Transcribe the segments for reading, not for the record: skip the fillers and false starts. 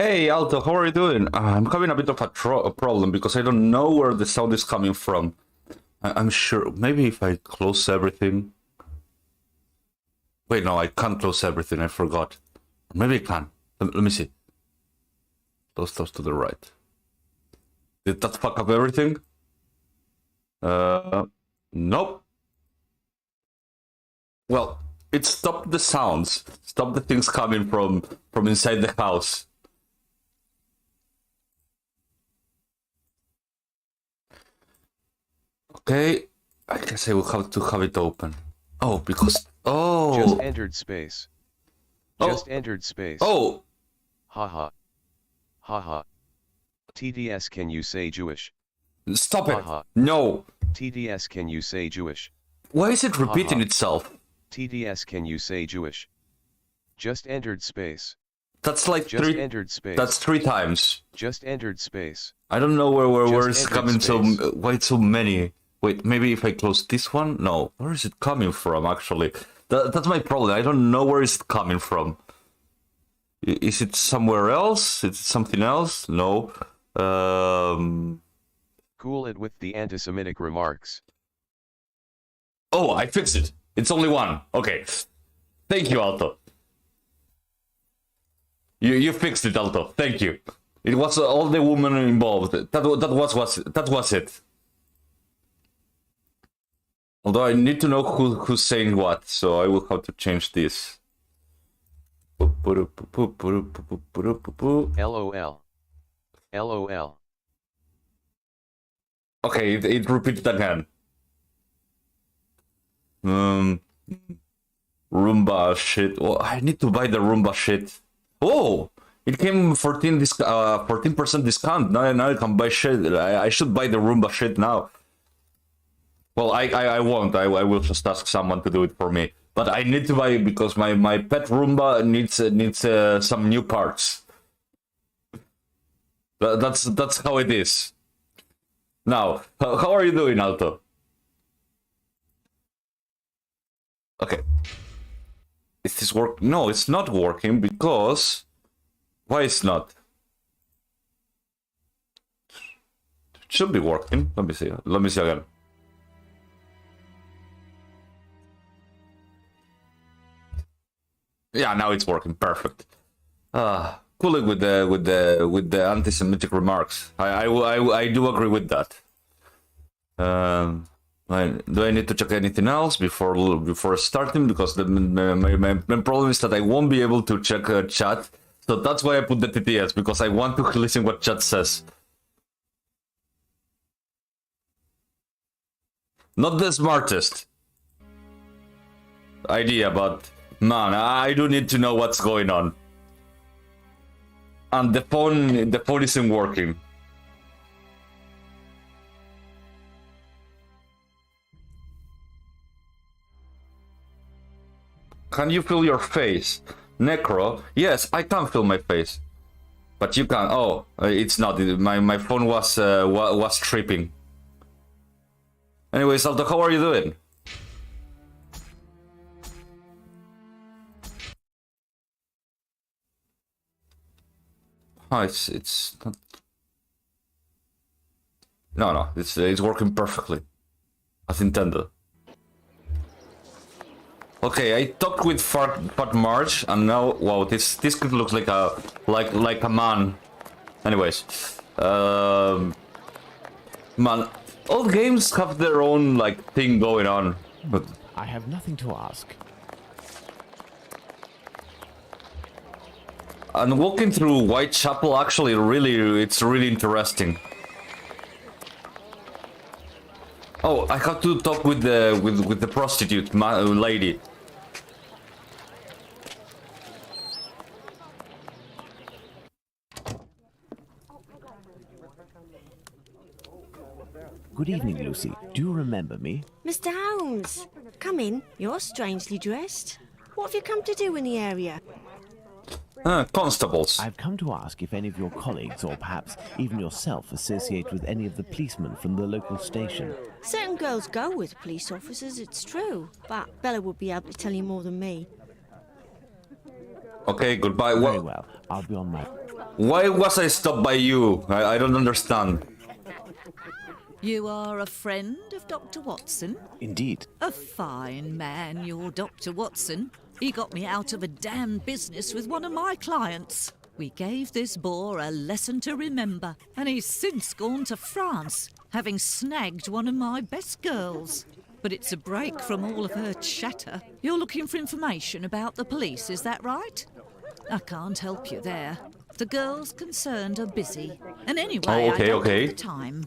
Hey Alto, how are you doing? I'm having a bit of a problem because I don't know where the sound is coming from. I'm sure maybe if I close everything. Wait, no, I can't close everything. I forgot. Maybe I can. Let me see. Those to the right. Did that fuck up everything? Nope. Well, it stopped the sounds. Stopped the things coming from inside the house. Okay, I guess I will have to have it open. Oh, because... Oh! Just entered space. Just Oh. entered space. Oh! Haha. Haha. TDS, can you say Jewish? Stop it! Haha. No! TDS, can you say Jewish? Why is it repeating Haha. itself? TDS, can you say Jewish? Just entered space. That's like Just three... entered space. That's 3 times. Just entered space. I don't know where Just it's entered coming space. so... Why so many? Wait, maybe if I close this one? No. Where is it coming from, actually? That's my problem. I don't know where it's coming from. Is it somewhere else? Is it something else? No. Cool it with the anti-Semitic remarks. Oh, I fixed it. It's only one. Okay. Thank you, Alto. You fixed it, Alto. Thank you. It was all the women involved. That was it. Although I need to know who's saying what, so I will have to change this. LOL. LOL. Okay, it repeated again. Roomba shit. Oh, I need to buy the Roomba shit. Oh, it came 14% discount. Now I can buy shit. I should buy the Roomba shit now. Well, I won't. I will just ask someone to do it for me. But I need to buy it because my pet Roomba needs some new parts. That's how it is. Now, how are you doing, Alto? Okay. Is this work? No, it's not working because... Why it's not? It should be working. Let me see. Let me see again. Yeah, now it's working. Perfect. Cool it with the anti-Semitic remarks. I do agree with that. Do I need to check anything else before starting? Because my problem is that I won't be able to check chat. So that's why I put the TTS, because I want to listen what chat says. Not the smartest idea, but man, I do need to know what's going on. And the phone isn't working. Can you feel your face? Necro? Yes, I can feel my face. But you can't. Oh, it's not. My phone was tripping. Anyways, Alto, how are you doing? Oh, it's not... No, it's working perfectly, as intended. Okay, I talked with Fat March, and now, wow, this could look like a man. Anyways, man, all games have their own thing going on, but I have nothing to ask. And walking through Whitechapel actually it's really interesting. Oh, I have to talk with the prostitute lady. Good evening, Lucy. Do you remember me? Mr. Holmes, come in. You're strangely dressed. What have you come to do in the area? Constables. I've come to ask if any of your colleagues, or perhaps even yourself, associate with any of the policemen from the local station. Certain girls go with police officers, it's true. But Bella would be able to tell you more than me. Okay, goodbye. Very well. I'll be on my... Why was I stopped by you? I don't understand. You are a friend of Dr. Watson? Indeed. A fine man, your Dr. Watson. He got me out of a damn business with one of my clients. We gave this boar a lesson to remember, and he's since gone to France, having snagged one of my best girls. But it's a break from all of her chatter. You're looking for information about the police, is that right? I can't help you there. The girls concerned are busy. And anyway, Oh, okay, I don't okay. have the time.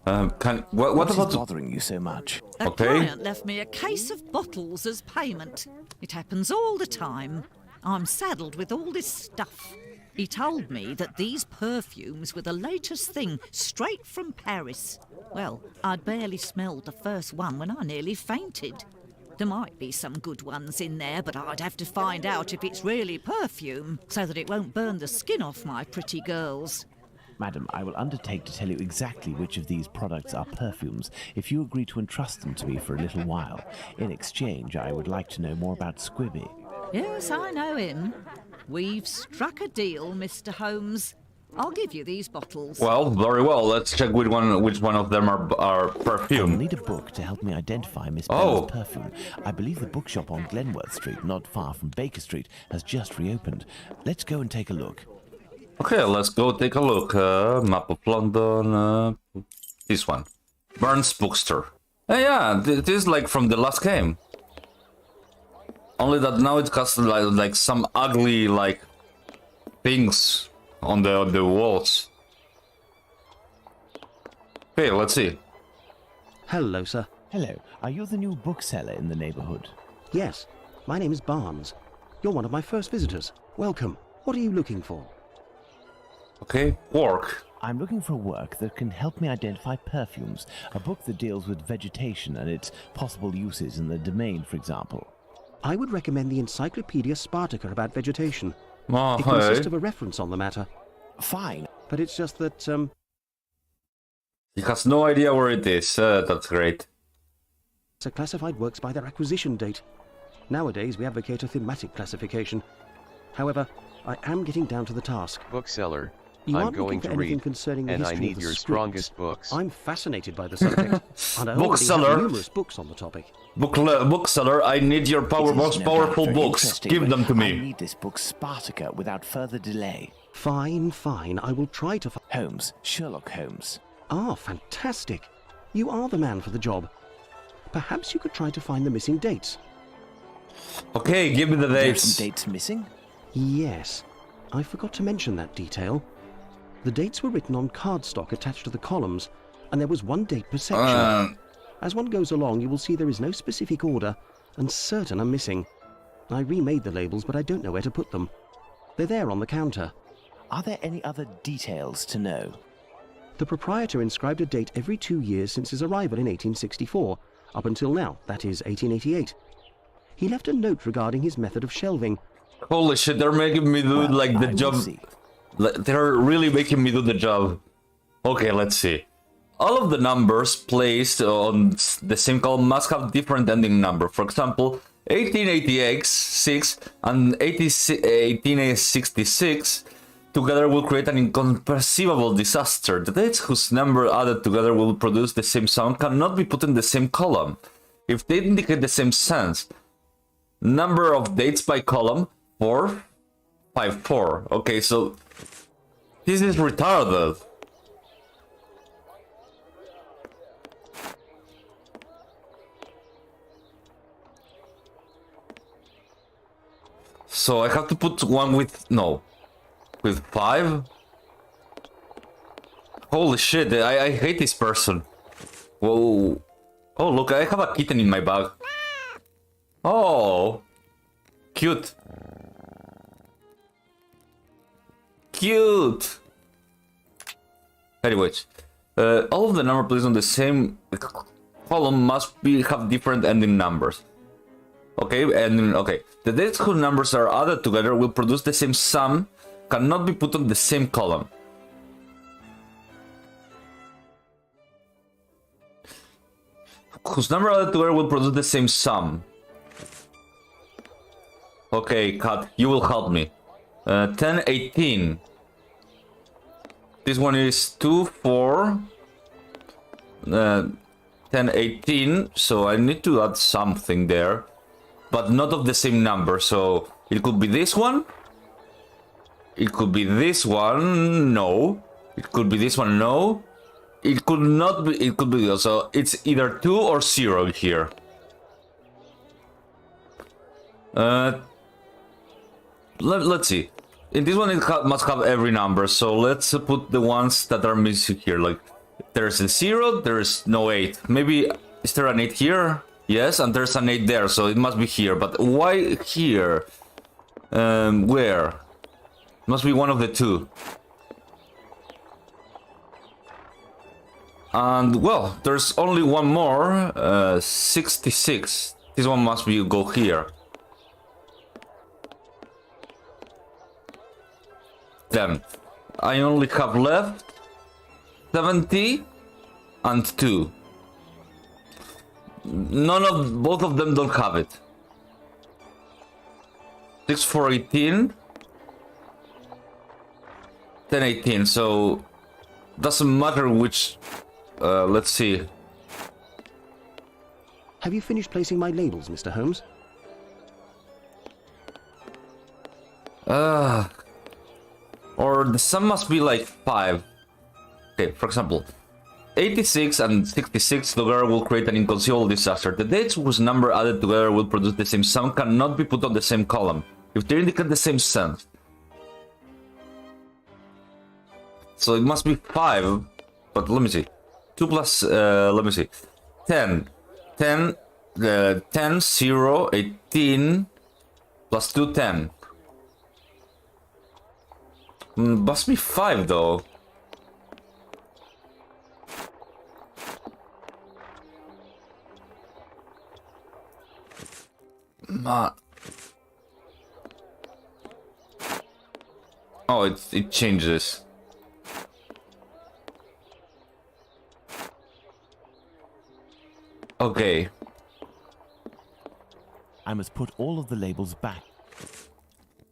What What is about... bothering you so much? A Okay. client left me a case of bottles as payment. It happens all the time. I'm saddled with all this stuff. He told me that these perfumes were the latest thing, straight from Paris. Well, I'd barely smelled the first one when I nearly fainted. There might be some good ones in there, but I'd have to find out if it's really perfume, so that it won't burn the skin off my pretty girls. Madam, I will undertake to tell you exactly which of these products are perfumes if you agree to entrust them to me for a little while. In exchange, I would like to know more about Squibby. Yes, I know him. We've struck a deal, Mr. Holmes. I'll give you these bottles. Well, very well. Let's check which one of them are I'll perfume. need a book to help me identify Miss Oh. Bell's perfume. I believe the bookshop on Glenworth Street, not far from Baker Street, has just reopened. Let's go and take a look. Okay, let's go take a look. Map of London. This one. Burns Bookstore. Yeah, this is like from the last game. Only that now it has like some ugly like things on the walls. Okay, let's see. Hello, sir. Hello, are you the new bookseller in the neighborhood? Yes, my name is Barnes. You're one of my first visitors. Welcome. What are you looking for? Okay, work. I'm looking for a work that can help me identify perfumes, a book that deals with vegetation and its possible uses in the domain, for example. I would recommend the Encyclopedia Spartacus about vegetation. Oh, It consists hey. of a reference on the matter. Fine. But it's just that, He has no idea where it is. That's great. are classified works by their acquisition date. Nowadays, we advocate a thematic classification. However, I am getting down to the task. Bookseller, You I'm aren't looking going for to anything read, concerning the and I history need of the your script. strongest books. I'm fascinated by the subject, and I already Bookseller. have numerous books on the topic. Bookseller, I need your It is most no powerful doubt very books. interesting, Give but them to I me. need this book Spartacus without further delay. Fine, fine. I will try to find... Holmes, Sherlock Holmes. Ah, fantastic. You are the man for the job. Perhaps you could try to find the missing dates. Okay, give me the There are dates. some dates missing? Yes, I forgot to mention that detail. The dates were written on cardstock attached to the columns, and there was one date per section. As one goes along, you will see there is no specific order, and certain are missing. I remade the labels, but I don't know where to put them. They're there on the counter. Are there any other details to know? The proprietor inscribed a date every 2 years since his arrival in 1864, up until now, that is 1888. He left a note regarding his method of shelving. Holy shit, they're making me do Well, like the I will job. see. They're really making me do the job. Okay, let's see. All of the numbers placed on the same column must have different ending number. For example, 1886 and 1866 together will create an inconceivable disaster. The dates whose number added together will produce the same sound cannot be put in the same column if they indicate the same sense. Number of dates by column 454. Okay, so this is retarded. So I have to put one with with 5. Holy shit! I hate this person. Whoa! Oh look, I have a kitten in my bag. Oh, cute. Cute. Anyways, all of the number placed on the same column must have different ending numbers. Okay, and okay, the dates whose numbers are added together will produce the same sum, cannot be put on the same column. Whose number added together will produce the same sum. Okay, cat, you will help me. 10, 18. This one is 2, 4. 10, 18. So I need to add something there. But not of the same number. So it could be this one. It could be this one. No. It could be this one. No. It could not be. It could be. So it's either 2 or 0 here. Let's see. In this one, it must have every number. So let's put the ones that are missing here. Like, there's a 0, there's no 8. Maybe, is there an 8 here? Yes, and there's an 8 there, so it must be here. But why here? Where? Must be one of the two. And, well, there's only one more. 66. This one must be go here. Then I only have left 70 and 2. Both of them don't have it. 6, 4, 18. 10, 18. So doesn't matter which. Let's see. Have you finished placing my labels, Mr. Holmes? Or the sum must be like 5. Okay, for example, 86 and 66 together will create an inconceivable disaster. The dates whose number added together will produce the same sum cannot be put on the same column if they indicate the same sum. So it must be 5, but let me see. 2 plus, let me see. 10, 0, 18, plus 2, 10. Must be 5 though. Oh, it changes. Okay. I must put all of the labels back.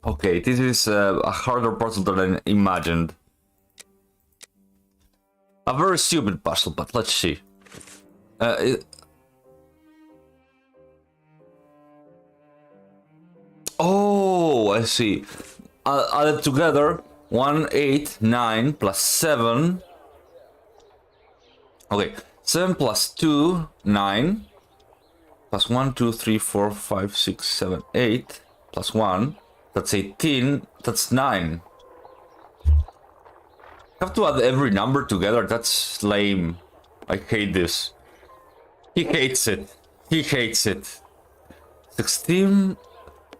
Okay, this is a harder puzzle than I imagined. A very stupid puzzle, but let's see. Oh, I see. Added together, 1, 8, 9 plus 7. Okay, 7 plus 2, 9. Plus 1, 2, 3, 4, 5, 6, 7, 8. Plus 1. That's 18. That's 9. Have to add every number together. That's lame. I hate this. He hates it. He hates it. 16.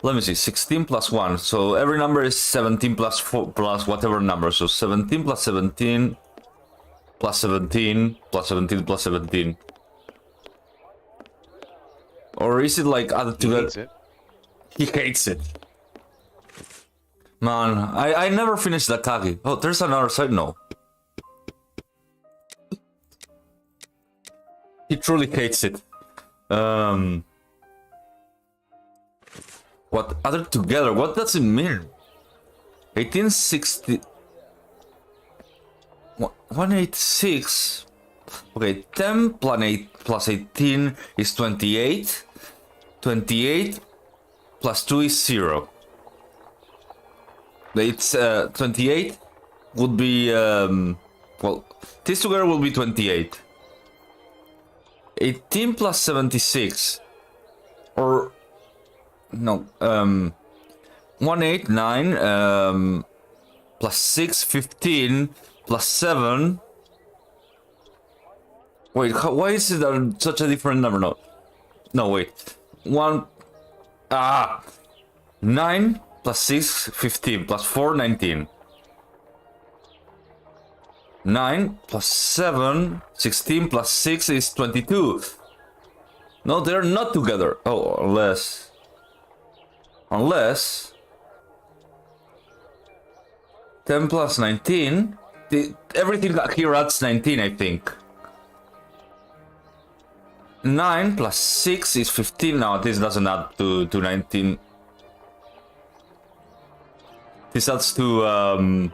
Let me see. 16 plus 1. So every number is 17 plus 4 plus whatever number. So 17 plus 17 plus 17 plus 17 plus 17. Or is it like added together? He hates it. He hates it. Man, I never finished the Kagi. Oh, there's another side? No. He truly hates it. What? Added together? What does it mean? 1860... 186... Okay, 10 plus 18 is 28. 28 plus 2 is 0. It's 28 would be well, this together will be 28. 18 plus 76, or no, 189 plus 6, 15 plus 7. Wait, why is it such a different number? No, wait. 9 plus 6, 15 plus 4, 19. 9 plus 7, 16 plus 6 is 22. No, they're not together. Oh, unless 10 plus 19, everything here adds 19, I think. 9 plus 6 is 15. No, this doesn't add to 19. This adds to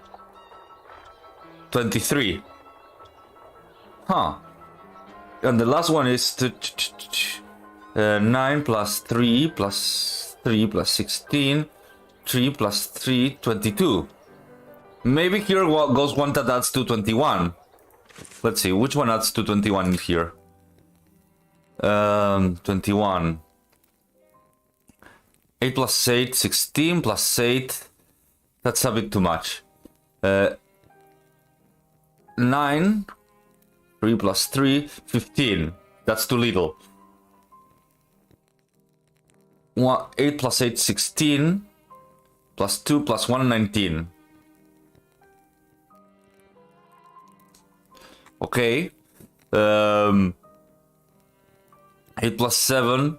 23. Huh. And the last one is 9 plus 3 plus 3 plus 16. 3 plus 3, 22. Maybe here goes one that adds to 21. Let's see, which one adds to 21 in here? 21. 8 plus 8, 16 plus 8. That's a bit too much. 9. 3 plus 3, 15. That's too little. 8 plus 8, 16. Plus 2 plus 1, 19. Okay. 8 plus 7,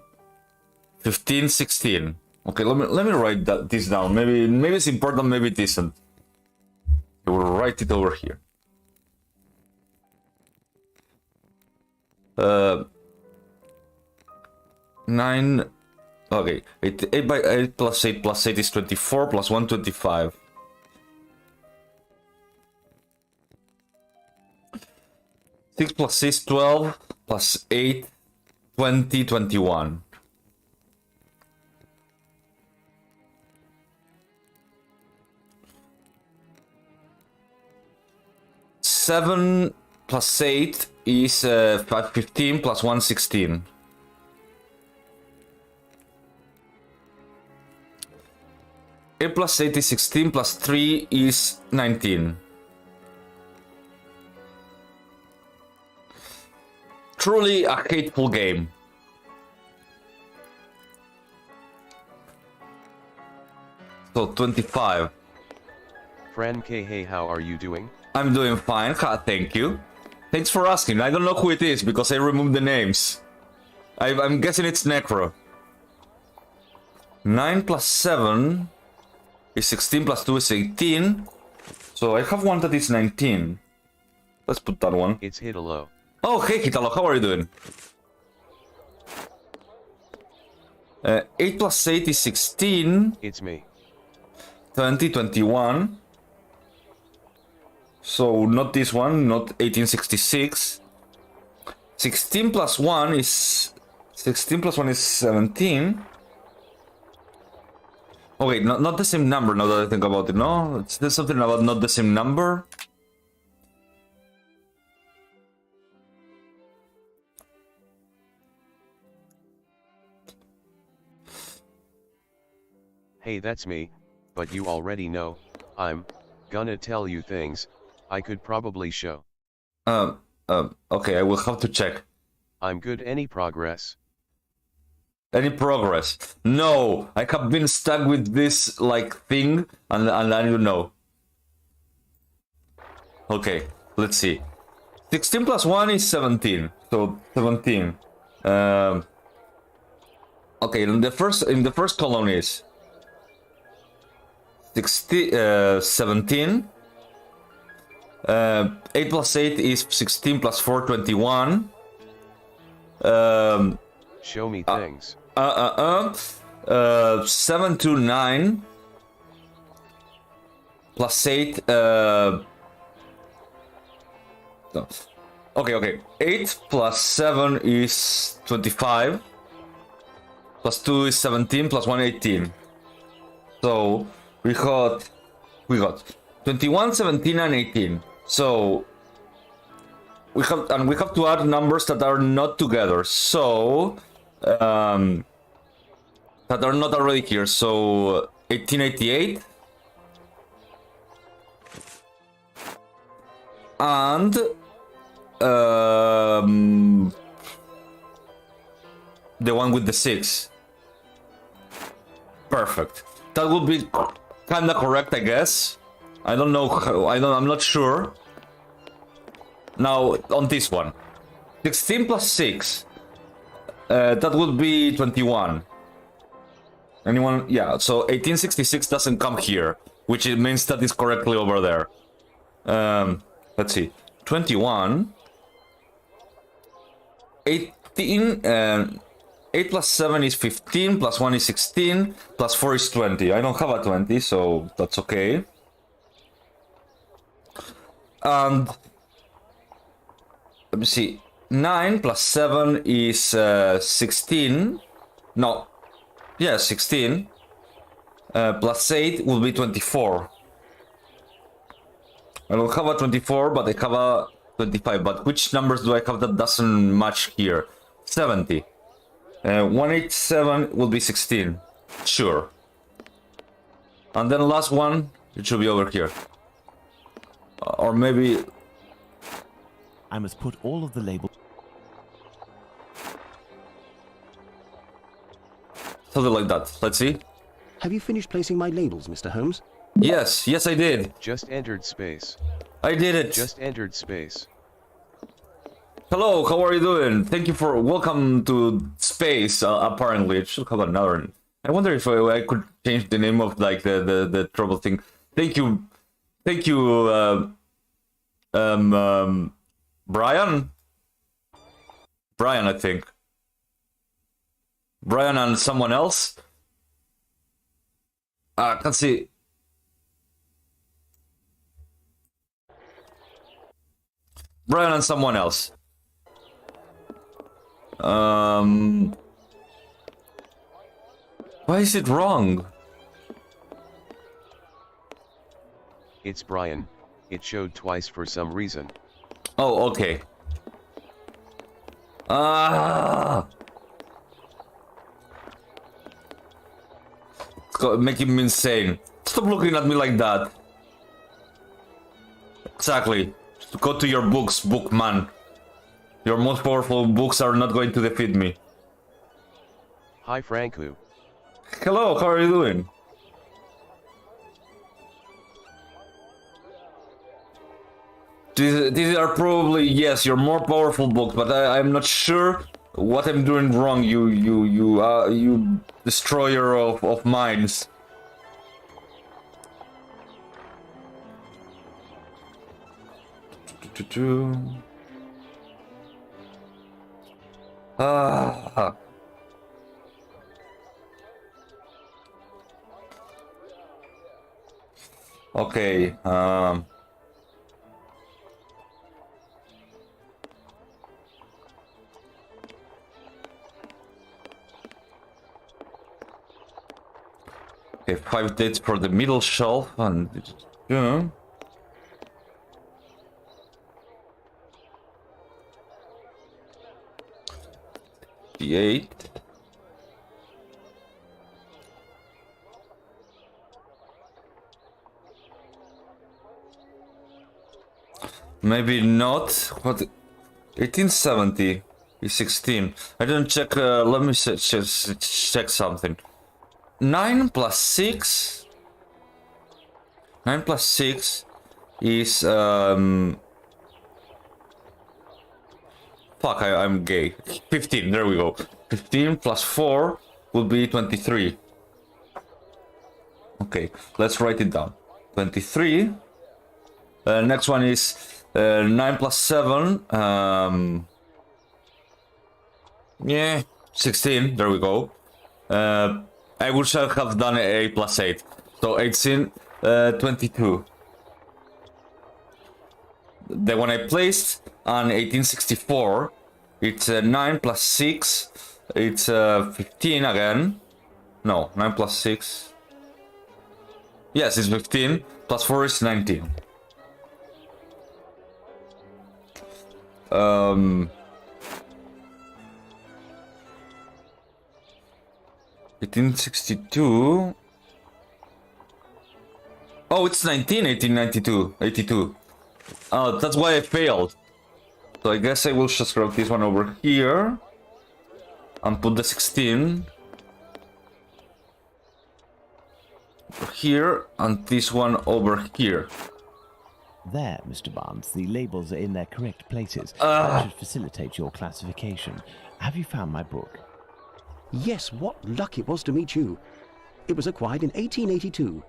15, 16. Okay, let me write this down. Maybe it's important, maybe it isn't. I will write it over here. 9. Okay, 8 by 8 plus 8 plus 8 is 24 plus 1, 25. 6 plus 6, 12 plus 8, 20, 21. 7 plus 8 is 15 plus 1, 16. 8 plus 8 is 16 plus 3 is 19. Truly a hateful game. So 25. Frankey, hey, how are you doing? I'm doing fine, thank you. Thanks for asking. I don't know who it is because I removed the names. I'm guessing it's Necro. 9 plus 7 is 16 plus 2 is 18. So I have one that is 19. Let's put that one. It's Hitalo. Oh, hey Hitalo, how are you doing? 8 plus 8 is 16. It's me. 20, 21. So not this one, not 1866. 16 plus 1 is 17. Okay, not the same number now that I think about it, no? There's something about not the same number. Hey, that's me, but you already know, I'm gonna tell you things I could probably show. Okay, I will have to check. I'm good. Any progress? Any progress? No, I have been stuck with this like thing, and I don't know. Okay, let's see. 16 plus 1 is 17, so 17. Okay, in the first column is 17. 8 plus 8 is 16 plus 4, 21. Show me things. 7 to 9 plus 8. No. Okay. 8 plus 7 is 25. Plus 2 is 17. Plus 1, 18. So we got 21, 17, and 18. So we have to add numbers that are not together. So that are not already here. So 1888 and the one with the 6. Perfect. That would be kinda correct, I guess. I don't know. I'm not sure. Now on this one, 16 plus 6. That would be 21. Anyone? Yeah. So 1866 doesn't come here, which it means that is correctly over there. Let's see. 21. 18. 8 plus 7 is 15, plus 1 is 16, plus 4 is 20. I don't have a 20, so that's okay. And let me see. 9 plus 7 is 16. No. Yeah, 16. Plus 8 will be 24. I don't have a 24, but I have a 25. But which numbers do I have that doesn't match here? 70. 187 will be 16. Sure. And then last one, it should be over here. Or maybe... I must put all of the labels... Something like that. Let's see. Have you finished placing my labels, Mr. Holmes? Yes, yes I did. Just entered space. I did it. Just entered space. Hello, how are you doing? Thank you for welcome to space. Apparently, it should have another. I wonder if I could change the name of like the trouble thing. Thank you, Brian. Brian, I think. Brian and someone else. I can't see. Brian and someone else. Why is it wrong? It's Brian. It showed twice for some reason. Oh, okay. It's making me insane. Stop looking at me like that. Exactly. Go to your books, bookman. Your most powerful books are not going to defeat me. Hi Franku. Hello, how are you doing? These are probably, yes, your more powerful books, but I'm not sure what I'm doing wrong, you destroyer of minds. Okay, okay, 5 dates for the middle shelf, and yeah. The 8. Maybe not. What? 1870 is 16. I didn't check. Let me check something. 9 plus 6. 9 plus 6 is Fuck, I'm gay. 15, there we go. 15 plus 4 will be 23. Okay, let's write it down. 23. Next one is 9 plus 7. Yeah, 16, there we go. I wish I have done 8 plus 8. So 18, 22. The one I placed on 1864, it's 9 plus 6, it's 15 again. No, 9 plus 6. Yes, it's 15, plus 4 is 19. 1862. Oh, it's 1892. 82. Oh, that's why I failed. So I guess I will just grab this one over here and put the 16 over here and this one over here. There, Mr. Barnes, the labels are in their correct places. That should facilitate your classification. Have you found my book? Yes, what luck it was to meet you. It was acquired in 1882.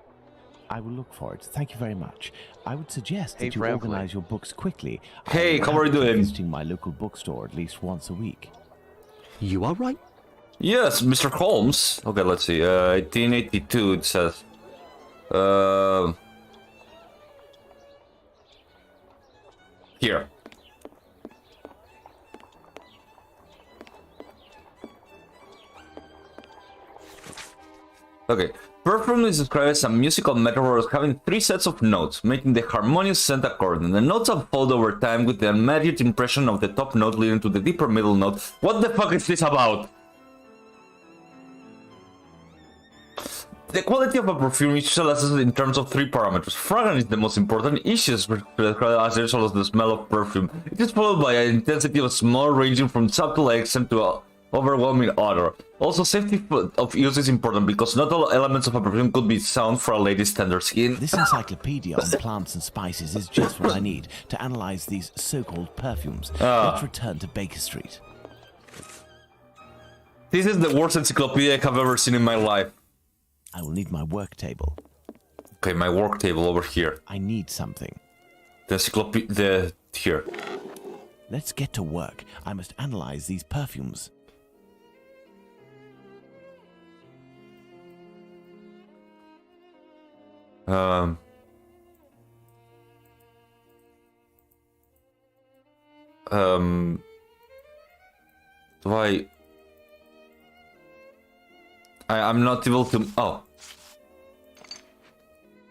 I will look for it. Thank you very much. I would suggest Hey, that you Franklin. organize your books quickly. Hey, I will how are you have to be doing? visiting my local bookstore at least once a week. You are right. Yes, Mr. Holmes. Okay, let's see. 1882, it says. Here. Okay. Perfume is described as a musical metaphor as having 3 sets of notes, making the harmonious scent according. The notes unfold over time with the immediate impression of the top note leading to the deeper middle note. What the fuck is this about? The quality of a perfume is assessed in terms of 3 parameters. Fragrance is the most important. Each is described as a result of the smell of perfume. It is followed by an intensity of smell ranging from subtle accent to overwhelming odor. Also, safety of use is important because not all elements of a perfume could be sound for a lady's tender skin. This encyclopedia on plants and spices is just what I need to analyze these so-called perfumes. Let's return to Baker Street. This is the worst encyclopedia I have ever seen in my life. I will need my work table. Okay, my work table over here. I need something. The encyclopedia here. Let's get to work. I must analyze these perfumes. I'm not able to... Oh.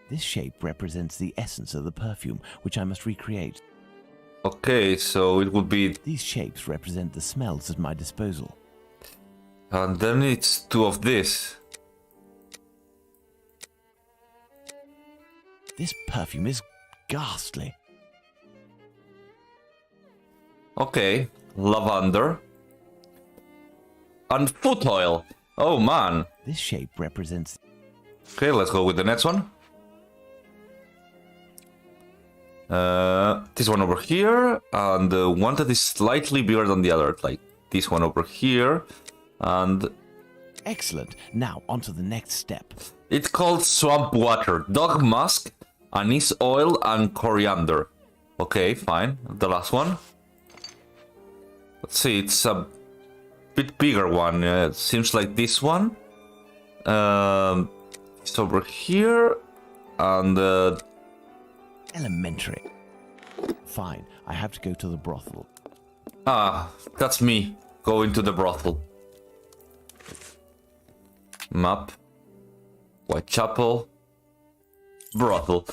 This shape represents the essence of the perfume, which I must recreate. Okay, so it would be... These shapes represent the smells at my disposal. And then it's 2 of this. This perfume is ghastly. Okay, lavender. And foot oil. Oh man. This shape represents... Okay, let's go with the next one. This one over here, and one that is slightly bigger than the other, like this one over here, and... Excellent. Now, on to the next step. It's called swamp water, dog musk, anise oil, and coriander. Okay, fine. The last one. Let's see, it's a bit bigger one. It seems like this one. It's over here, and... Elementary. Fine, I have to go to the brothel. Ah, that's me going to the brothel. Map. Whitechapel. Brothel.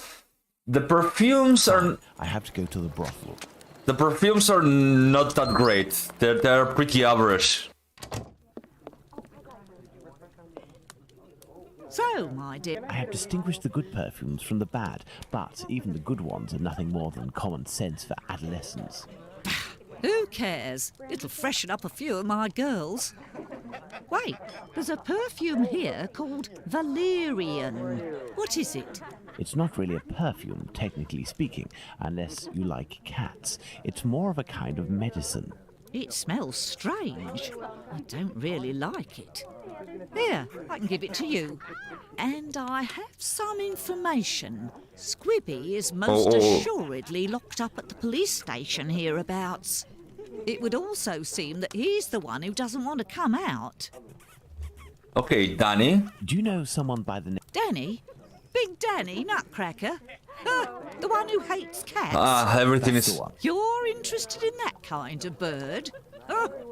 The perfumes are... I have to go to the brothel. The perfumes are not that great. They're pretty average. So, my dear, I have distinguished the good perfumes from the bad, but even the good ones are nothing more than common sense for adolescents. who cares? It'll freshen up a few of my girls. Wait, there's a perfume here called Valerian. What is it? It's not really a perfume, technically speaking, unless you like cats. It's more of a kind of medicine. It smells strange. I don't really like it. Here, I can give it to you. And I have some information. Squibby is most assuredly locked up at the police station hereabouts. It would also seem that he's the one who doesn't want to come out. Okay, Danny. Do you know someone by the name... Danny? Big Danny Nutcracker? The one who hates cats? Ah, everything That's is... the one. You're interested in that kind of bird?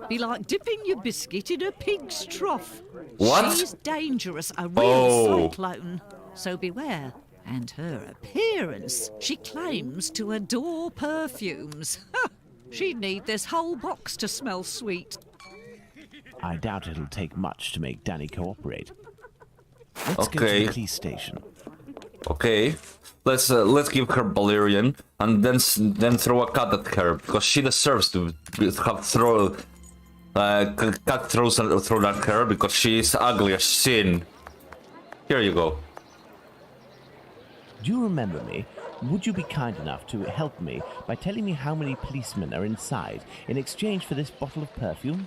Be like dipping your biscuit in a pig's trough. What? She's dangerous, a real Oh. cyclone. So beware. And her appearance. She claims to adore perfumes. She'd need this whole box to smell sweet. I doubt it'll take much to make Danny cooperate. Let's go to Okay. the police station. Okay, let's give her Valerian and then throw a cat at her because she deserves to have cat thrown at her because she is ugly as sin. Here you go. Do you remember me? Would you be kind enough to help me by telling me how many policemen are inside in exchange for this bottle of perfume?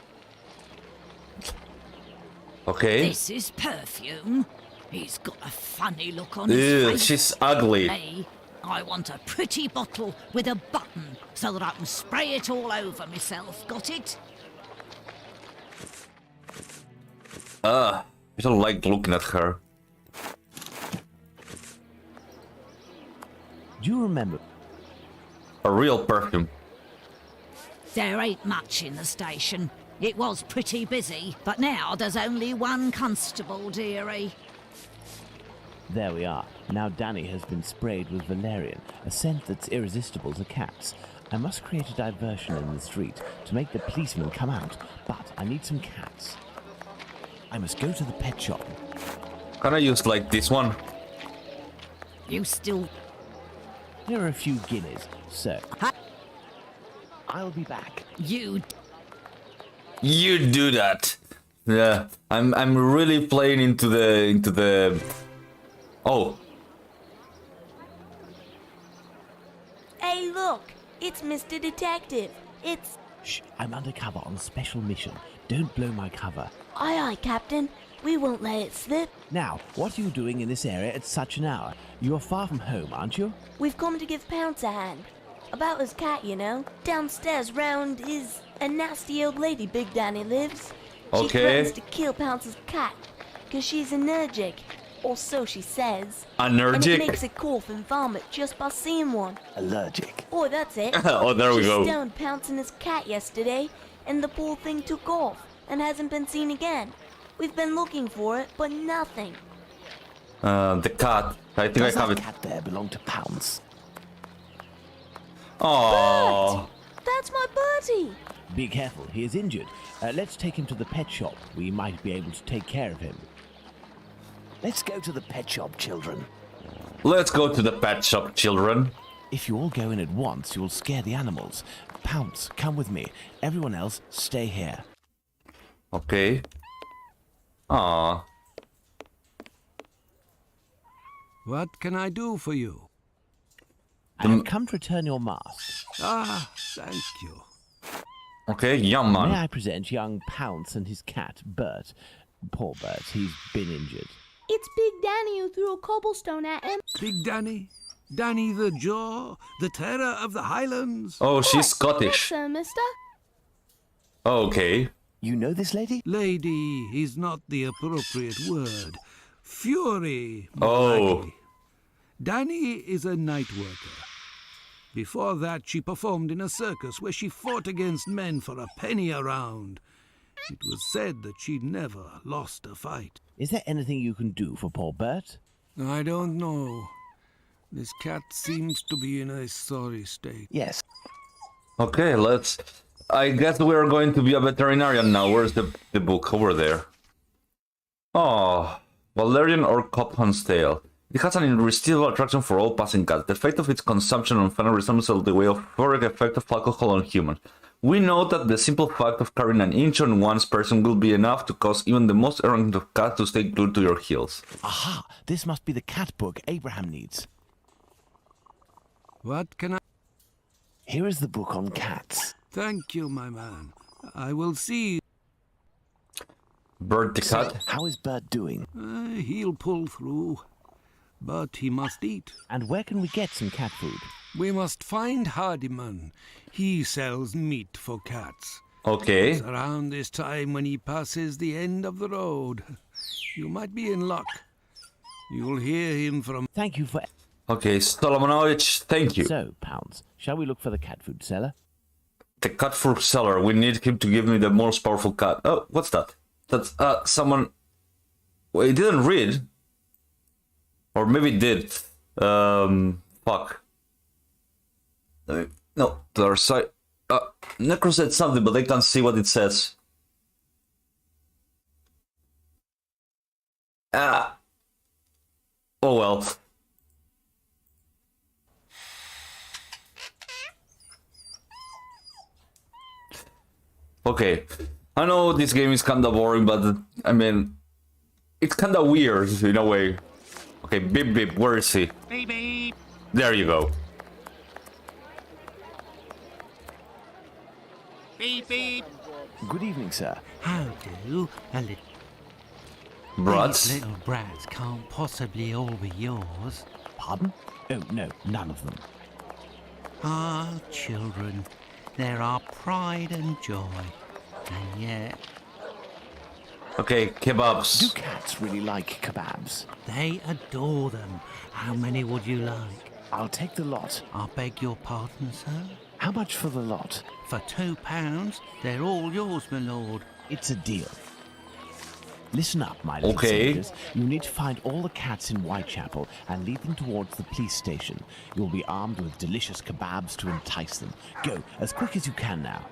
Okay. This is perfume. He's got a funny look on his Ew, face. she's ugly. Hey, I want a pretty bottle with a button so that I can spray it all over myself. Got it? I don't like looking at her. Do you remember? A real perfume. There ain't much in the station. It was pretty busy, but now there's only one constable, dearie. There we are. Now Danny has been sprayed with valerian, a scent that's irresistible to cats. I must create a diversion in the street to make the policemen come out, but I need some cats. I must go to the pet shop. Can I use like this one? You still... Here are a few guineas, so... I'll be back. You... You do that. Yeah, I'm really playing into the. Oh. Hey, look! It's Mr. Detective. It's... Shh, I'm undercover on a special mission. Don't blow my cover. Aye, aye, Captain. We won't let it slip. Now, what are you doing in this area at such an hour? You're far from home, aren't you? We've come to give Pounce a hand. About his cat, you know. Downstairs round is a nasty old lady Big Danny lives. She Okay. threatens to kill Pounce's cat, 'cause she's allergic. Or so she says. And Allergic? it makes it cough and vomit just by seeing one. Allergic. Oh, that's it. Oh, there we She go. stoned Pounce and his cat yesterday, and the poor thing took off and hasn't been seen again. We've been looking for it, but nothing. The cat. I think Does I have that it. cat there belong to Pounce? Oh. That's my Bertie! Be careful, he is injured. Let's take him to the pet shop. We might be able to take care of him. Let's go to the pet shop, children. Let's go to the pet shop, children. If you all go in at once, you'll scare the animals. Pounce, come with me. Everyone else, stay here. Okay. Ah. What can I do for you? I have come to return your mask. Ah, thank you. Okay, young man. May I present young Pounce and his cat, Bert. Poor Bert, he's been injured. It's Big Danny who threw a cobblestone at him. Big Danny? Danny the Jaw? The terror of the Highlands? Oh, she's Yes, Scottish. sir, mister. Okay. You know this lady? Lady is not the appropriate word. Fury, more Oh. likely. Danny is a night worker. Before that, she performed in a circus where she fought against men for a penny a round. It was said that she never lost a fight. Is there anything you can do for poor Bert? I don't know. This cat seems to be in a sorry state. Yes. Okay, let's... I guess we're going to be a veterinarian now. Where's the book? Over there. Oh, Valerian or Copham's Tale. It has an irresistible attraction for all passing cats. The fate of its consumption on final resembles the way of euphoric effect of alcohol on humans. We know that the simple fact of carrying an inch on one's person will be enough to cause even the most arrogant of cats to stay glued to your heels. Aha! This must be the cat book Abraham needs. What can I... Here is the book on cats. Thank you, my man. I will see. Bird the cat? How is Bert doing? He'll pull through. But he must eat. And where can we get some cat food? We must find Hardiman. He sells meat for cats. Okay. It's around this time when he passes the end of the road. You might be in luck. You'll hear him from... Thank you for... Okay, Solomonovich, thank you. So, Pounce, shall we look for the cat food seller? The cat food seller. We need him to give me the most powerful cat. Oh, what's that? That's someone... Well, he didn't read. Or maybe it did. Fuck. No, the other side. Necro said something, but I can't see what it says. Oh well. Okay. I know this game is kinda boring, but I mean, it's kinda weird in a way. Okay, beep beep, where is he? Beep beep. There you go. Beep beep. Good evening, sir. How do? Brats? These little brats can't possibly all be yours. Pardon? Oh, no, none of them. Ah, children. They're our pride and joy. And yet... Okay, kebabs. Do cats really like kebabs? They adore them. How many would you like? I'll take the lot. I beg your pardon, sir? How much for the lot? For £2, they're all yours, my lord. It's a deal. Listen up, my little Okay. soldiers. You need to find all the cats in Whitechapel and lead them towards the police station. You'll be armed with delicious kebabs to entice them. Go, as quick as you can now.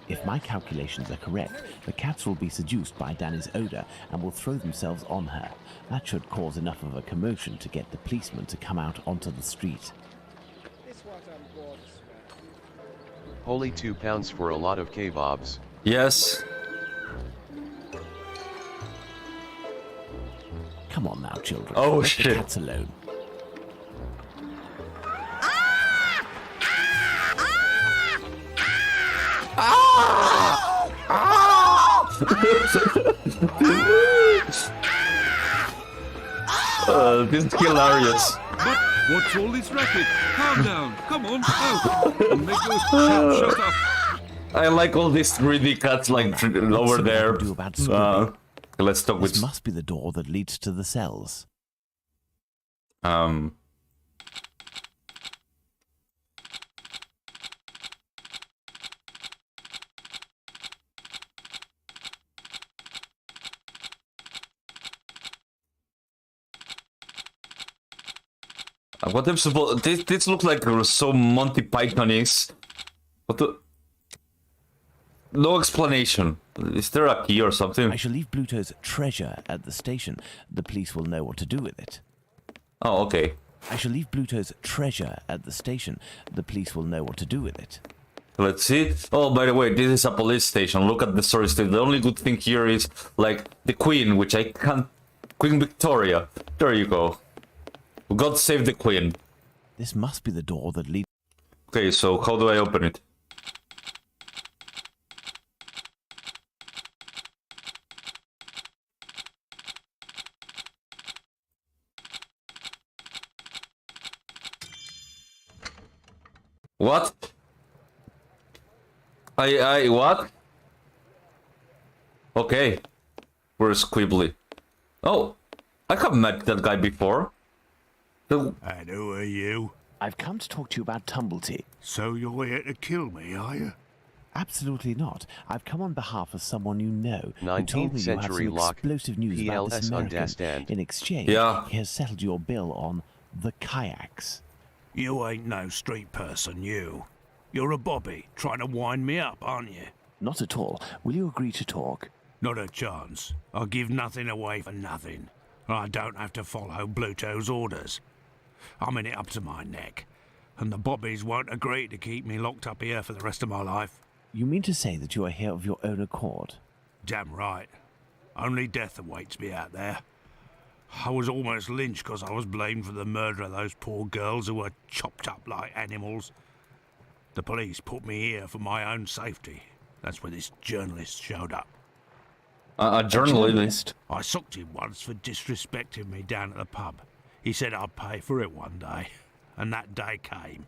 If my calculations are correct, the cats will be seduced by Danny's odor and will throw themselves on her. That should cause enough of a commotion to get the policeman to come out onto the street. Holy £2 for a lot of kebabs. Yes. Come on now, children. Oh, Let shit. the cats alone. This is hilarious. But what's all this racket? Calm down. Come on, out. And make those chaps shut up. I like all these 3D cats like over there. Do about swimming. Let's talk This with must be the door that leads to the cells. What am supposed? This looks like so Monty Python-ish. What the? No explanation. Is there a key or something? I shall leave Bluto's treasure at the station. The police will know what to do with it. Oh, okay. I shall leave Bluto's treasure at the station. The police will know what to do with it. Let's see. Oh, by the way, this is a police station. Look at the story state. The only good thing here is like the Queen, which I can't. Queen Victoria. There you go. God save the Queen. This must be the door that leads. Okay, so how do I open it? What? What? Okay. Where's Quibbly? Oh, I have met that guy before. And who are you? I've come to talk to you about Tumblety. So you're here to kill me, are you? Absolutely not. I've come on behalf of someone you know who 19th told me you have century some lock. explosive news about this PLS American. understand. In exchange, Yeah. he has settled your bill on the kayaks. You ain't no street person, you. You're a bobby, trying to wind me up, aren't you? Not at all. Will you agree to talk? Not a chance. I'll give nothing away for nothing. I don't have to follow Bluto's orders. I'm in it up to my neck, and the bobbies won't agree to keep me locked up here for the rest of my life. You mean to say that you are here of your own accord? Damn right. Only death awaits me out there. I was almost lynched because I was blamed for the murder of those poor girls who were chopped up like animals. The police put me here for my own safety. That's where this journalist showed up. A journalist? I socked him once for disrespecting me down at the pub. He said I'd pay for it one day, and that day came.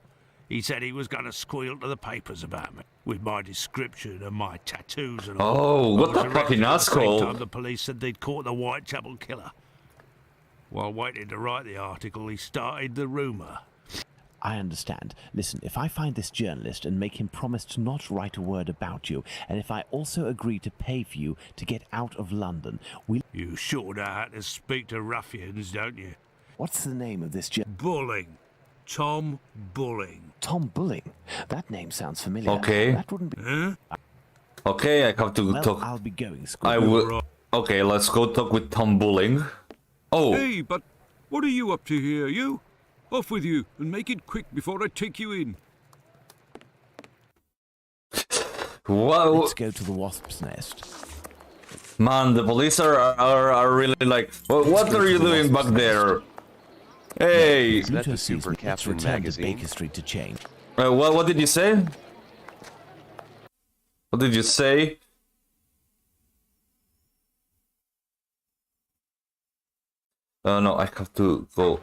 He said he was going to squeal to the papers about me, with my description and my tattoos and all. Oh, what I the was fucking arrested at the same asshole. time the police said they'd caught the Whitechapel killer. While waiting to write the article, he started the rumour. I understand. Listen, if I find this journalist and make him promise to not write a word about you, and if I also agree to pay for you to get out of London, we'll... You sure know how to speak to ruffians, don't you? What's the name of this Bulling. Tom Bulling. Tom Bulling? That name sounds familiar. Okay. That wouldn't be... Huh? Okay, I have to Well, talk. I'll be going, Squid. I will. Okay, let's go talk with Tom Bulling. Oh, Hey, but what are you up to here, you? Off with you, and make it quick before I take you in. wow. Let's go to the wasp's nest. Man, the police are really like, what are you doing back there? Hey, Is that the Bluto sees Super me. Let's Captain return to magazine? Baker Street to change. what did you say? What did you say? No, I have to go.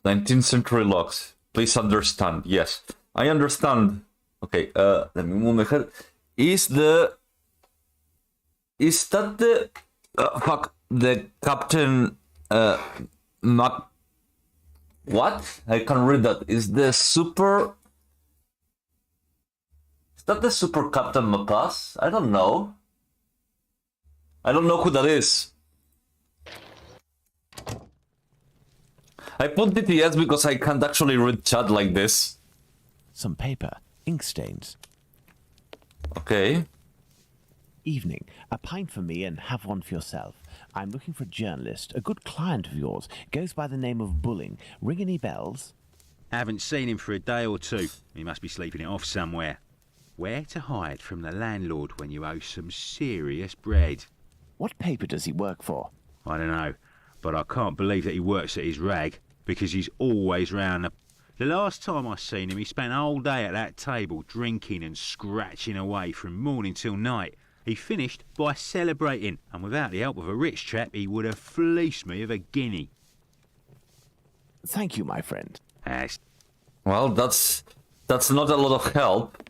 19th century locks. Please understand. Yes, I understand. Okay, let me move my head. Is the Is that the fuck the Captain Mac? What? I can't read that. Is the super? Is that the Super Captain Mapas? I don't know. I don't know who that is. I put DTS because I can't actually read chat like this. Some paper, ink stains. Okay. Evening. A pint for me and have one for yourself. I'm looking for a journalist, a good client of yours. Goes by the name of Bulling. Ring any bells? Haven't seen him for a day or two. He must be sleeping it off somewhere. Where to hide from the landlord when you owe some serious bread? What paper does he work for? I don't know, but I can't believe that he works at his rag, because he's always round the last time I seen him, he spent a whole day at that table drinking and scratching away from morning till night. He finished by celebrating, and without the help of a rich chap, he would have fleeced me of a guinea. Thank you, my friend. Well, that's not a lot of help.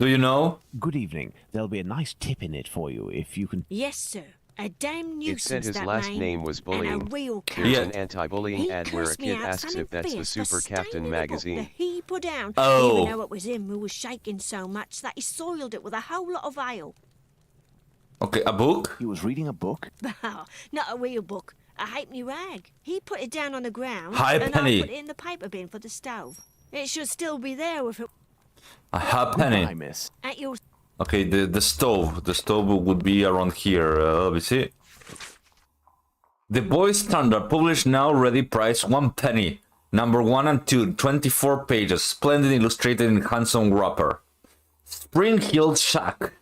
Do you know? Good evening. There'll be a nice tip in it for you if you can... Yes, sir. A damn It said nuisance, his that last man. name was And bullying. a real Here's cunt. an anti-bullying He ad where a cursed me kid out asks son if that's the fierce for Super Captain staining the book magazine. that he put down, Oh. even though it was him who was shaking so much that he soiled it with a whole lot of ale. Okay, a book? He was reading a book? Not a real book. A halfpenny rag. He put it down on the ground, Halfpenny. and I put it in the paper bin for the stove. It should still be there if it... A halfpenny. Goodbye, miss. At your... Okay, the stove. The stove would be around here. Let me see. The Boys Standard, published now, ready, price 1 penny. Number 1 and 2, 24 pages, splendid illustrated in handsome wrapper. Spring Hill Shack,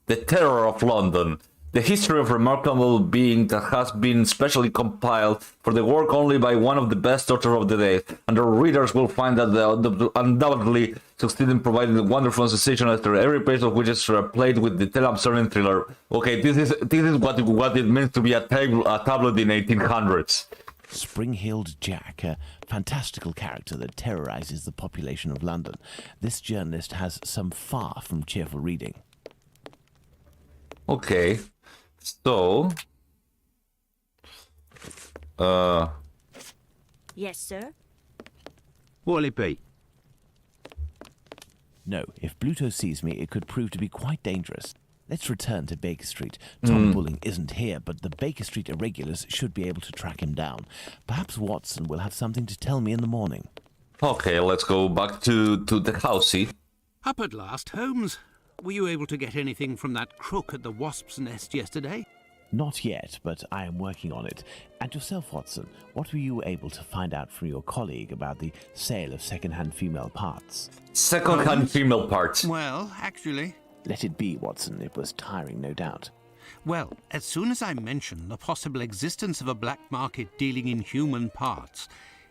the terror of London. The history of remarkable being that has been specially compiled for the work only by one of the best authors of the day, and our readers will find that they undoubtedly succeed in providing a wonderful sensation after every page of which is played with detail absorbing thriller. Okay, this is what it means to be a tabloid in 1800s. Spring-Heeled Jack, a fantastical character that terrorizes the population of London. This journalist has some far from cheerful reading. Okay, so... Yes, sir. What'll it be? No, if Bluto sees me, it could prove to be quite dangerous. Let's return to Baker Street. Tom Bulling isn't here, but the Baker Street irregulars should be able to track him down. Perhaps Watson will have something to tell me in the morning. Okay, let's go back to the housey. Up at last, Holmes. Were you able to get anything from that crook at the Wasp's Nest yesterday? Not yet, but I am working on it. And yourself, Watson, what were you able to find out from your colleague about the sale of second-hand female parts? Second-hand female parts. Well, actually... Let it be, Watson. It was tiring, no doubt. Well, as soon as I mentioned the possible existence of a black market dealing in human parts,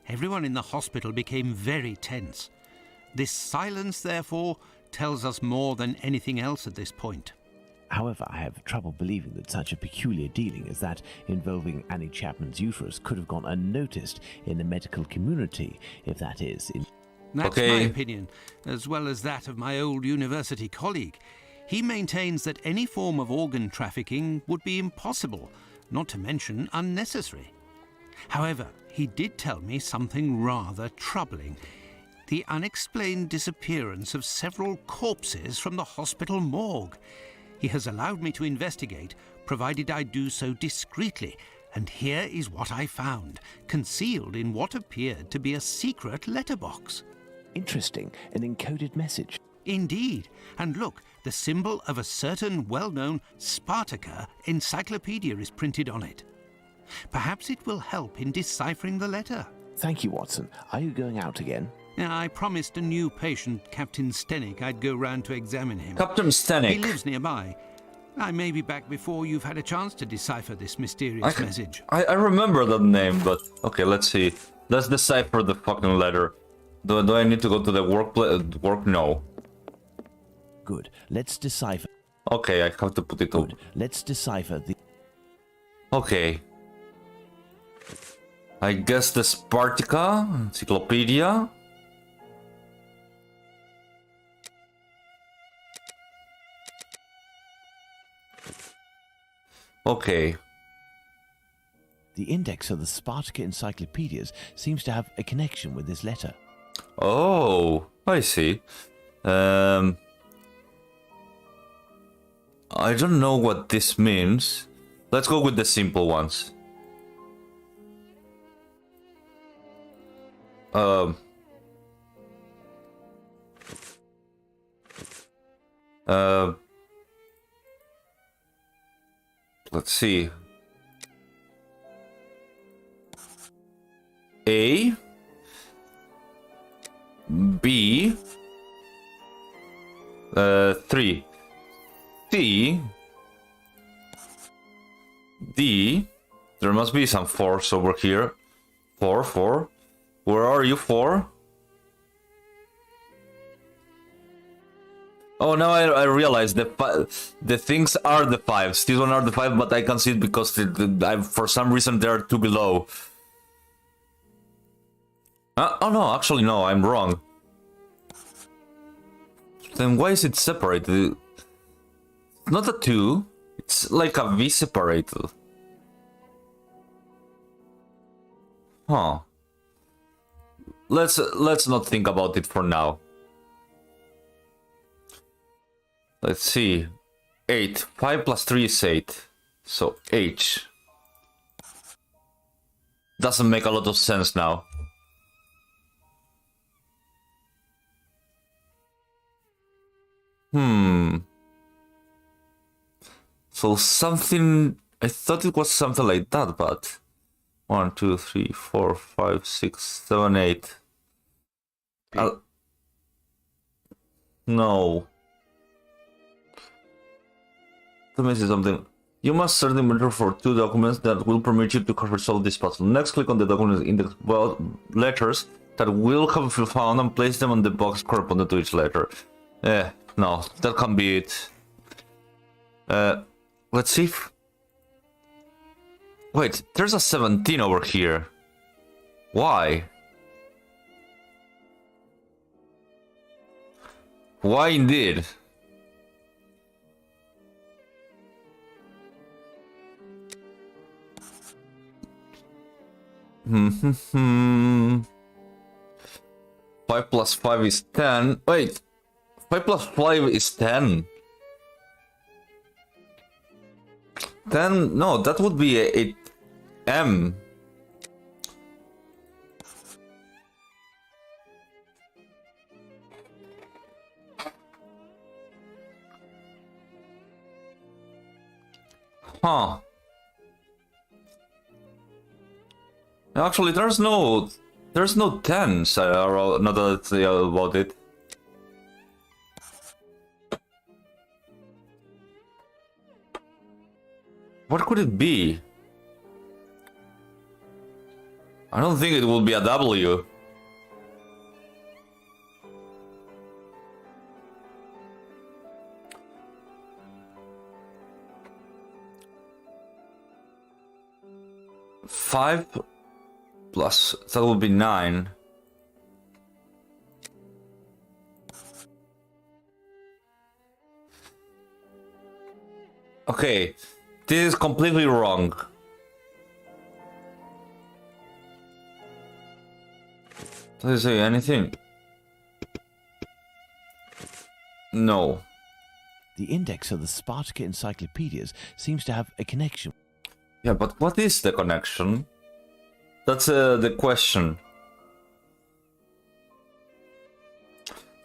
everyone in the hospital became very tense. This silence, therefore, tells us more than anything else at this point. However, I have trouble believing that such a peculiar dealing as that involving Annie Chapman's uterus could have gone unnoticed in the medical community, if that is... That's my opinion, as well as that of my old university colleague. He maintains that any form of organ trafficking would be impossible, not to mention unnecessary. However, he did tell me something rather troubling. The unexplained disappearance of several corpses from the hospital morgue. He has allowed me to investigate, provided I do so discreetly, and here is what I found, concealed in what appeared to be a secret letterbox. Interesting, an encoded message. Indeed, and look, the symbol of a certain well-known Spartaca encyclopedia is printed on it. Perhaps it will help in deciphering the letter. Thank you, Watson. Are you going out again? I promised a new patient, Captain Stenick, I'd go round to examine him. Captain Stenick. He lives nearby. I may be back before you've had a chance to decipher this mysterious message. I remember that name, but... Okay, let's see. Let's decipher the fucking letter. Do I need to go to the work? No. Good. Let's decipher. Okay, I have to put it up. Good. Let's decipher the... Okay. I guess the Spartaca encyclopedia. Okay. The index of the Spartacus encyclopedias seems to have a connection with this letter. Oh, I see. I don't know what this means. Let's go with the simple ones. Let's see. A, B, 3, C, D. There must be some fours over here. 4, 4. Where are you, 4? Oh, now I realize the things are the 5s. These one are the 5, but I can see it because for some reason they are 2 below. Oh no, actually no, I'm wrong. Then why is it separated? Not a 2, it's like a V separated. Huh. Let's not think about it for now. Let's see. 8. 5 plus 3 is 8. So H. Doesn't make a lot of sense now. So something... I thought it was something like that, but... 1, 2, 3, 4, 5, 6, 7, 8. No. Let me see something. You must search the inventory for 2 documents that will permit you to resolve this puzzle. Next, click on the document index letters that will have been found and place them on the box corresponding to each letter. No, that can't be it. Let's see if... Wait, there's a 17 over here. Why? Why indeed? Five plus 5 is 10. Wait, 5 plus 5 is 10. Then no, that would be a M. Huh. Actually, there's no tens. Now that I think about it. What could it be? I don't think it will be a W. Five plus, that would be 9. Okay, this is completely wrong. Does it say anything? No. The index of the Spartacus encyclopedias seems to have a connection. Yeah, but what is the connection? That's the question.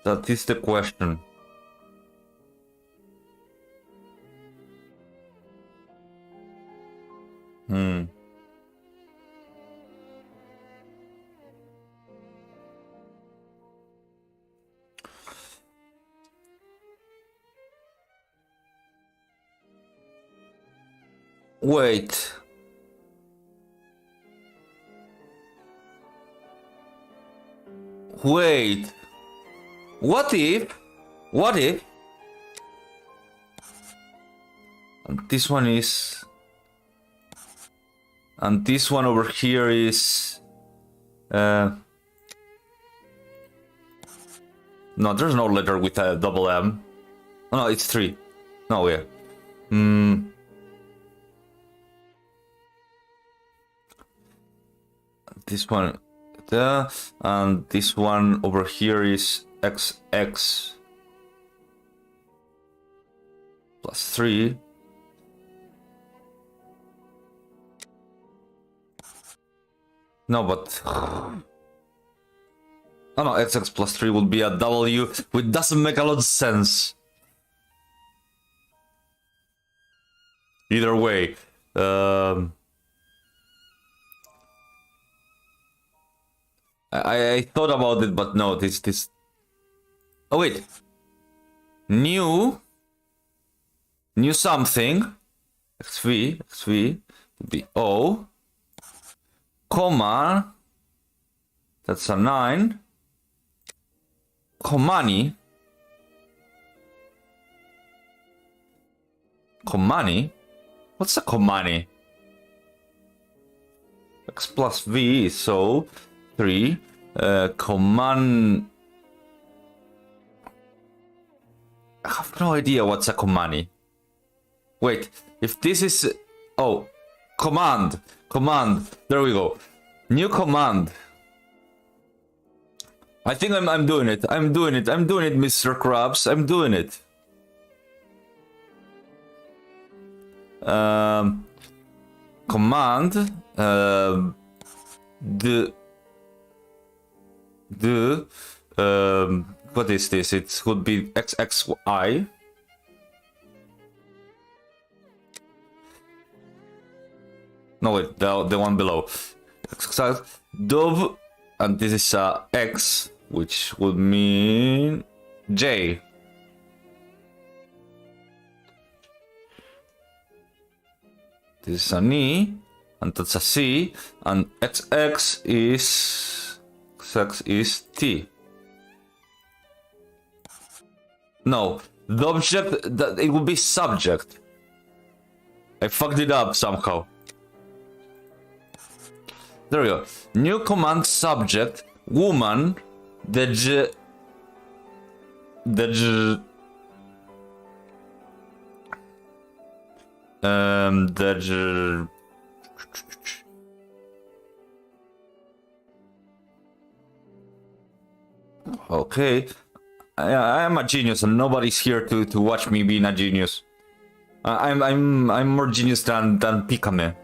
That is the question. Wait. Wait. What if? And this one is... And this one over here is... No, there's no letter with a double M. Oh, no, it's 3. No, yeah. this one there, and this one over here is XX plus 3. No, but oh no, XX plus 3 would be a W, which doesn't make a lot of sense. Either way, I thought about it, but no, this. Oh wait, new something. XV would be O, comma. That's a 9. Komani. What's a Komani? X plus V, so 3. Command. I have no idea what's a Komani. Wait, if this is. Oh, command. There we go. New command. I think I'm doing it. I'm doing it, Mr. Krabs. I'm doing it. Command. What is this? It could be XXI. No, wait, the one below. Dove, and this is X, which would mean J. This is an E, and that's a C, and XX is T. No, the object, that it would be subject. I fucked it up somehow. There we go. New command subject, woman, okay. I am a genius and nobody's here to watch me being a genius. I'm more genius than Pikame.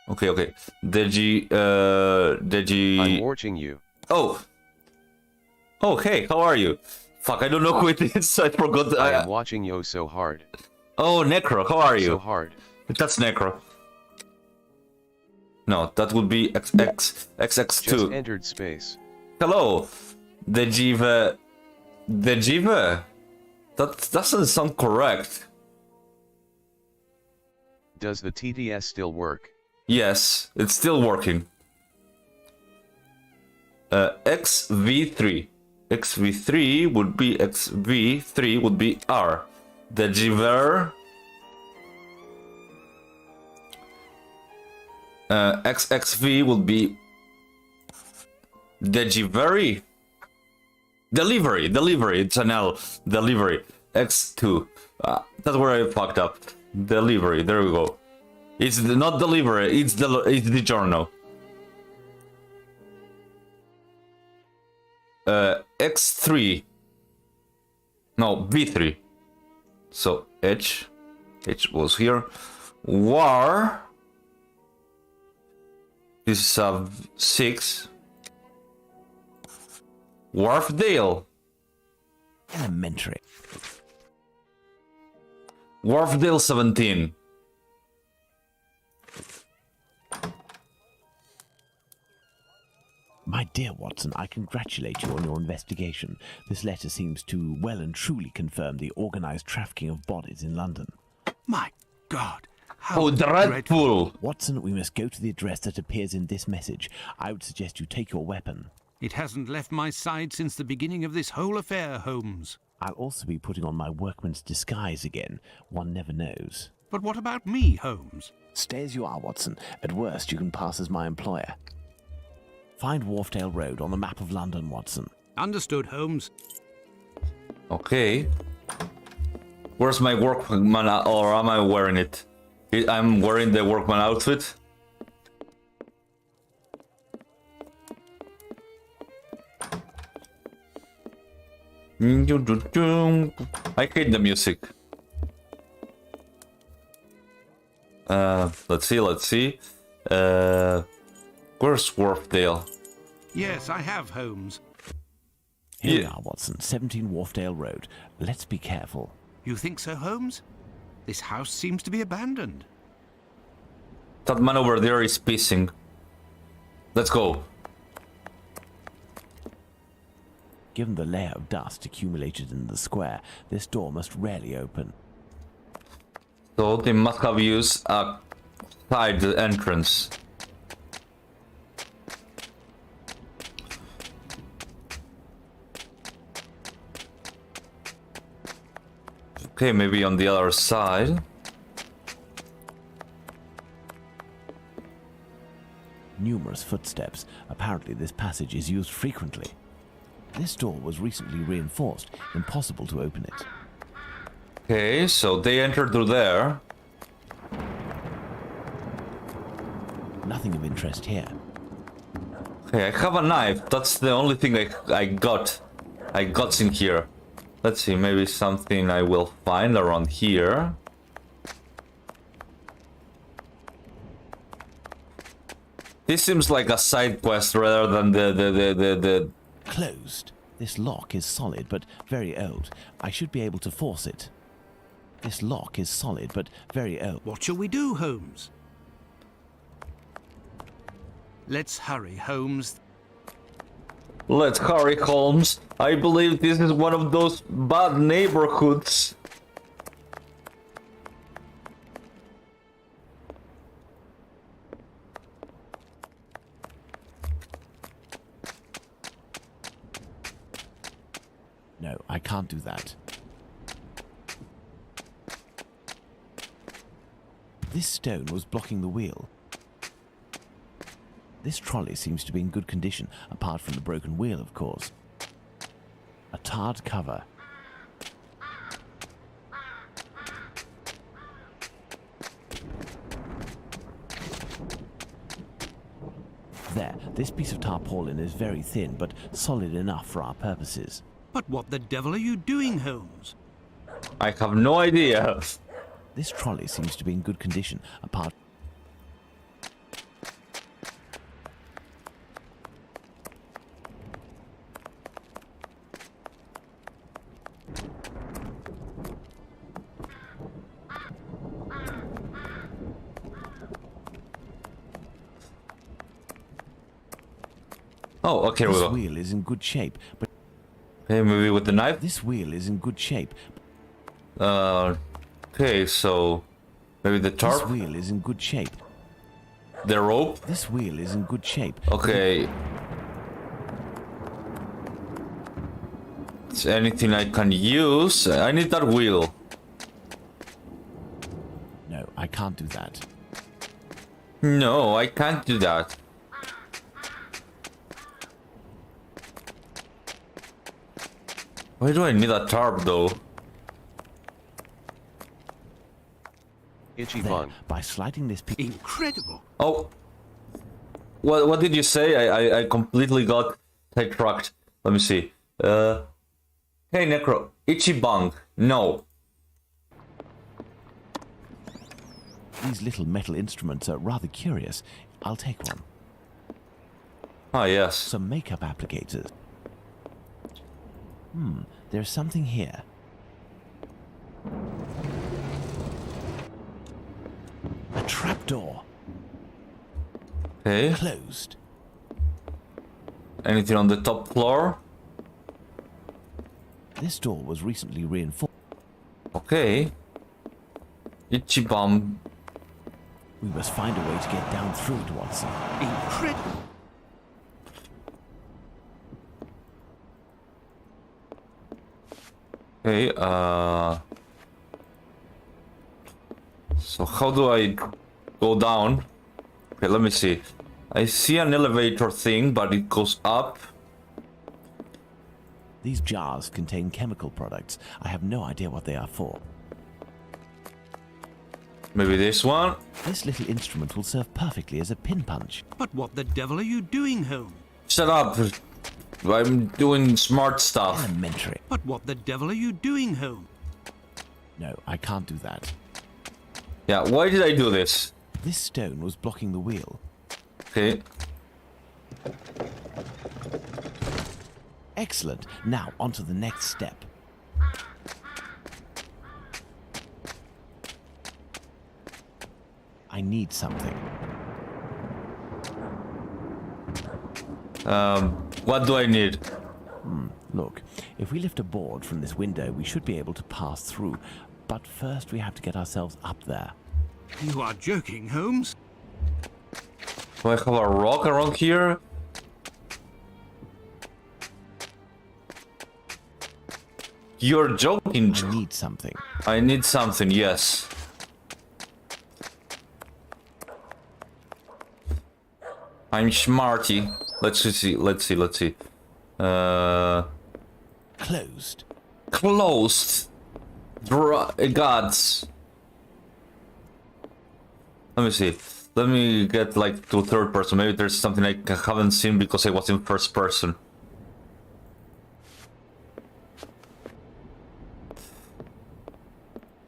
Okay. Deji. I'm watching you. Oh, hey, how are you? Fuck, I don't know who it is. I forgot. I am watching you so hard. Oh, Necro, how are you? So hard. That's Necro. No, that would be XX2. Just entered space. Hello, Dejive. That doesn't sound correct. Does the TTS still work? Yes, it's still working. XV3 would be XV3 would be R. Dejiver. XXV would be Dejivery. Delivery. It's an L. Delivery. X2. That's where I fucked up. Delivery. There we go. It's not delivery. It's the journal. X3. No, V3. So H was here. War. This is 6. Wharfdale. Elementary. Wharfdale 17. My dear Watson, I congratulate you on your investigation. This letter seems to well and truly confirm the organized trafficking of bodies in London. My God, how dreadful! Watson, we must go to the address that appears in this message. I would suggest you take your weapon. It hasn't left my side since the beginning of this whole affair, Holmes. I'll also be putting on my workman's disguise again. One never knows. But what about me, Holmes? Stay as you are, Watson. At worst, you can pass as my employer. Find Wharfdale Road on the map of London, Watson. Understood, Holmes. Okay. Where's my workman, or am I wearing it? I'm wearing the workman outfit. I hate the music. Let's see. Where's Wharfdale? Yes, I have, Holmes. Here we are, Watson. 17 Wharfdale Road. Let's be careful. You think so, Holmes? This house seems to be abandoned. That man over there is pissing. Let's go. Given the layer of dust accumulated in the square, this door must rarely open. So they must have used a side entrance. Okay, maybe on the other side. Numerous footsteps. Apparently this passage is used frequently. This door was recently reinforced. Impossible to open it. Okay, so they entered through there. Nothing of interest here. Okay, I have a knife. That's the only thing I got in here. Let's see, maybe something I will find around here. This seems like a side quest rather than the... Closed. This lock is solid but very old. I should be able to force it. This lock is solid but very old. What shall we do, Holmes? Let's hurry, Holmes. Let's hurry, Holmes. I believe this is one of those bad neighborhoods. No, I can't do that. This stone was blocking the wheel. This trolley seems to be in good condition, apart from the broken wheel, of course. A tarred cover. There, this piece of tarpaulin is very thin, but solid enough for our purposes. But what the devil are you doing, Holmes? I have no idea. This trolley seems to be in good condition, apart... Oh, okay, we This go. wheel is in good shape, but... Okay, maybe with the knife? This wheel is in good shape. Okay, so... Maybe the tarp? This wheel is in good shape. The rope? This wheel is in good shape. Okay. Is anything I can use? I need that wheel. No, I can't do that. No, I can't do that. Why do I need a tarp though? Itchy There, bung. by sliding this piece... Incredible. Oh. What did you say? I completely got sidetracked. Let me see. Hey Necro, itchy bung. No. These little metal instruments are rather curious. I'll take one. Ah, yes. Some makeup applicators. There's something here. A trapdoor. Okay. Closed. Anything on the top floor? This door was recently reinforced. Okay. Itchy bum. We must find a way to get down through it, Watson. Incredible. Okay, so how do I go down? Okay, let me see. I see an elevator thing, but it goes up. These jars contain chemical products. I have no idea what they are for. Maybe this one? This little instrument will serve perfectly as a pin punch. But what the devil are you doing, Holmes? Shut up. I'm doing smart stuff. Elementary. But what the devil are you doing, Holmes? No, I can't do that. Yeah, why did I do this? This stone was blocking the wheel. Okay. Excellent. Now, on to the next step. I need something. What do I need? Look, if we lift a board from this window, we should be able to pass through. But first we have to get ourselves up there. You are joking, Holmes? Do I have a rock around here? You're joking. I need something. I need something, yes. I'm smarty. Let's see. Closed. Closed. Gods. Let me see. Let me get like to third person. Maybe there's something I haven't seen because I was in first person.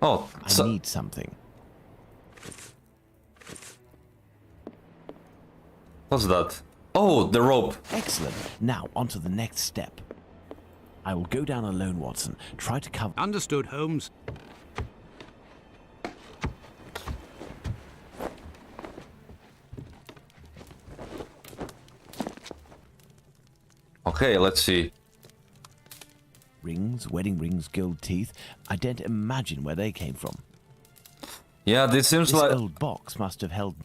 Oh, I need something. What's that? Oh, the rope. Excellent. Now, on to the next step. I will go down alone, Watson. Try to cover... Understood, Holmes. Okay, let's see. Rings, wedding rings, gold teeth. I don't imagine where they came from. Yeah, this seems This like... old box must have held...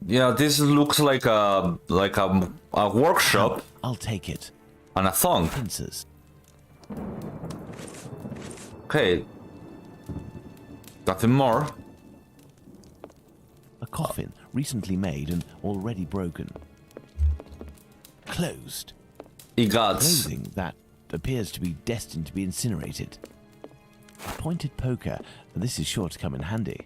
Yeah, this looks like a workshop. I'll take it. And a thong. Pincers. Okay. Nothing more. A coffin, recently made and already broken. Closed. Egods. Clothing that appears to be destined to be incinerated. A pointed poker, this is sure to come in handy.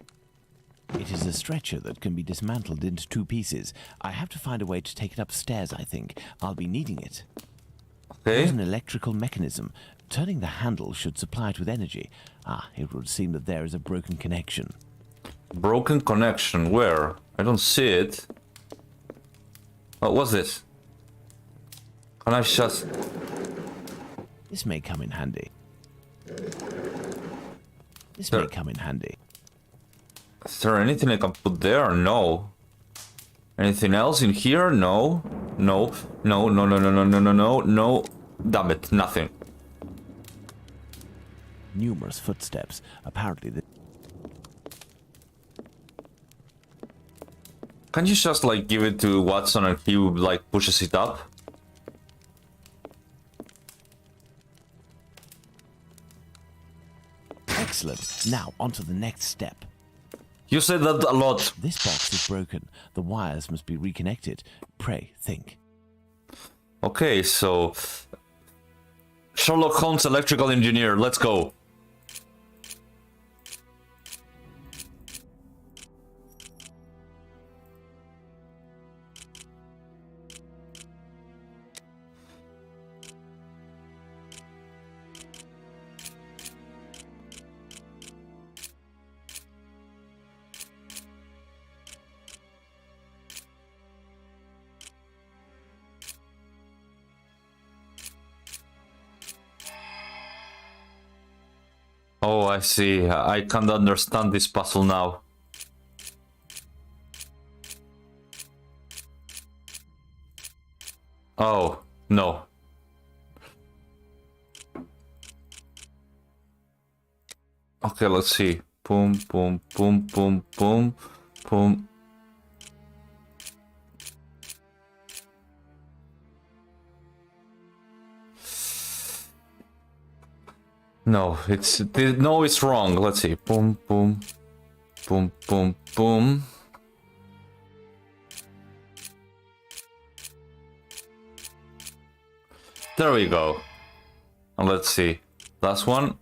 It is a stretcher that can be dismantled into 2 pieces. I have to find a way to take it upstairs, I think. I'll be needing it. Okay. There's an electrical mechanism. Turning the handle should supply it with energy. It would seem that there is a broken connection. Broken connection, where? I don't see it. Oh, what's this? Can I just... This may come in handy. This may come in handy. Is there anything I can put there? No. Anything else in here? No. No. No, no, no, no, no, no, no, no, no. Damn it, nothing. Numerous footsteps. Apparently the... Can you just like give it to Watson and he like pushes it up? Excellent. Now, on to the next step. You said that a lot. This box is broken. The wires must be reconnected. Pray, think. Okay, so... Sherlock Holmes, electrical engineer, let's go. Oh, I see. I can't understand this puzzle now. Oh, no. Okay, let's see. Boom, boom, boom, boom, boom, boom. No, it's wrong. Let's see. Boom, boom, boom, boom, boom. There we go. And let's see. Last one.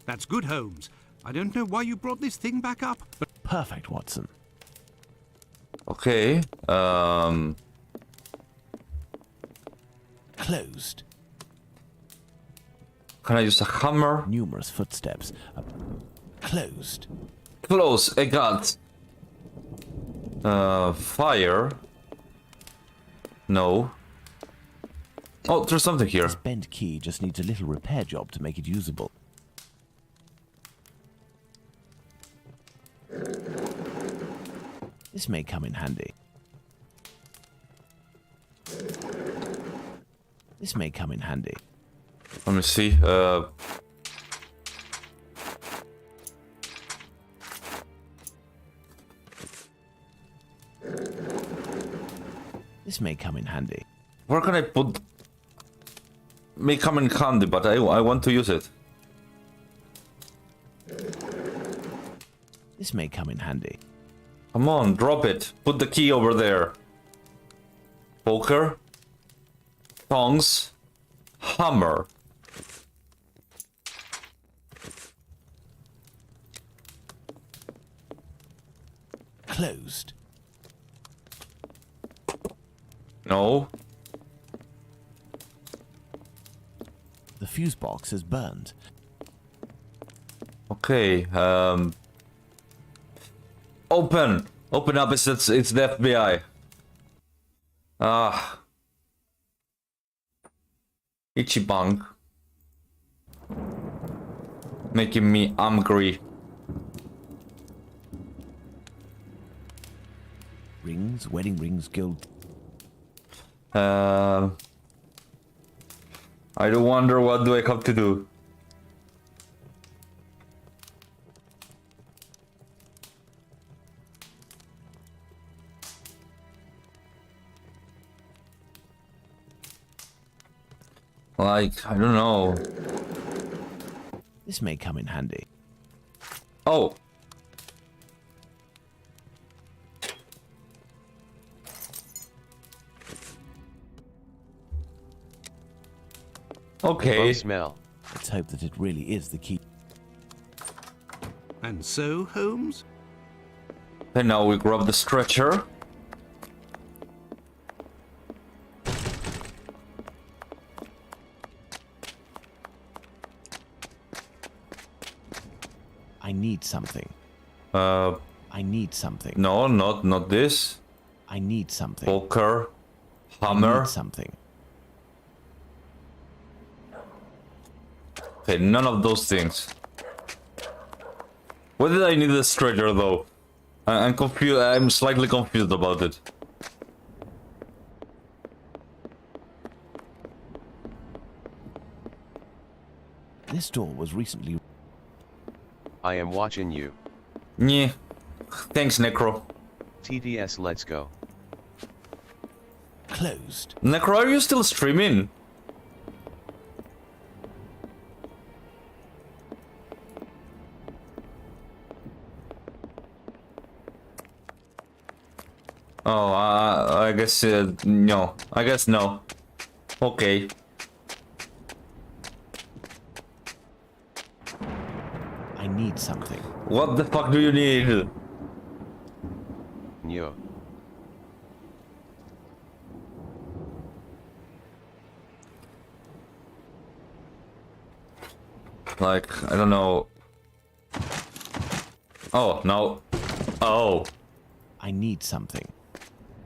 That's good, Holmes. I don't know why you brought this thing back up, but... Perfect, Watson. Okay. Closed. Can I use a hammer? Numerous footsteps. Closed. Close. I got. Fire. No. Oh, there's something here. This bent key just needs a little repair job to make it usable. This may come in handy. This may come in handy. Let me see. This may come in handy. Where can I put... May come in handy, but I want to use it. This may come in handy. Come on, drop it. Put the key over there. Poker. Tongs. Hammer. Closed. No. The fuse box is burned. Okay, Open! Open up, it's the FBI. Ah. Ichiban. Making me angry. Rings, wedding rings, gold. I do wonder what do I have to do. Like, I don't know. This may come in handy. Oh. Okay. Smell. Let's hope that it really is the key. And so, Holmes? And now we grab the stretcher. I need something. I need something. No, not this. I need something. Poker. I Hammer. need something. Okay, none of those things. Why did I need a stretcher though? I'm confused. I'm slightly confused about it. This door was recently... I am watching you. Yeah. Thanks, Necro. TTS, let's go. Closed. Necro, are you still streaming? Oh, I guess no. I guess no. Okay. I need something. What the fuck do you need? Nyo. Like, I don't know. Oh, no. Oh. I need something.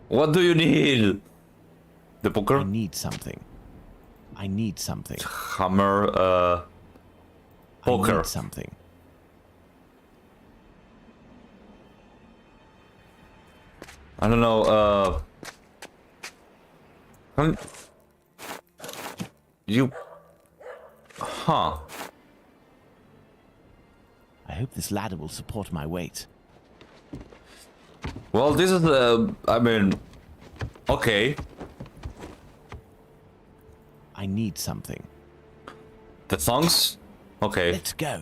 What do you need? The poker? I need something. I need something. Hammer, poker. I need something. I don't know, you... Huh. I hope this ladder will support my weight. Well, this is, I mean... Okay. I need something. The songs? Okay. Let's go.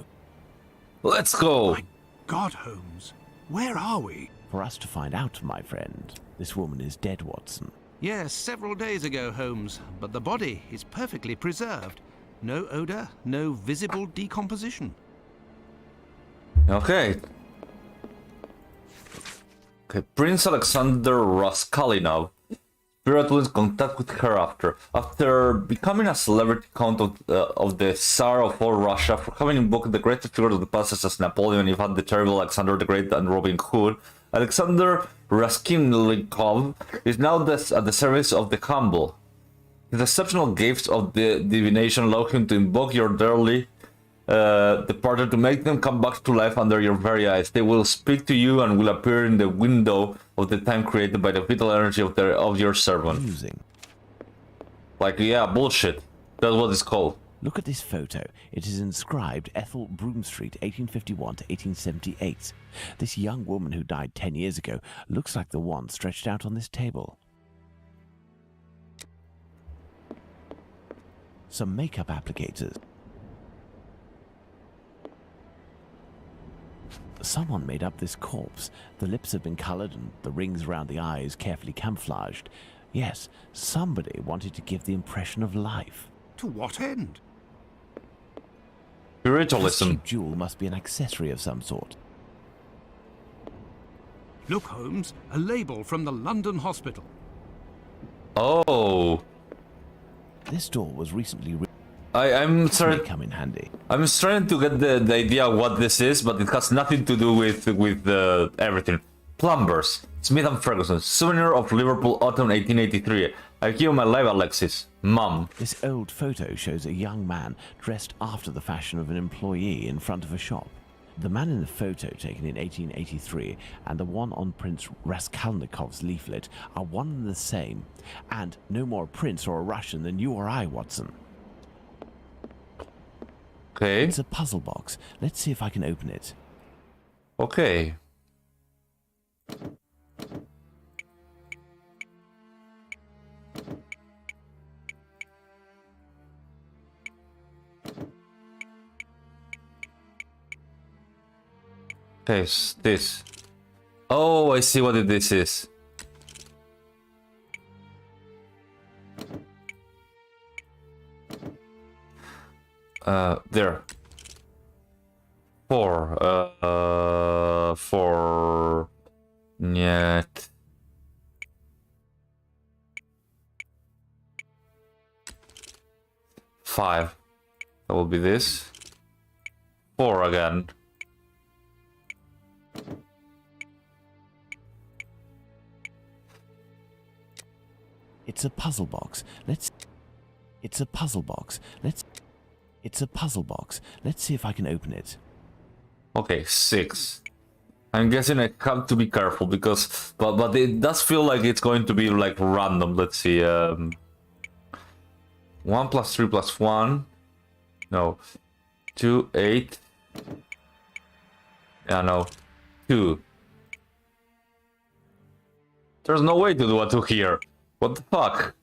Let's go! My God, Holmes. Where are we? For us to find out, my friend. This woman is dead, Watson. Yes, several days ago, Holmes, but the body is perfectly preserved. No odor, no visible decomposition. Okay. Okay, Prince Alexander Raskolnikov. Spirit lose contact with her after becoming a celebrity count of the Tsar of all Russia for having invoked the greatest figures of the past such as Napoleon, Ivan the Terrible, Alexander the Great, and Robin Hood. Alexander Raskolnikov is now at the service of the humble. His exceptional gifts of the divination allow him to invoke your dearly departed to make them come back to life under your very eyes. They will speak to you and will appear in the window of the time created by the vital energy of your servant. Using. Like, yeah, bullshit. That's what it's called. Look at this photo. It is inscribed Ethel Broom Street, 1851 to 1878. This young woman who died 10 years ago looks like the one stretched out on this table. Some makeup applicators. Someone made up this corpse. The lips have been colored and the rings around the eyes carefully camouflaged. Yes, somebody wanted to give the impression of life. To what end? Spiritualism. This cheap jewel must be an accessory of some sort. Look, Holmes, a label from the London hospital. Oh. This door was recently I'm may starting. come in handy. I'm starting to get the idea of what this is, but it has nothing to do with everything. Plumbers, Smith and Ferguson, souvenir of Liverpool, autumn 1883. I give you my life, Alexis. Mum. This old photo shows a young man dressed after the fashion of an employee in front of a shop. The man in the photo taken in 1883 and the one on Prince Raskolnikov's leaflet are one and the same, and no more a prince or a Russian than you or I, Watson. Okay. It's a puzzle box. Let's see if I can open it. Okay. Okay, this. Oh, I see what this is. There. 4. Нет. 5. That will be this. 4 again. It's a puzzle box. It's a puzzle box. It's a puzzle box. Let's see if I can open it. Okay, 6. I'm guessing I have to be careful because, but it does feel like it's going to be like random. Let's see. 1 + 3 + 1. No. 2, 8. Yeah, no. 2. There's no way to do a 2 here. What the fuck?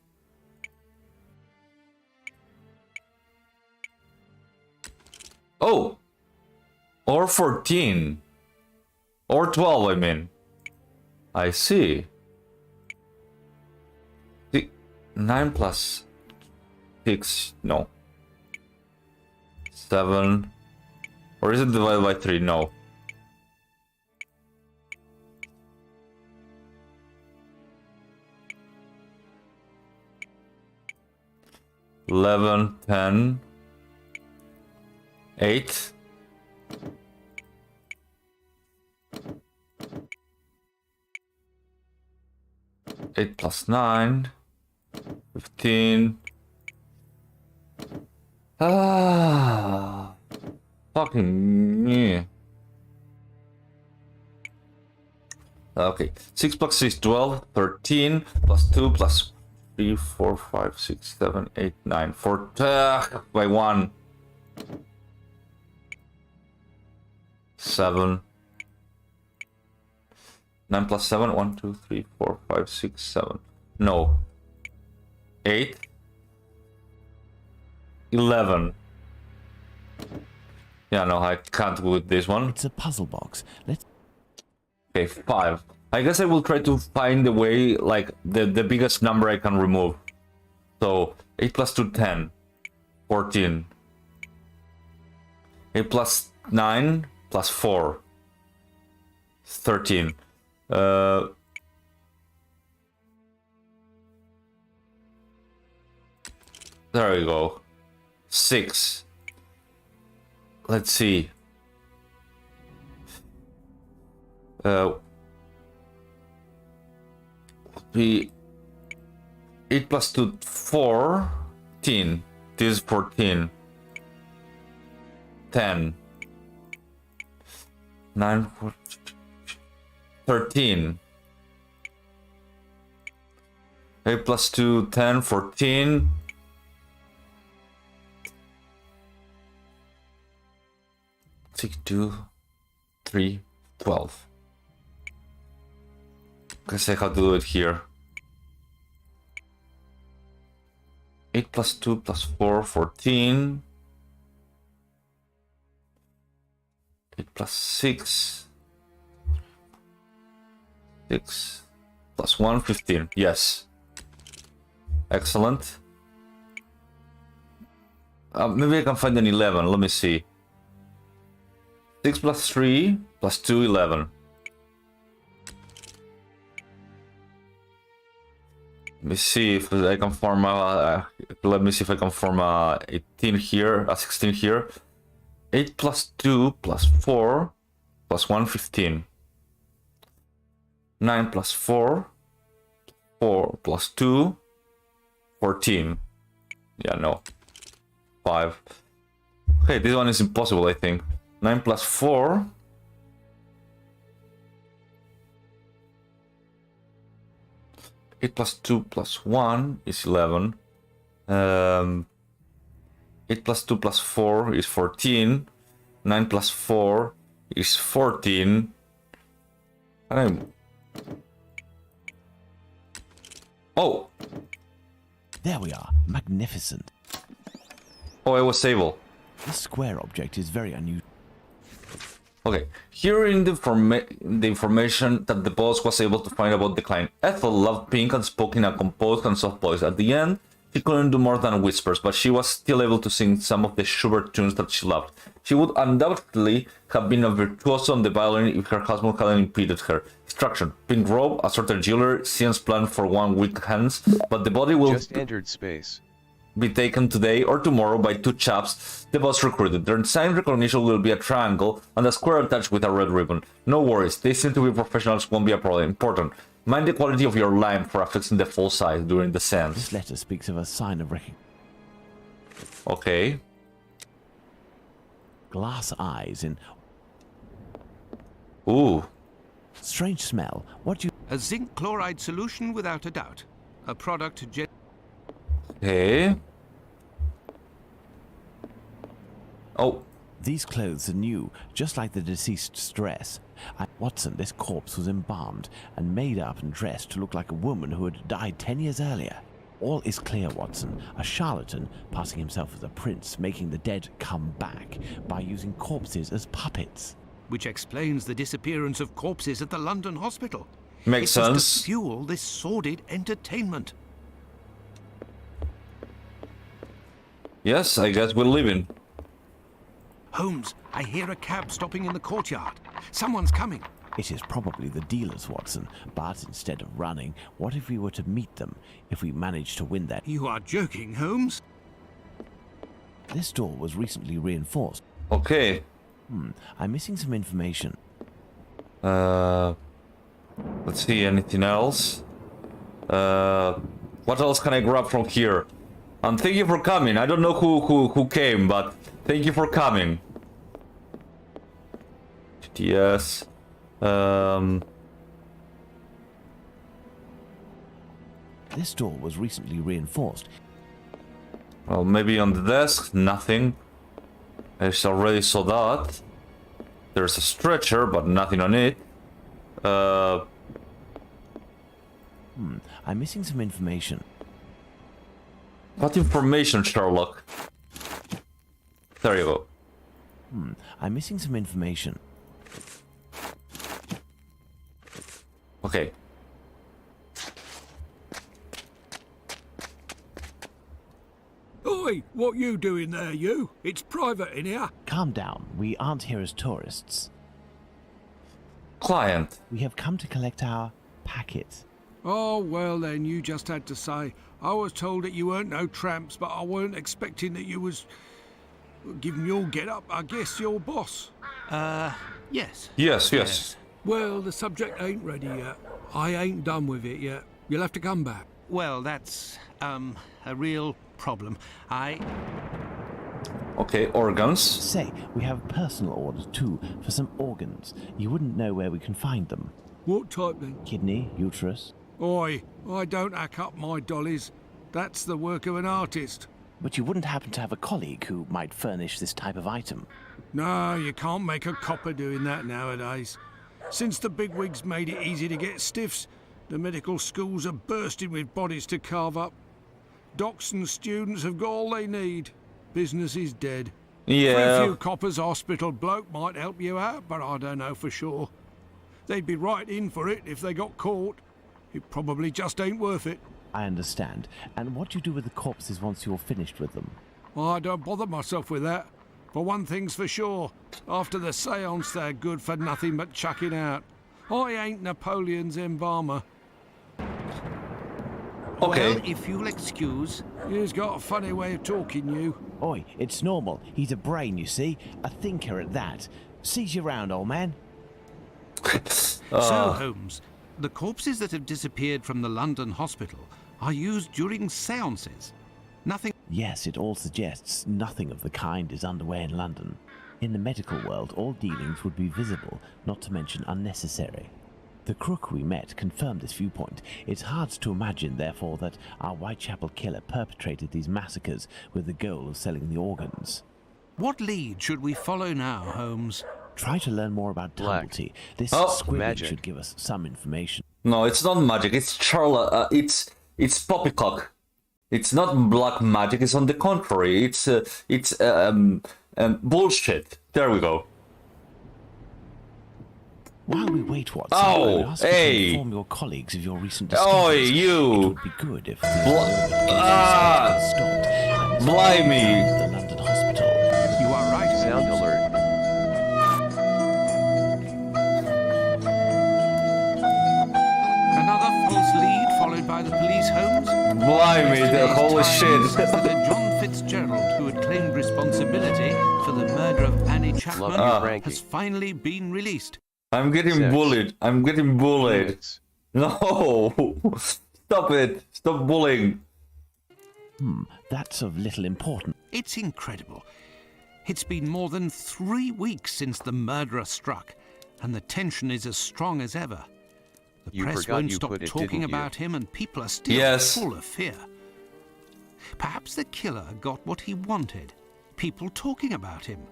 Oh! Or 14. Or 12, I mean. I see. 9 + 6. No. 7. Or is it divided by 3? No. $11, 10, 8. Eight plus 9, 15. Fucking me. Okay, 6 + 6, 12, 13, plus 2, plus 3, 4, 5, 6, 7, 8, 9, 4, by 1. 7. 9 + 7, 1, 2, 3, 4, 5, 6, 7. No. 8. 11. Yeah, no, I can't go with this one. It's a puzzle box. Okay, 5. I guess I will try to find the way, like, the biggest number I can remove. So, 8 + 2, 10. 14. 8 + 9 plus 4. 13. There we go. 6. Let's see. Be 8 plus 2, 14. This is 14. 10. 9, 13. 8 plus 2, 10, 14. 6, 2, 3, 12. Guess I have to do it here. 8 plus 2 plus 4, 14. 8 plus 6. 6 plus 1, 15. Yes. Excellent. Maybe I can find an 11. Let me see. 6 plus 3 plus 2, 11. Let me see if I can form a... let me see if I can form a 18 here, a 16 here. 8 plus 2 plus 4 plus 1, 15. 9 plus 4, 4 plus 2, 14. Yeah, no. 5. Okay, this one is impossible, I think. 9 plus 4. 8 plus 2 plus 1 is 11. 8 plus 2 plus 4 is 14. 9 plus 4 is 14. Oh! There we are. Magnificent. Oh, I was able. This square object is very unusual. Okay, here in the information that the boss was able to find about the client. Ethel loved pink and spoke in a composed and soft voice. At the end, she couldn't do more than whispers, but she was still able to sing some of the Schubert tunes that she loved. She would undoubtedly have been a virtuoso on the violin if her husband hadn't impeded her. Instruction: pink robe, assorted jewelry, scenes planned for 1 week hence, but the body will... Just entered space. Be taken today or tomorrow by 2 chaps the boss recruited. Their sign recognition will be a triangle and a square attached with a red ribbon. No worries, they seem to be professionals, won't be a problem. Important, mind the quality of your line for affixing the full size during the seance. This letter speaks of a sign of recognition. Okay. Glass eyes in... Ooh. Strange smell. What do you... A zinc chloride solution without a doubt. A product... Okay. Oh. These clothes are new, just like the deceased's dress. Watson, this corpse was embalmed and made up and dressed to look like a woman who had died 10 years earlier. All is clear, Watson. A charlatan, passing himself as a prince, making the dead come back by using corpses as puppets. Which explains the disappearance of corpses at the London hospital. Makes sense. It was to fuel this sordid entertainment. Yes, I guess we're leaving. Holmes, I hear a cab stopping in the courtyard. Someone's coming. It is probably the dealers, Watson, but instead of running, what if we were to meet them, if we managed to win that? You are joking, Holmes? This door was recently reinforced. Okay. I'm missing some information. Let's see, anything else? What else can I grab from here? And thank you for coming. I don't know who came, but thank you for coming. Yes. This door was recently reinforced. Well, maybe on the desk, nothing. I already saw that. There's a stretcher, but nothing on it. I'm missing some information. What information, Sherlock? There you go. I'm missing some information. Okay. Oi, what you doing there, you? It's private in here. Calm down. We aren't here as tourists. Client. We have come to collect our packet. Oh, well then, you just had to say. I was told that you weren't no tramps, but I weren't expecting that you was... Given your get-up, I guess your boss. Yes. Yes. Well, the subject ain't ready yet. I ain't done with it yet. You'll have to come back. Well, that's, a real problem. Okay, organs. Say, we have personal orders too for some organs. You wouldn't know where we can find them. What type then? Kidney, uterus. Oi, I don't hack up my dollies. That's the work of an artist. But you wouldn't happen to have a colleague who might furnish this type of item? No, you can't make a copper doing that nowadays. Since the bigwigs made it easy to get stiffs, the medical schools are bursting with bodies to carve up. Docs and students have got all they need. Business is dead. For a few coppers, hospital bloke might help you out, but I don't know for sure. They'd be right in for it if they got caught. It probably just ain't worth it. I understand. And what do you do with the corpses once you're finished with them? I don't bother myself with that. For one thing's for sure, after the seance they're good for nothing but chucking out. I ain't Napoleon's embalmer. Okay. Well, if you'll excuse... He's got a funny way of talking, you. Oi, it's normal. He's a brain, you see. A thinker at that. Seize you round, old man. So, Holmes, the corpses that have disappeared from the London hospital are used during seances. Nothing... Yes, it all suggests nothing of the kind is underway in London. In the medical world, all dealings would be visible, not to mention unnecessary. The crook we met confirmed this viewpoint. It's hard to imagine, therefore, that our Whitechapel killer perpetrated these massacres with the goal of selling the organs. What lead should we follow now, Holmes? Try to learn more about Tumblety. This squibbling should give us some information. No, it's not magic. It's Charlotte. It's poppycock. It's not black magic. It's on the contrary. It's bullshit. There we go. While we wait, Watson, I would ask you to inform your colleagues of your recent discoveries. you! It would be good if the stopped. Blimey! The London hospital. You are right. Sound alert. Another false lead followed by the police, Holmes? Blimey, the holy Times shit. says that a John Fitzgerald, who had claimed responsibility for the murder of Annie Chapman, has finally been released. I'm getting bullied. I'm getting bullied. No! Stop it. Stop bullying. That's of little importance. It's incredible. It's been more than 3 weeks since the murderer struck, and the tension is as strong as ever. The press won't stop talking about him, and people are still full of fear. Perhaps the killer got what he wanted, people talking about him,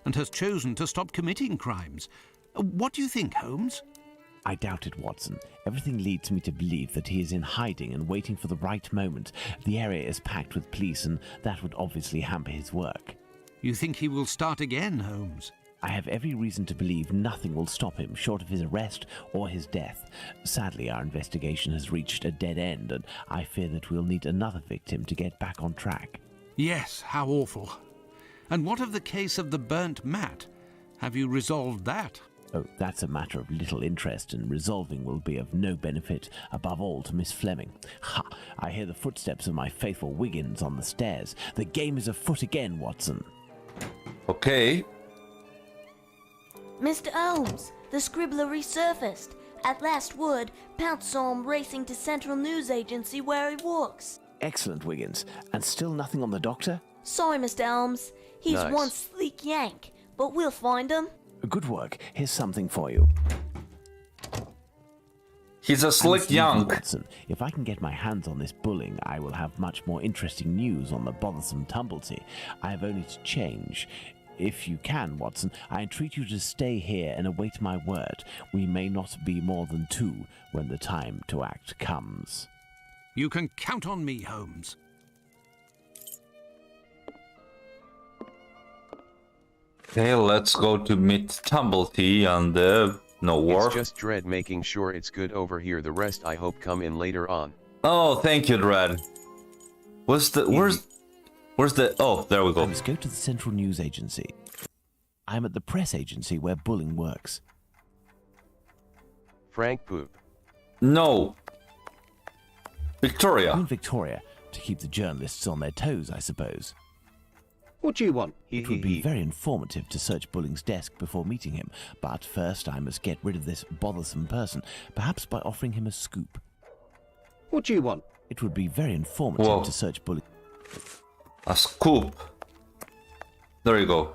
and has chosen to stop committing crimes. What do you think, Holmes? I doubt it, Watson. Everything leads me to believe that he is in hiding and waiting for the right moment. The area is packed with police, and that would obviously hamper his work. You think he will start again, Holmes? I have every reason to believe nothing will stop him short of his arrest or his death. Sadly, our investigation has reached a dead end, and I fear that we'll need another victim to get back on track. Yes, how awful. And what of the case of the burnt mat? Have you resolved that? Oh, that's a matter of little interest, and resolving will be of no benefit, above all to Miss Fleming. Ha! I hear the footsteps of my faithful Wiggins on the stairs. The game is afoot again, Watson. Okay. Mr. Holmes, the scribbler resurfaced. At last word, Pounce saw him racing to Central News Agency where he works. Excellent, Wiggins. And still nothing on the doctor? Sorry, Mr. Holmes. He's one sleek yank, but we'll find him. Good work. Here's something for you. He's a slick young. Watson, if I can get my hands on this bulling, I will have much more interesting news on the bothersome Tumblety. I have only to change. If you can, Watson, I entreat you to stay here and await my word. We may not be more than two when the time to act comes. You can count on me, Holmes. Okay, let's go to meet Tumblety on the wharf. It's just Dread making sure it's good over here. The rest I hope come in later on. Oh, thank you, Dread. Where's Where's the... Oh, there we go. I must go to the Central News Agency. I'm at the press agency where Bulling works. Frank Poop. No. Victoria. Queen Victoria, to keep the journalists on their toes, I suppose. What do you want? It would be very informative to search Bulling's desk before meeting him, but first I must get rid of this bothersome person, perhaps by offering him a scoop. What do you want? It would be very informative to search Bulling. A scoop. There you go.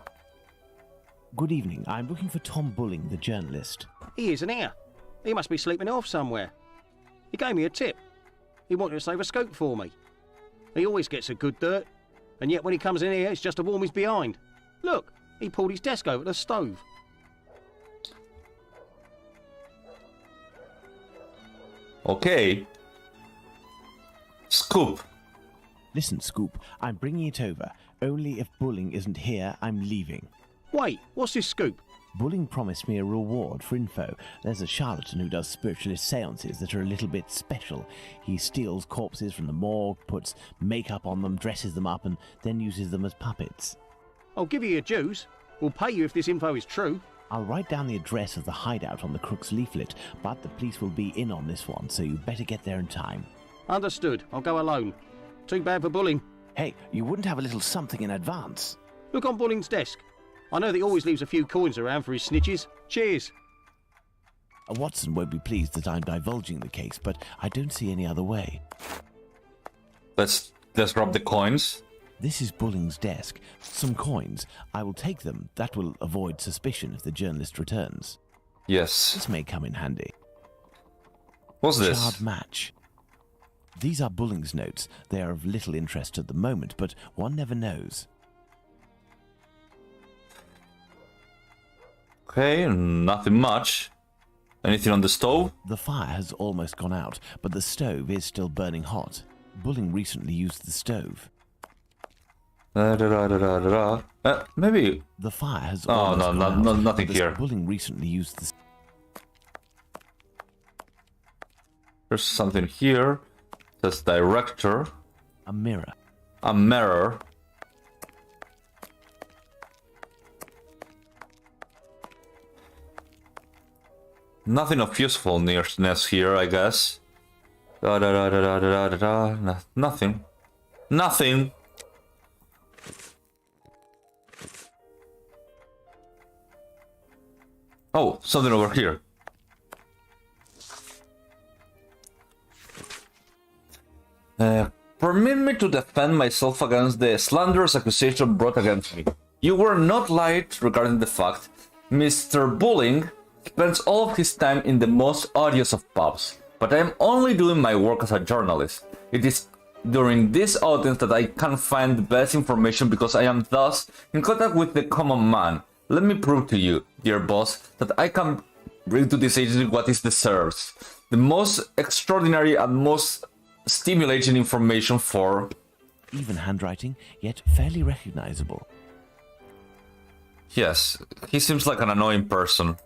Good evening. I'm looking for Tom Bulling, the journalist. He isn't here. He must be sleeping off somewhere. He gave me a tip. He wanted to save a scoop for me. He always gets a good dirt, and yet when he comes in here, it's just to warm his behind. Look, he pulled his desk over the stove. Okay. Scoop. Listen, Scoop, I'm bringing it over. Only if Bulling isn't here, I'm leaving. Wait, what's this scoop? Bulling promised me a reward for info. There's a charlatan who does spiritualist seances that are a little bit special. He steals corpses from the morgue, puts makeup on them, dresses them up, and then uses them as puppets. I'll give you your dues. We'll pay you if this info is true. I'll write down the address of the hideout on the crook's leaflet, but the police will be in on this one, so you better get there in time. Understood. I'll go alone. Too bad for Bulling. Hey, you wouldn't have a little something in advance? Look on Bulling's desk. I know that he always leaves a few coins around for his snitches. Cheers. Watson won't be pleased that I'm divulging the case, but I don't see any other way. Let's grab the coins. This is Bulling's desk. Some coins. I will take them. That will avoid suspicion if the journalist returns. Yes. This may come in handy. What's this? Charred match. These are Bulling's notes. They are of little interest at the moment, but one never knows. Okay, nothing much. Anything on the stove? The fire has almost gone out, but the stove is still burning hot. Bulling recently used the stove. Maybe. The fire has almost gone out. No, nothing here. Bulling recently used the... There's something here. It says director. A mirror. A mirror. Nothing of usefulness here, I guess. Nothing. Nothing. Oh, something over here. Permit me to defend myself against the slanderous accusation brought against me. You were not lied regarding the fact Mr. Bulling spends all of his time in the most odious of pubs, but I am only doing my work as a journalist. It is during this audience that I can find the best information because I am thus in contact with the common man. Let me prove to you, dear boss, that I can bring to this agency what it deserves. The most extraordinary and most stimulating information for... Even handwriting, yet fairly recognizable. Yes, he seems like an annoying person.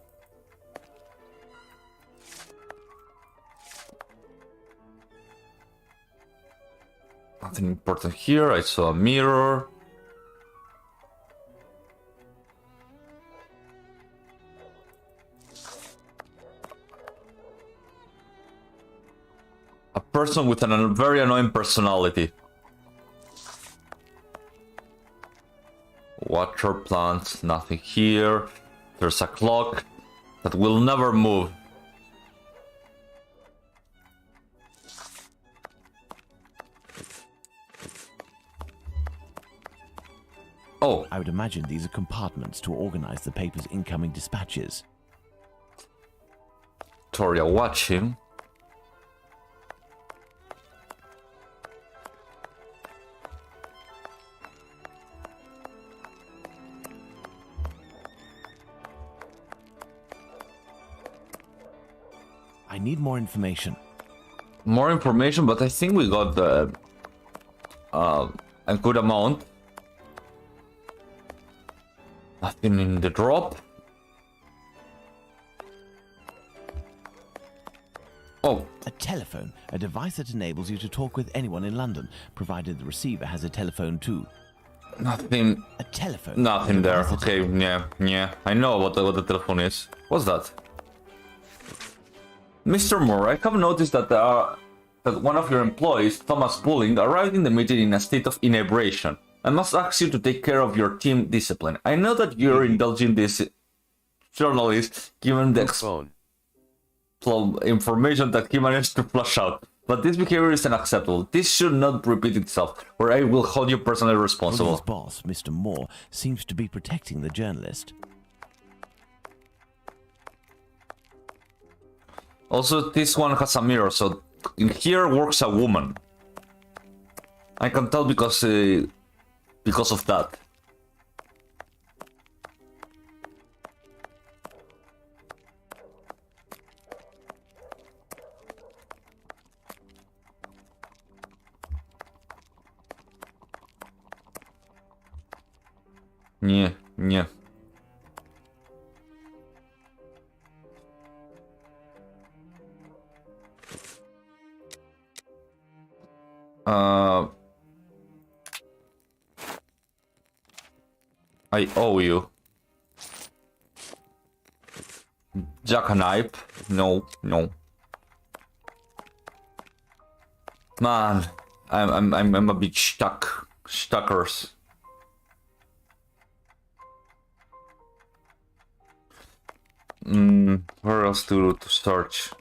Nothing important here. I saw a mirror. A person with a very annoying personality. Water plants, nothing here. There's a clock that will never move. Oh. I would imagine these are compartments to organize the paper's incoming dispatches. Victoria watching. I need more information. More information, but I think we got a good amount. Nothing in the drop. Oh. A telephone, a device that enables you to talk with anyone in London, provided the receiver has a telephone too. Nothing. A telephone. Nothing there. Okay, yeah. I know what the telephone is. What's that? Mr. Moore, I have noticed that one of your employees, Thomas Bulling, arrived in the meeting in a state of inebriation. I must ask you to take care of your team discipline. I know that you're indulging this journalist given the information that he managed to flush out. But this behavior is unacceptable. This should not repeat itself, or I will hold you personally responsible. His boss, Mr. Moore, seems to be protecting the journalist. Also, this one has a mirror, so in here works a woman. I can tell because of that. Yeah. I owe you. Jackknife? No. Man, I'm a bit stuckers. Where else to search?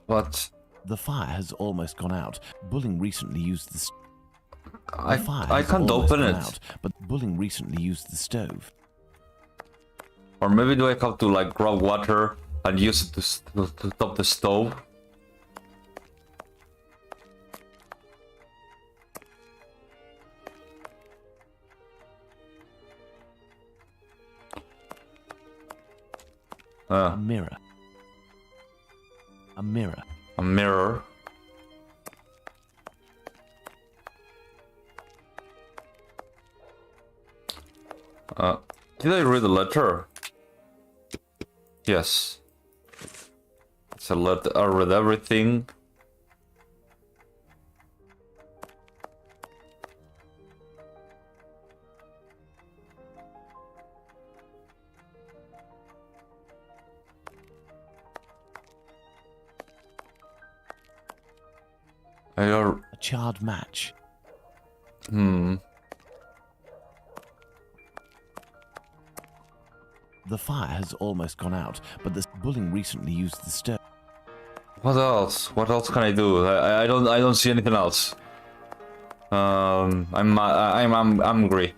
What? The fire has almost gone out. Bulling recently used the I can't open it. But Bulling recently used the stove. Or maybe do I have to like grab water and use it to stop the stove? A mirror. A mirror. A mirror. Did I read the letter? Yes. It's a letter. I read everything. A charred match. The fire has almost gone out, but the Bulling recently used the stove. What else? What else can I do? I don't see anything else. I'm hungry.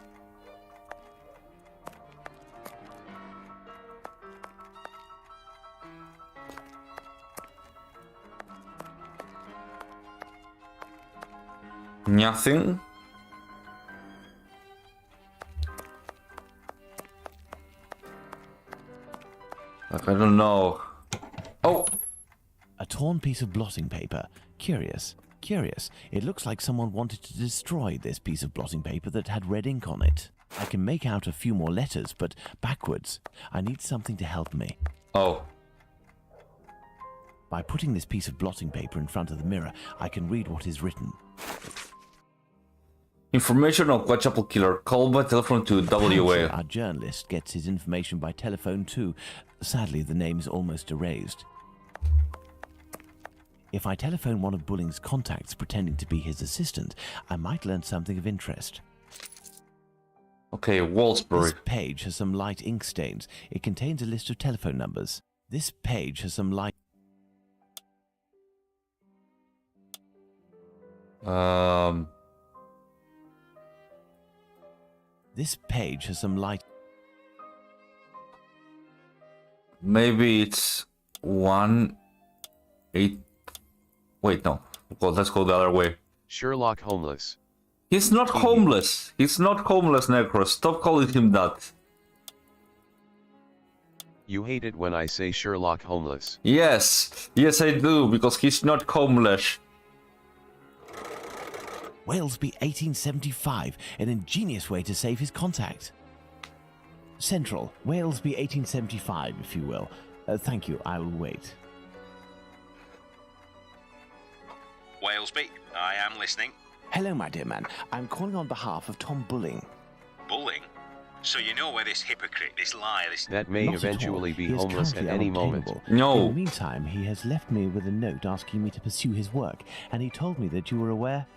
Nothing. Like, I don't know. Oh! A torn piece of blotting paper. Curious. It looks like someone wanted to destroy this piece of blotting paper that had red ink on it. I can make out a few more letters, but backwards. I need something to help me. Oh. By putting this piece of blotting paper in front of the mirror, I can read what is written. Information on Whitechapel killer. Call by telephone to WA. Our journalist gets his information by telephone too. Sadly, the name is almost erased. If I telephone one of Bulling's contacts pretending to be his assistant, I might learn something of interest. Okay, Walsbury. This page has some light ink stains. It contains a list of telephone numbers. This page has some light... This page has some light... Maybe it's 1-8... Wait, no. Well, let's go the other way. Sherlock Homeless. He's not homeless. He's not homeless, Necros. Stop calling him that. You hate it when I say Sherlock homeless. Yes, yes I do, because he's not homeless. Walesby 1875, an ingenious way to save his contact. Central, Walesby 1875, if you will. Thank you, I will wait. Walesby, I am listening. Hello, my dear man. I'm calling on behalf of Tom Bulling. Bulling? So you know where this hypocrite, this liar, this... That may Not eventually at all. be He is homeless at currently any moment. unobtainable. No. In the meantime, he has left me with a note asking me to pursue his work, and he told me that you were aware.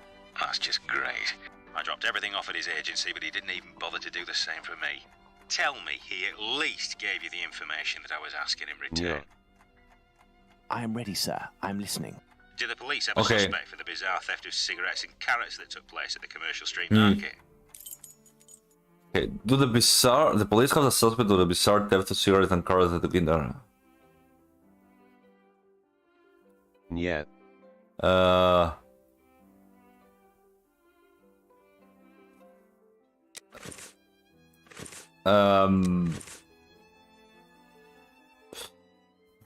That's just great. I dropped everything off at his agency, but he didn't even bother to do the same for me. Tell me he at least gave you the information that I was asking in return. I am ready, sir. I'm listening. Do the police have a Okay. suspect for the bizarre theft of cigarettes and carrots that took place at the commercial street market? Okay, the police have a suspect of the bizarre theft of cigarettes and cars that took in there. Yeah.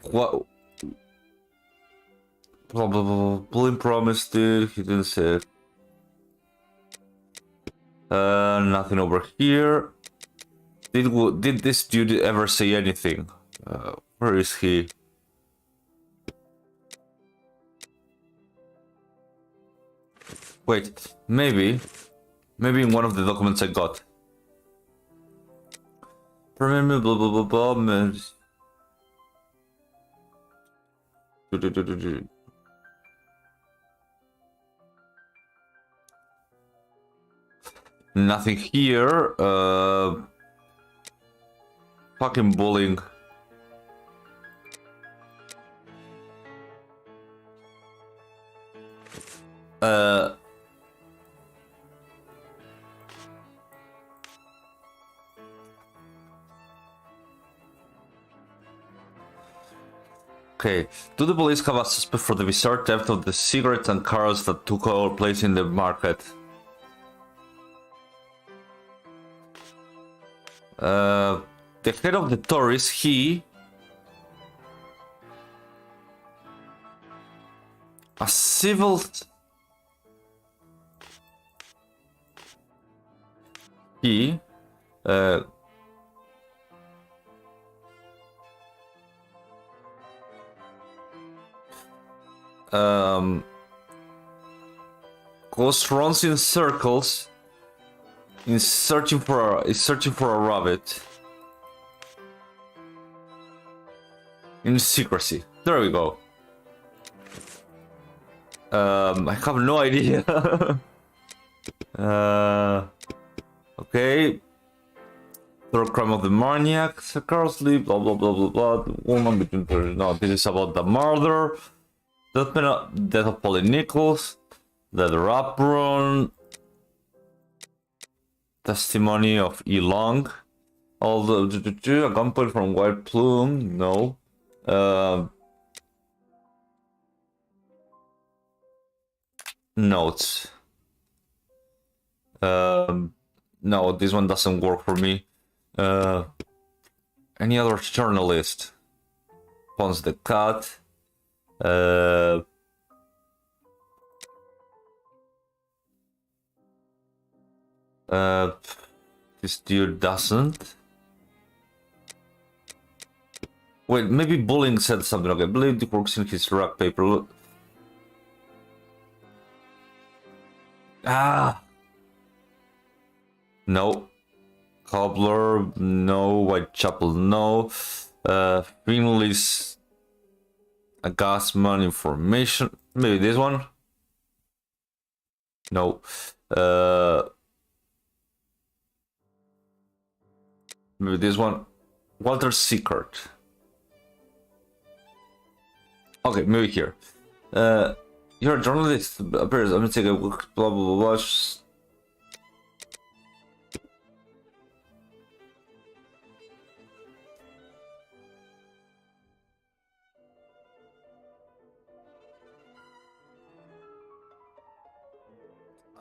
What? Bullying promised it, he didn't say it. Nothing over here. Did this dude ever say anything? Where is he? Wait, maybe in one of the documents I got. Remember, blah blah blah blah. Nothing here. Fucking bullying. Okay, do the police have a suspect for the bizarre theft of the cigarettes and cars that took place in the market? The head of the tourists, he... A civil... He... runs in circles is searching for a rabbit in secrecy. There we go. I have no idea. Okay. Third crime of the maniac, scarcely, blah blah blah blah blah. The woman between no, this is about the murder. Death of Polly Nichols. The rap run. Testimony of E. Long. All the a gunpoint from White Plume. No. Notes. No, this one doesn't work for me. Any other journalist? Pons the Cat. This dude doesn't. Wait, maybe Bulling said something. Okay, believe the works in his rock paper. Look. Ah. No. Cobbler, no. Whitechapel, no. Finley's a gasman information. Maybe this one. No. Maybe this one. Walter Seekert. Okay, maybe here. You're a journalist. Appears. I'm gonna take a look. Blah blah blah.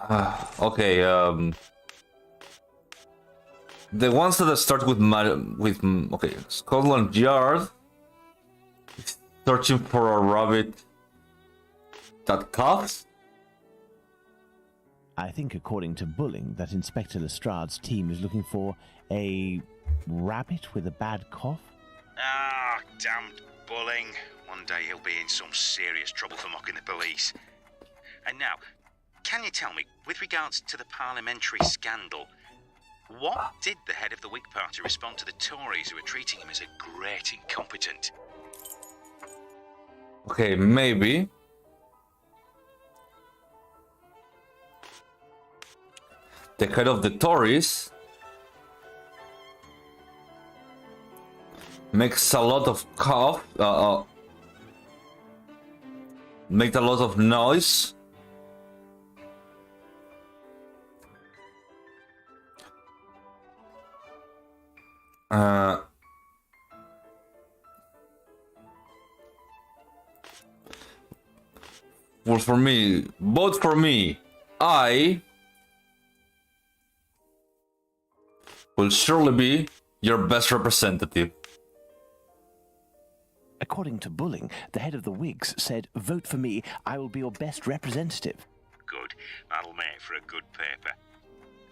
Blah. Okay. The ones that start with okay, Scotland Yard is searching for a rabbit that coughs. I think, according to Bulling, that Inspector Lestrade's team is looking for a rabbit with a bad cough. Ah, damned Bulling. One day he'll be in some serious trouble for mocking the police. And now, can you tell me, with regards to the parliamentary scandal, what did the head of the Whig Party respond to the Tories who were treating him as a great incompetent? Okay, maybe. The head of the Tories makes a lot of makes a lot of noise. Well, for me, vote for me. I will surely be your best representative. According to Bulling, the head of the Whigs said, "Vote for me, I will be your best representative." Good. That'll make for a good paper.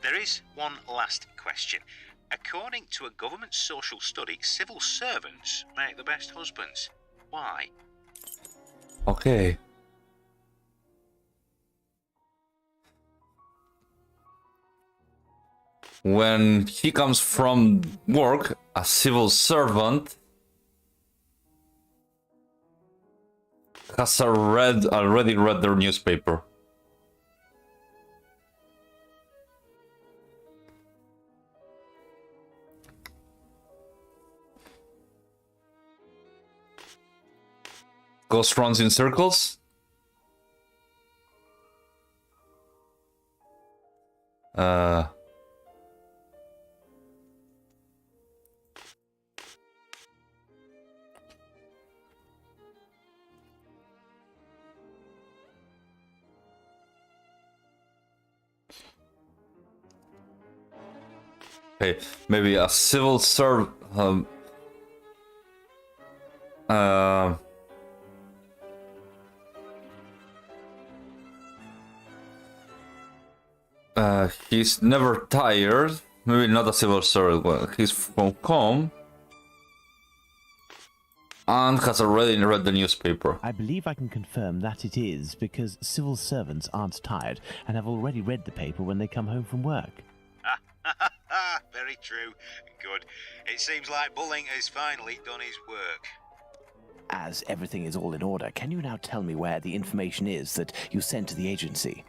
There is one last question. According to a government social study, civil servants make the best husbands. Why? Okay. When he comes from work, a civil servant has already read their newspaper. Ghost runs in circles. Okay, maybe a civil servant. He's never tired. Maybe not a civil servant. Well, he's from home and has already read the newspaper. I believe I can confirm that it is because civil servants aren't tired and have already read the paper when they come home from work. Very true. Good. It seems like Bulling has finally done his work. As everything is all in order, can you now tell me where the information is that you sent to the agency?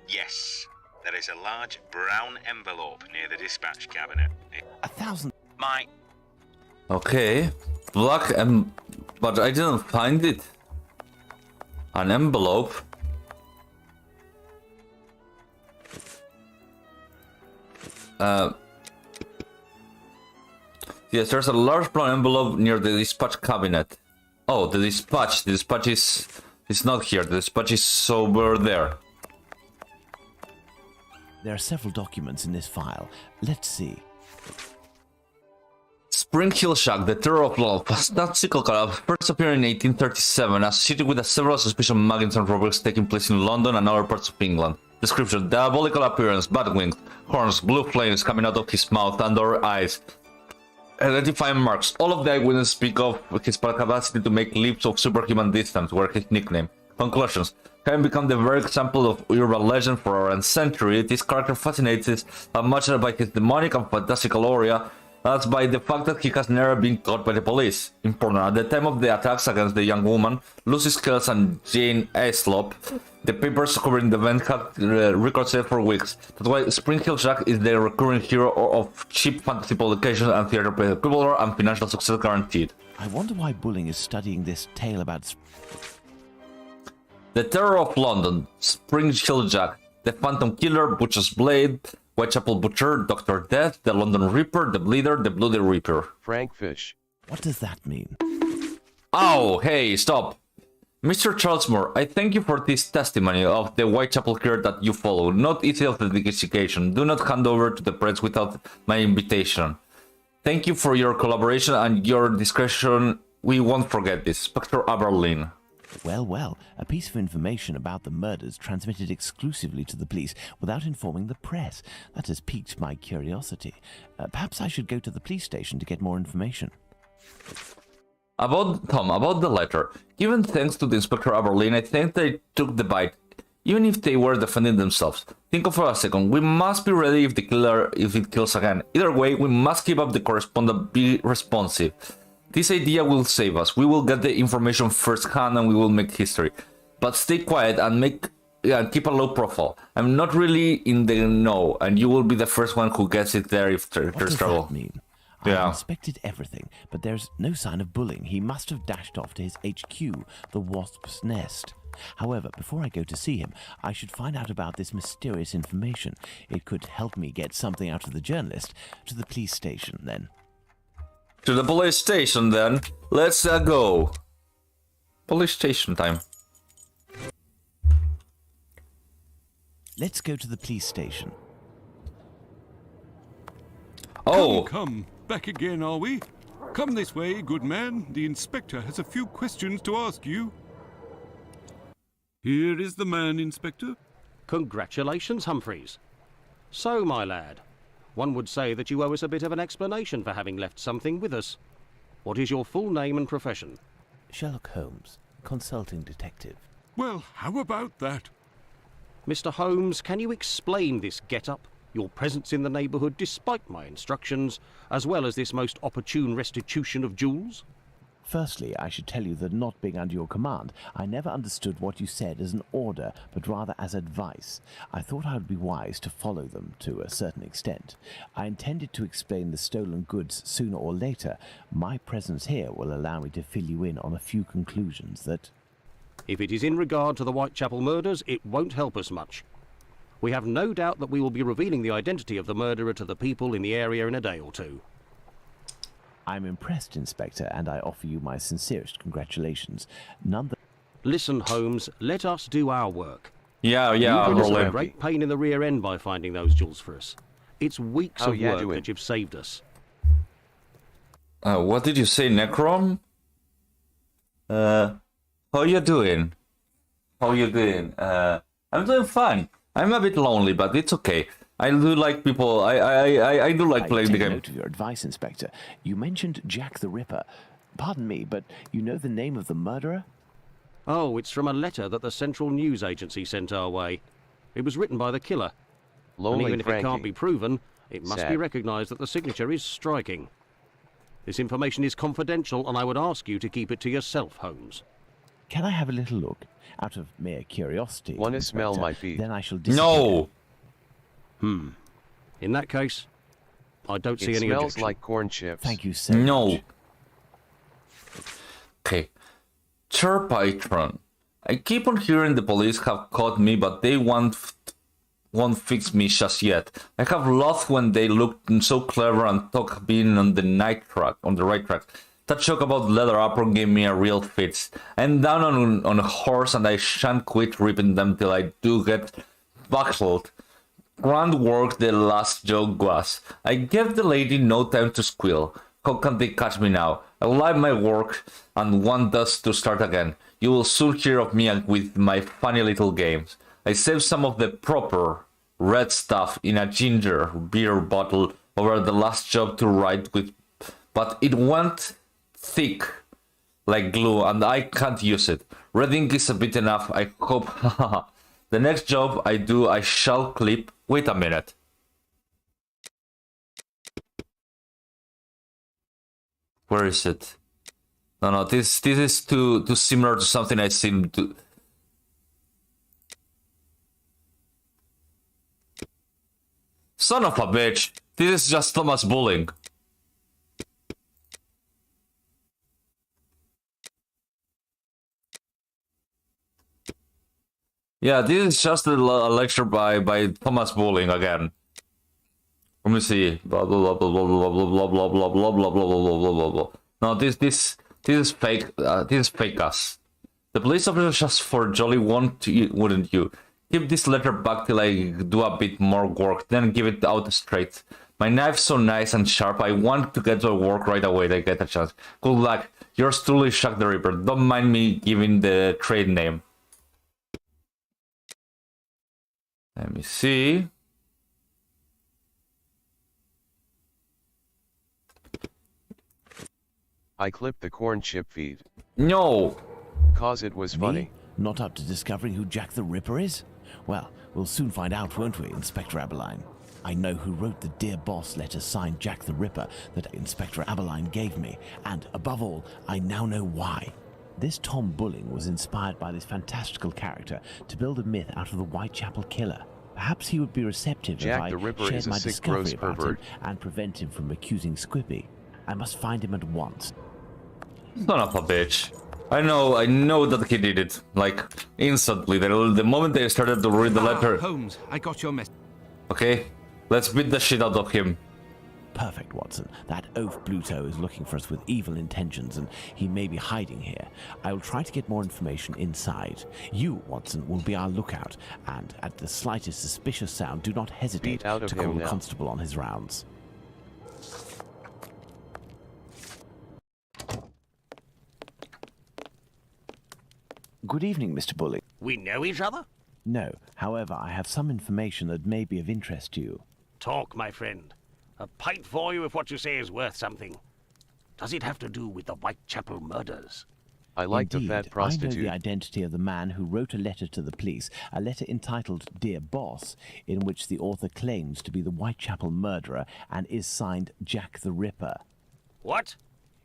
Yes. There is a large brown envelope near the dispatch cabinet. 1,000. My... Okay. Black but I didn't find it. An envelope. Yes, there's a large brown envelope near the dispatch cabinet. Oh, the dispatch. The dispatch is not here. The dispatch is over there. There are several documents in this file. Let's see. Spring Hill Shack, the terror of London, fantastical collapse, first appeared in 1837, associated with several suspicious muggings and robberies taking place in London and other parts of England. Description: diabolical appearance, bat wings, horns, blue flames coming out of his mouth and or eyes. Identifying marks. All of the eyewitnesses speak of his capacity to make leaps of superhuman distance, were his nickname. Conclusions. Having become the very example of urban legend for around a century, this character fascinates us as much by his demonic and fantastical aura as by the fact that he has never been caught by the police. Important, at the time of the attacks against the young woman, Lucy Scales and Jane Aislop, the papers covering the event had records set for weeks. That's why Spring Hill Jack is the recurring hero of cheap fantasy publications and theater play. Popular and financial success guaranteed. I wonder why Bulling is studying this tale about... The Terror of London, Spring Hill Jack, The Phantom Killer, Butcher's Blade, Whitechapel Butcher, Dr. Death, The London Reaper, The Bleeder, The Bloody Reaper. Frankfish. What does that mean? Oh, hey, stop. Mr. Charlesmore, I thank you for this testimony of the Whitechapel care that you follow. Not easy of investigation. Do not hand over to the press without my invitation. Thank you for your collaboration and your discretion. We won't forget this. Inspector Aberlin. Well, well, a piece of information about the murders transmitted exclusively to the police without informing the press. That has piqued my curiosity. Perhaps I should go to the police station to get more information. About the letter. Given thanks to the Inspector Aberlin, I think they took the bite, even if they were defending themselves. Think of it for a second. We must be ready if it kills again. Either way, we must keep up the correspondence, be responsive. This idea will save us. We will get the information firsthand and we will make history. But stay quiet and keep a low profile. I'm not really in the know, and you will be the first one who gets it there if there's trouble. What does that mean? Yeah. I inspected everything, but there's no sign of bullying. He must have dashed off to his HQ, the Wasp's Nest. However, before I go to see him, I should find out about this mysterious information. It could help me get something out of the journalist. To the police station, then. To the police station, then. Let's go. Police station time. Let's go to the police station. Oh! Come. Back again, are we? Come this way, good man. The inspector has a few questions to ask you. Here is the man, Inspector. Congratulations, Humphreys. So, my lad, one would say that you owe us a bit of an explanation for having left something with us. What is your full name and profession? Sherlock Holmes, consulting detective. Well, how about that? Mr. Holmes, can you explain this get-up, your presence in the neighbourhood despite my instructions, as well as this most opportune restitution of jewels? Firstly, I should tell you that not being under your command, I never understood what you said as an order, but rather as advice. I thought I would be wise to follow them to a certain extent. I intended to explain the stolen goods sooner or later. My presence here will allow me to fill you in on a few conclusions that... If it is in regard to the Whitechapel murders, it won't help us much. We have no doubt that we will be revealing the identity of the murderer to the people in the area in a day or two. I'm impressed, Inspector, and I offer you my sincerest congratulations. Listen, Holmes, let us do our work. Yeah, You've put us a great pain in the rear end by finding those jewels for us. It's weeks of work that you've saved us. What did you say, Necrom? How you doing? How you doing? I'm doing fine. I'm a bit lonely, but it's okay. I do like people. I do like playing the game. I take note of your advice, Inspector. You mentioned Jack the Ripper. Pardon me, but you know the name of the murderer? Oh, it's from a letter that the Central News Agency sent our way. It was written by the killer. And even if it can't be proven, it must be recognised that the signature is striking. This information is confidential, and I would ask you to keep it to yourself, Holmes. Can I have a little look? Out of mere curiosity. Wanna smell my feet? Then I shall disappear. No! In that case, I don't see any objection. It objection. smells like corn chips. Thank you so much. Okay. Sir Patron. I keep on hearing the police have caught me, but they won't fix me just yet. I have lost when they looked so clever and talk being on the right track. That joke about leather apron gave me a real fits. I'm down on a horse and I shan't quit ripping them till I do get buckled. Grand work the last joke was. I gave the lady no time to squeal. How can they catch me now? I like my work and want us to start again. You will soon hear of me with my funny little games. I saved some of the proper red stuff in a ginger beer bottle over the last job to write with, but it went thick like glue and I can't use it. Red ink is a bit enough, I hope. The next job I do, I shall clip. Wait a minute. Where is it? No, this is too similar to something I seem to. Son of a bitch! This is just Thomas bullying. Yeah, this is just a lecture by Thomas Bowling again. Let me see. Blah blah blah blah blah blah blah blah blah blah blah blah blah blah blah blah. No, this is fake. This is fake us. The police officer just for jolly wouldn't you? Keep this letter back till I do a bit more work, then give it out straight. My knife's so nice and sharp, I want to get to work right away to get a chance. Good luck. Yours truly, Jack the Ripper. Don't mind me giving the trade name. Let me see. I clipped the corn chip feed. No! Cause it was funny. Me? Not up to discovering who Jack the Ripper is? Well, we'll soon find out, won't we, Inspector Aberline? I know who wrote the Dear Boss letter signed Jack the Ripper that Inspector Aberline gave me, and above all, I now know why. This Tom Bulling was inspired by this fantastical character to build a myth out of the Whitechapel Killer. Perhaps he would be receptive Jack if I the Ripper shared is a my sick, discovery gross about pervert. him and prevent him from accusing Squippy. I must find him at once. Son of a bitch. I know that he did it. Like, instantly. The moment they started to read the letter. Holmes, I got your message. Okay, let's beat the shit out of him. Perfect, Watson. That oaf Bluto is looking for us with evil intentions, and he may be hiding here. I will try to get more information inside. You, Watson, will be our lookout, and at the slightest suspicious sound, do not hesitate to call the constable on his rounds. Good evening, Mr. Bulling. We know each other? No. However, I have some information that may be of interest to you. Talk, my friend. A pint for you if what you say is worth something. Does it have to do with the Whitechapel murders? I like Indeed, the fat prostitute. I know the identity of the man who wrote a letter to the police, a letter entitled Dear Boss, in which the author claims to be the Whitechapel murderer and is signed Jack the Ripper. What?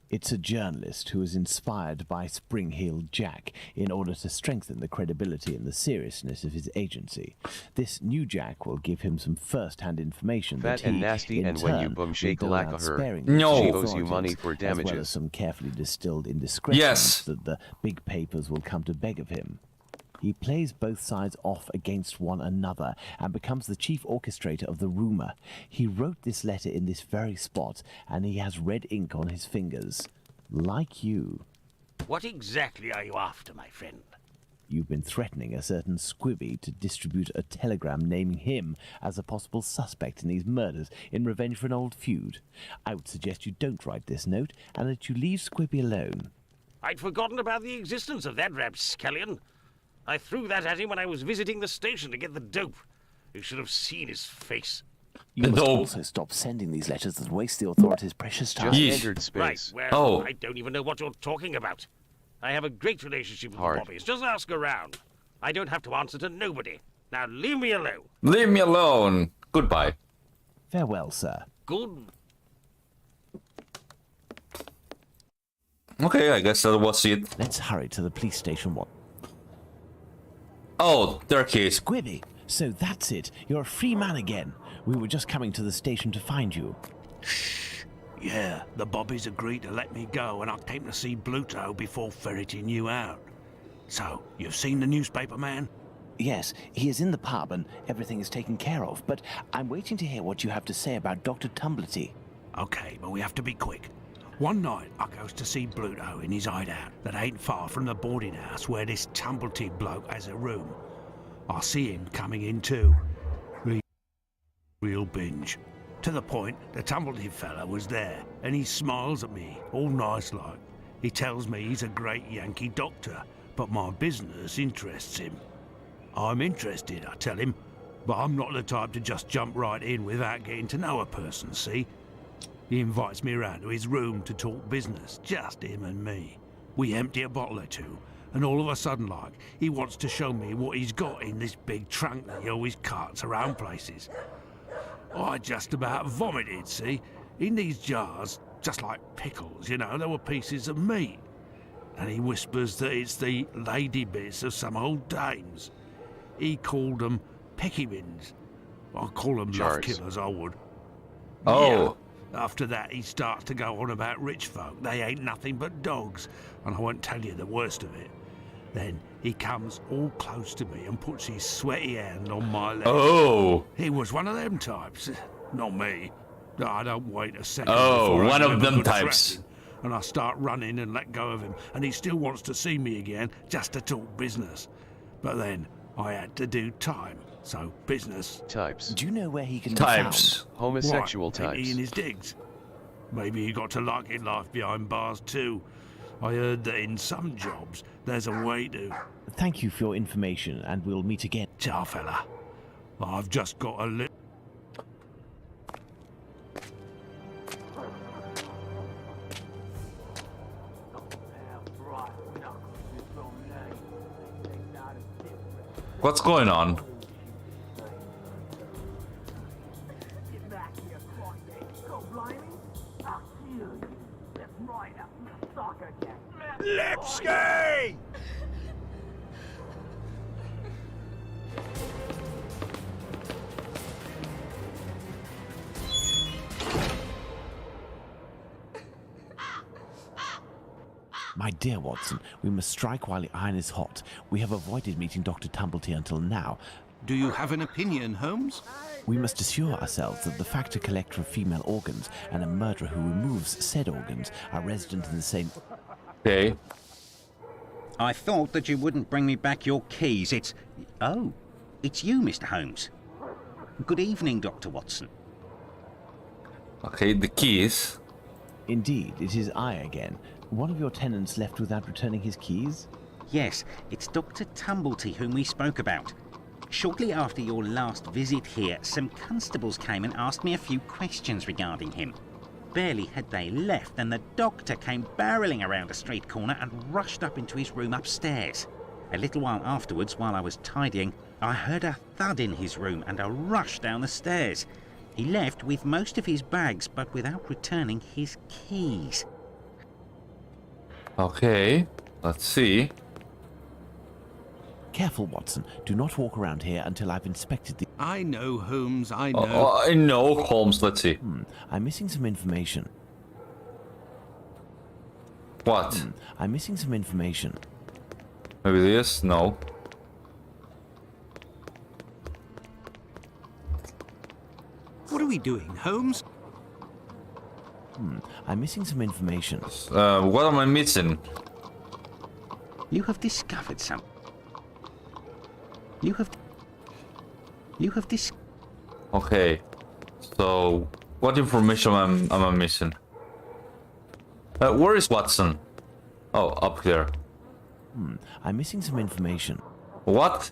It's a journalist who was inspired by Spring-Heeled Jack in order to strengthen the credibility and the seriousness of his agency. This new Jack will give him some first-hand information Fat that and he, nasty, in and when you turn, bum shake will a lack dole of out her, sparingly No. to she the owes you money authorities, for as well damages. as some carefully distilled indiscretions Yes. that the big papers will come to beg of him. He plays both sides off against one another and becomes the chief orchestrator of the rumor. He wrote this letter in this very spot, and he has red ink on his fingers. Like you. What exactly are you after, my friend? You've been threatening a certain Squibby to distribute a telegram naming him as a possible suspect in these murders in revenge for an old feud. I would suggest you don't write this note and that you leave Squibby alone. I'd forgotten about the existence of that rapscallion. I threw that at him when I was visiting the station to get the dope. You should have seen his face. You must also stop sending these letters that waste the authorities' precious time. Just entered space. Right, well, I don't even know what you're talking about. I have a great relationship with the Bobbies. Just ask around. I don't have to answer to nobody. Now leave me alone. Leave me alone. Goodbye. Farewell, sir. Good. Okay, I guess that was it. Let's hurry to the police station. Oh, there he is. Squibby, so that's it. You're a free man again. We were just coming to the station to find you. Yeah, the Bobbies agreed to let me go, and I came to see Bluto before ferreting you out. So, you've seen the newspaper man? Yes, he is in the pub and everything is taken care of, but I'm waiting to hear what you have to say about Dr. Tumblety. Okay, but we have to be quick. One night, I goes to see Bluto in his hideout that ain't far from the boarding house where this Tumblety bloke has a room. I see him coming in too. Real binge. To the point, the Tumblety fella was there, and he smiles at me, all nice like. He tells me he's a great Yankee doctor, but my business interests him. I'm interested, I tell him, but I'm not the type to just jump right in without getting to know a person, see? He invites me around to his room to talk business, just him and me. We empty a bottle or two, and all of a sudden, like, he wants to show me what he's got in this big trunk that he always carts around places. I just about vomited, see? In these jars, just like pickles, you know, there were pieces of meat. And he whispers that it's the lady bits of some old dames. He called them peckywins. I call them love killers, I would. Oh. Yeah. After that, he starts to go on about rich folk. They ain't nothing but dogs, and I won't tell you the worst of it. Then he comes all close to me and puts his sweaty hand on my leg. Oh. He was one of them types. Not me. I don't wait a second. Oh, before I one give of him a them good types. thrashing. and I start running and let go of him, and he still wants to see me again just to talk business. But then I had to do time, so business. Types. Do you know where he can be Types. found? Homosexual What? Maybe types. in his digs. Maybe he got to liking life behind bars too. I heard that in some jobs there's a way to. Thank you for your information, and we'll meet again. Ciao, fella. I've just got a little. What's going on? Lipsky! My dear Watson, we must strike while the iron is hot. We have avoided meeting Dr. Tumblety until now. Do you have an opinion, Holmes? We must assure ourselves that the factor collector of female organs and a murderer who removes said organs are resident in the same... Okay. I thought that you wouldn't bring me back your keys. Oh, it's you, Mr. Holmes. Good evening, Dr. Watson. Okay, the keys. Indeed, it is I again. One of your tenants left without returning his keys? Yes, it's Dr. Tumblety whom we spoke about. Shortly after your last visit here, some constables came and asked me a few questions regarding him. Barely had they left than the doctor came barreling around a street corner and rushed up into his room upstairs. A little while afterwards, while I was tidying, I heard a thud in his room and a rush down the stairs. He left with most of his bags, but without returning his keys. Okay, let's see. Careful, Watson. Do not walk around here until I've inspected the... I know, Holmes, I know. I know, Holmes, let's see. I'm missing some information. What? I'm missing some information. Maybe this? No. What are we doing, Holmes? I'm missing some information. What am I missing? You have discovered some. You have dis. Okay. So, what information am I missing? Where is Watson? Oh, up here. I'm missing some information. What?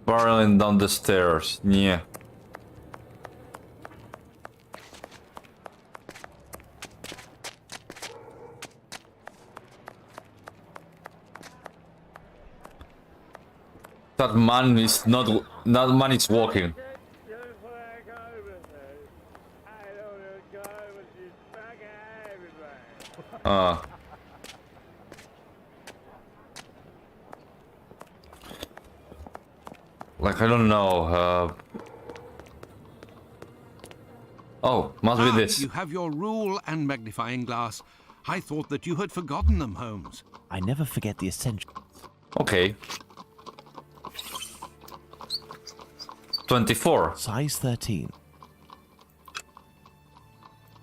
Barreling down the stairs. Yeah. That man is not. That man is walking. Like, I don't know. Oh, must be this. You have your rule and magnifying glass. I thought that you had forgotten them, Holmes. I never forget the essential. Okay. 24. Size 13.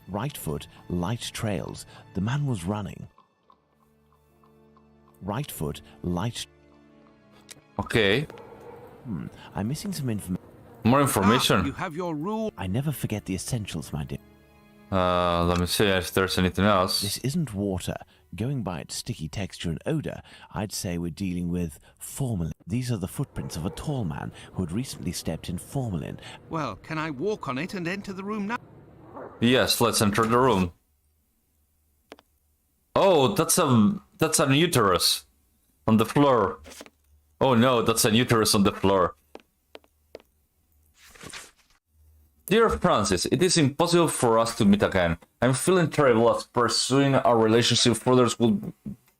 Right foot, light trails. The man was running. Right foot, light... Okay. I'm missing some information. More information. You have your rule. I never forget the essentials, my dear. Let me see if there's anything else. This isn't water. Going by its sticky texture and odor, I'd say we're dealing with formalin. These are the footprints of a tall man who had recently stepped in formalin. Well, can I walk on it and enter the room now? Yes, let's enter the room. Oh, that's an uterus on the floor. Oh no, that's an uterus on the floor. Dear Francis, it is impossible for us to meet again. I'm feeling terrible as pursuing our relationship further will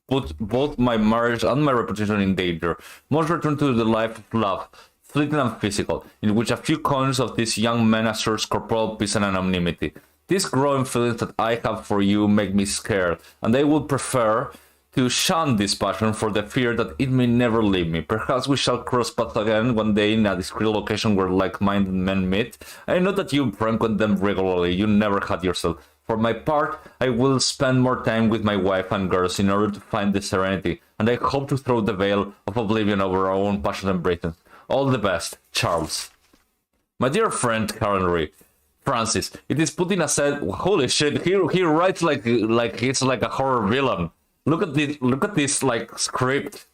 put both my marriage and my reputation in danger. Must return to the life of love, fleeting and physical, in which a few coins of this young man assures corporal peace and anonymity. These growing feelings that I have for you make me scared, and I would prefer to shun this passion for the fear that it may never leave me. Perhaps we shall cross paths again one day in a discreet location where like-minded men meet. I know that you frequent them regularly, you never had yourself. For my part, I will spend more time with my wife and girls in order to find the serenity, and I hope to throw the veil of oblivion over our own passionate embraces. All the best, Charles. My dear friend Henry, Francis, it is putting aside. Holy shit! He writes like he's like a horror villain. Look at this like script.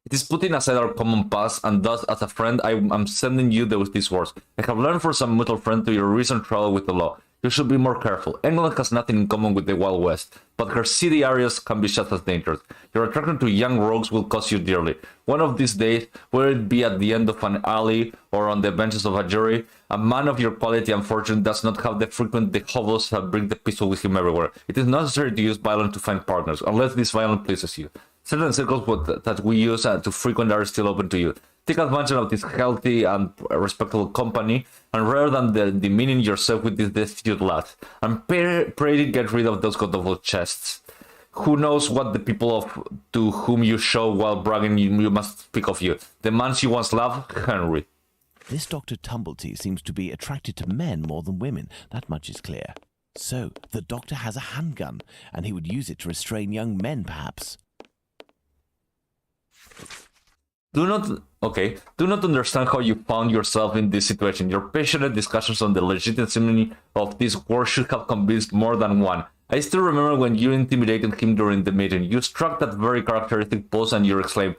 It is putting aside our common past, and thus, as a friend, I am sending you these words. I have learned from some mutual friend to your recent trouble with the law. You should be more careful. England has nothing in common with the Wild West, but her city areas can be just as dangerous. Your attraction to young rogues will cost you dearly. One of these days, whether it be at the end of an alley or on the benches of a jury, a man of your quality and fortune does not have the frequent hovels that bring the pistol with him everywhere. It is necessary to use violence to find partners, unless this violence pleases you. Certain circles that we use to frequent are still open to you. Take advantage of this healthy and respectable company, and rather than demeaning yourself with this destitute lad, and pray to get rid of those godawful chests. Who knows what the people to whom you show while bragging you must speak of you. The man you once loved, Henry. This Dr. Tumblety seems to be attracted to men more than women, that much is clear. So, the doctor has a handgun, and he would use it to restrain young men, perhaps. Do not understand how you found yourself in this situation. Your passionate discussions on the legitimacy of this war should have convinced more than one. I still remember when you intimidated him during the meeting. You struck that very characteristic pose and you exclaimed,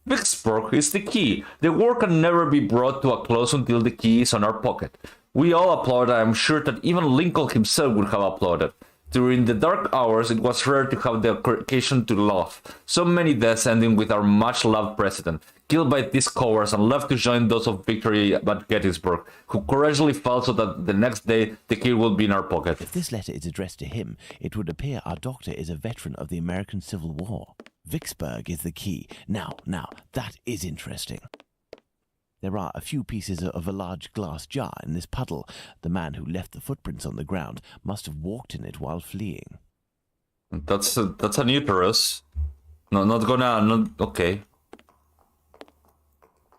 "Vicksburg is the key. The war can never be brought to a close until the key is on our pocket." We all applauded. I am sure that even Lincoln himself would have applauded. During the dark hours, it was rare to have the occasion to laugh. So many deaths ending with our much-loved president, killed by these cowards and left to join those of victory at Gettysburg, who courageously fell so that the next day the key will be in our pocket. If this letter is addressed to him, it would appear our doctor is a veteran of the American Civil War. Vicksburg is the key. Now, that is interesting. There are a few pieces of a large glass jar in this puddle. The man who left the footprints on the ground must have walked in it while fleeing. That's an uterus. No, okay.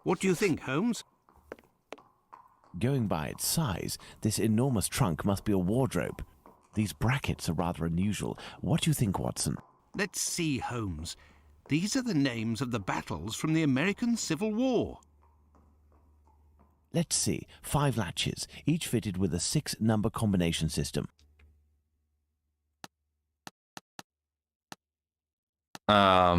What do you think, Holmes? Going by its size, this enormous trunk must be a wardrobe. These brackets are rather unusual. What do you think, Watson? Let's see, Holmes. These are the names of the battles from the American Civil War. Let's see, 5 latches, each fitted with a 6-number combination system. I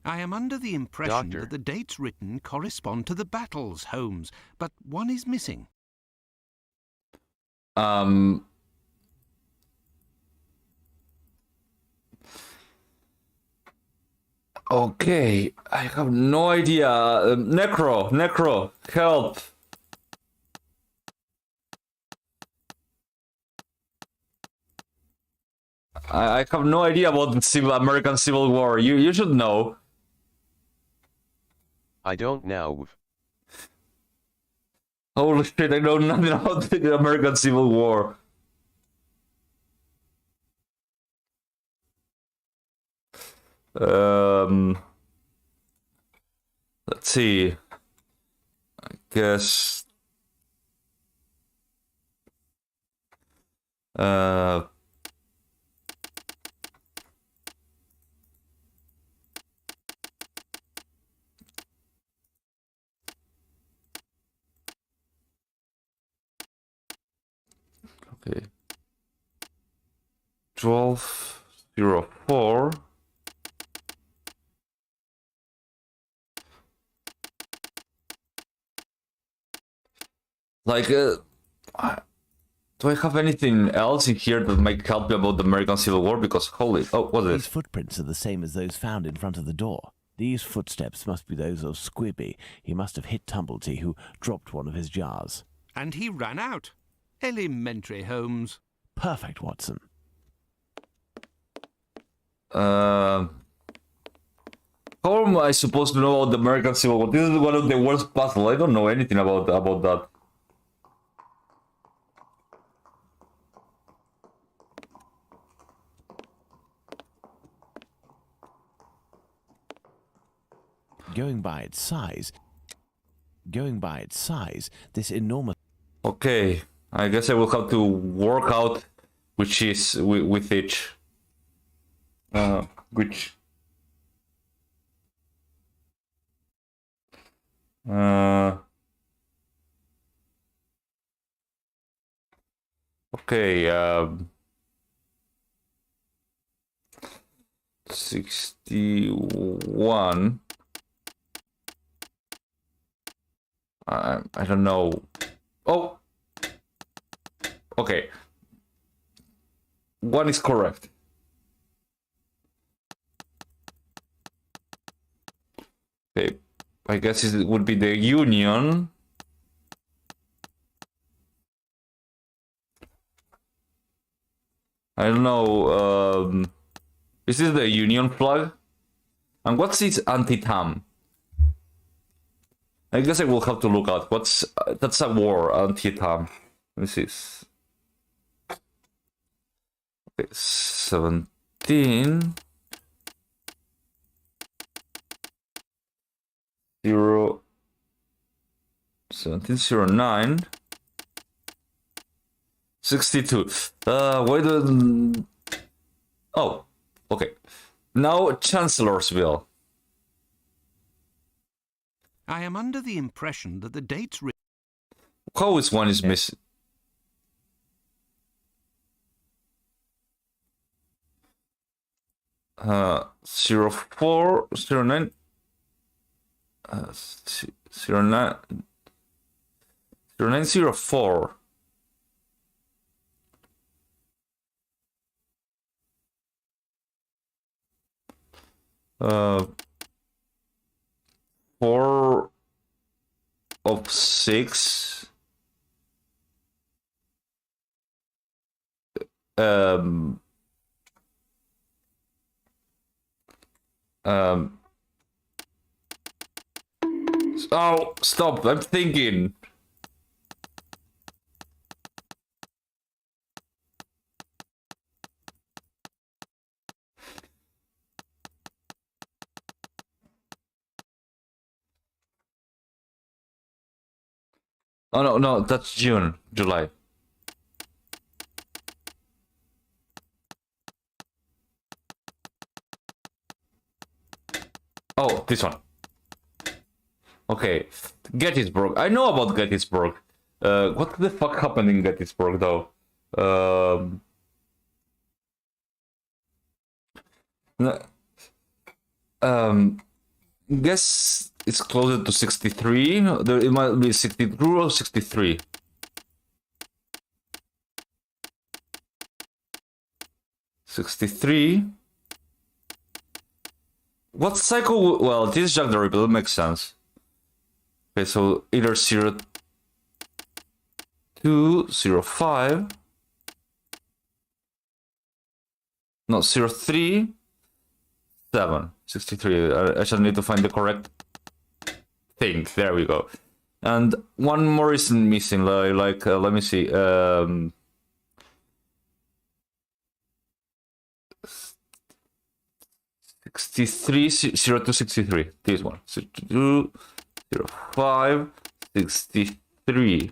am under the impression that the dates written correspond to the battles, Holmes, but one is missing. Okay, I have no idea. Necro, help. I have no idea about the American Civil War. You should know. I don't know. Holy shit, I know nothing about the American Civil War. Let's see. I guess. Okay. 1204. Like, do I have anything else in here that might help me about the American Civil War? Because holy, what is These this? footprints are the same as those found in front of the door. These footsteps must be those of Squibby. He must have hit Tumblety, who dropped one of his jars. And he ran out. Elementary, Holmes. Perfect, Watson. How am I supposed to know about the American Civil War? This is one of the worst puzzles. I don't know anything about that. Going by its size, this enormous... Okay, I guess I will have to work out which is with each. Which... Okay, 61. I don't know. Oh, okay. One is correct. Okay, I guess it would be the union. I don't know. Is this the union flag? And what's its anti-tam? I guess I will have to look at what's that's a war anti-tam. This is okay, 17 0 1709 62. Why the... Oh, okay. Now Chancellorsville. I am under the impression that the dates... How is one is missing? Uh, 04, 09, 09, 0904. Uh, 4 of 6. Oh, stop! I'm thinking. Oh no, no, that's June, July. Oh, this one. Okay, Gettysburg. I know about Gettysburg. What the fuck happened in Gettysburg, though? Guess it's closer to 63. It might be 62 or 63. What cycle? Well, this is Jack the Ripper. That makes sense. Okay, so either 02, 05. No, 03, 7. 63. I just need to find the correct thing. There we go. And one more is missing. Like let me see. 63, 02, 63. This one. 02, 05, 63.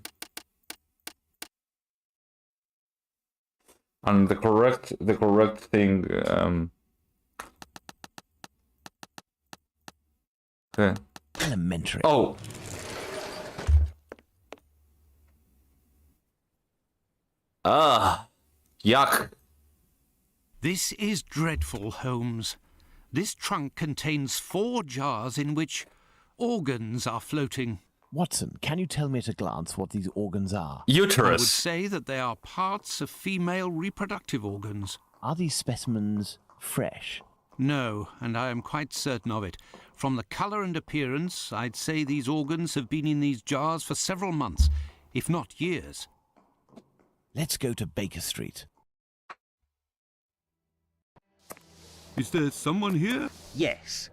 And the correct thing. Okay. Elementary. Oh. Ah. Yuck. This is dreadful, Holmes. This trunk contains 4 jars in which organs are floating. Watson, can you tell me at a glance what these organs are? Uterus. I would say that they are parts of female reproductive organs. Are these specimens fresh? No, and I am quite certain of it. From the colour and appearance, I'd say these organs have been in these jars for several months, if not years. Let's go to Baker Street. Is there someone here? Yes.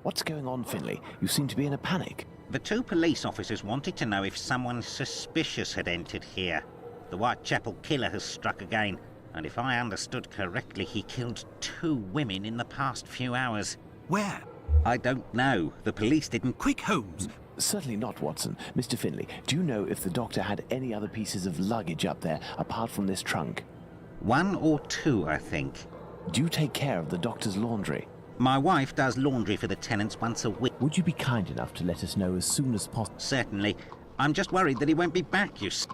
What's going on, Finley? You seem to be in a panic. The 2 police officers wanted to know if someone suspicious had entered here. The Whitechapel killer has struck again, And if I understood correctly, he killed 2 women in the past few hours. Where? I don't know. The police didn't... Quick, Holmes! Certainly not, Watson. Mr. Finlay, do you know if the doctor had any other pieces of luggage up there apart from this trunk? 1 or 2, I think. Do you take care of the doctor's laundry? My wife does laundry for the tenants once a week. Would you be kind enough to let us know as soon as possible? Certainly. I'm just worried that he won't be back, you see.